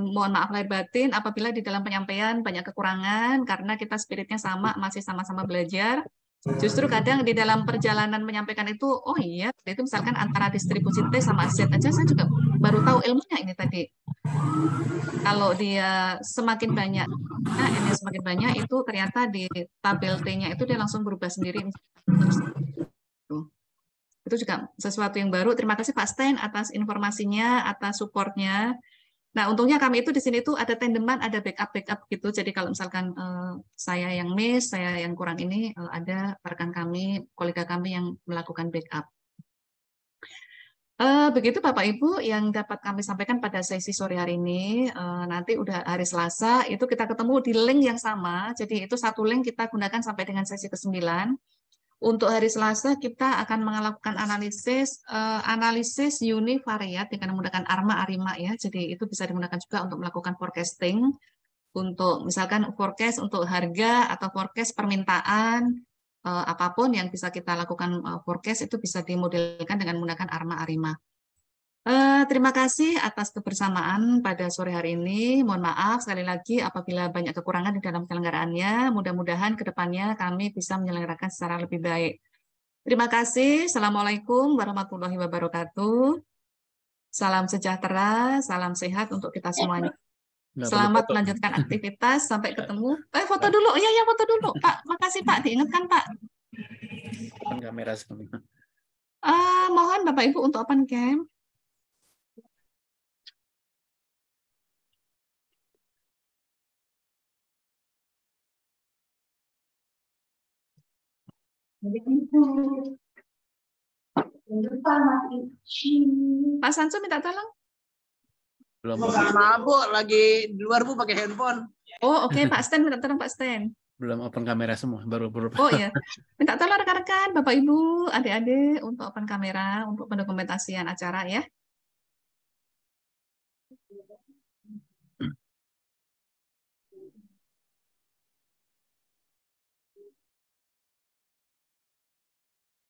Mohon maaf lahir batin apabila di dalam penyampaian banyak kekurangan, karena kita spiritnya sama, masih sama-sama belajar. Justru kadang di dalam perjalanan menyampaikan itu, oh iya, itu misalkan antara distribusi T sama Z aja, saya juga baru tahu ilmunya ini tadi. Kalau dia semakin banyak, N-nya semakin banyak, itu ternyata di tabel T-nya itu dia langsung berubah sendiri. Itu juga sesuatu yang baru. Terima kasih Pak Sten atas informasinya, atas support-nya. Nah, untungnya kami itu di sini tuh ada tandeman, ada backup gitu. Jadi kalau misalkan saya yang miss, saya yang kurang ini, ada rekan kami, kolega kami yang melakukan backup. Begitu Bapak Ibu yang dapat kami sampaikan pada sesi sore hari ini. Nanti udah hari Selasa, itu kita ketemu di link yang sama. Jadi itu satu link kita gunakan sampai dengan sesi ke-9. Untuk hari Selasa kita akan melakukan analisis univariat dengan menggunakan ARMA ya. Jadi itu bisa digunakan juga untuk melakukan forecasting, untuk misalkan forecast untuk harga atau forecast permintaan, apapun yang bisa kita lakukan forecast itu bisa dimodelkan dengan menggunakan ARMA. Terima kasih atas kebersamaan pada sore hari ini. Mohon maaf sekali lagi apabila banyak kekurangan di dalam penyelenggaraannya. Mudah-mudahan ke depannya kami bisa menyelenggarakan secara lebih baik. Terima kasih. Assalamualaikum warahmatullahi wabarakatuh. Salam sejahtera, salam sehat untuk kita semuanya. Selamat melanjutkan aktivitas. Sampai ketemu. Foto dulu. Iya, foto dulu. Pak, makasih Pak. Diingatkan Pak.
Open kamera sebelumnya.
Mohon Bapak Ibu untuk open cam. Pak Sansu minta tolong.
Belum.
Maaf Bu, lagi di luar Bu pakai handphone.
Oh oke, Pak Sten minta tolong Pak Sten.
Belum open kamera semua, baru.
Oh iya, minta tolong rekan-rekan, Bapak Ibu, adik-adik untuk open kamera untuk pendokumentasian acara ya.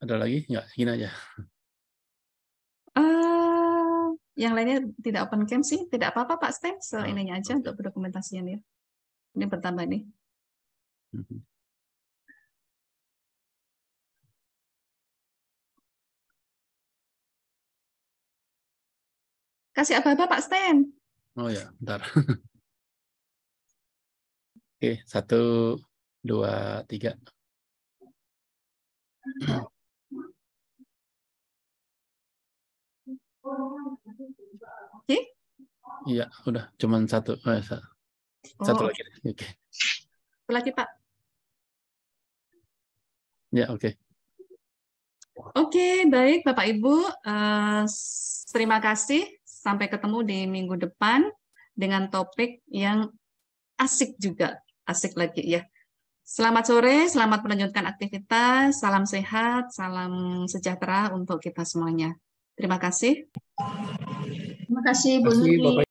Ada lagi? Nggak, gini aja.
Yang lainnya tidak open cam sih, tidak apa-apa Pak Sten, seininya aja untuk pendokumentasian ya. Ini bertambah nih. Kasih apa-apa Pak Sten.
Oh ya, bentar. Oke, 1, 2, 3.
Oke?
Iya, udah, cuman satu. Satu lagi. Oke.
Satu lagi Pak.
Ya, oke.
Oke, baik Bapak Ibu. Terima kasih. Sampai ketemu di minggu depan dengan topik yang asik juga. Asik lagi ya. Selamat sore, selamat melanjutkan aktivitas. Salam sehat, salam sejahtera untuk kita semuanya. Terima kasih.
Terima kasih Bu Nuning.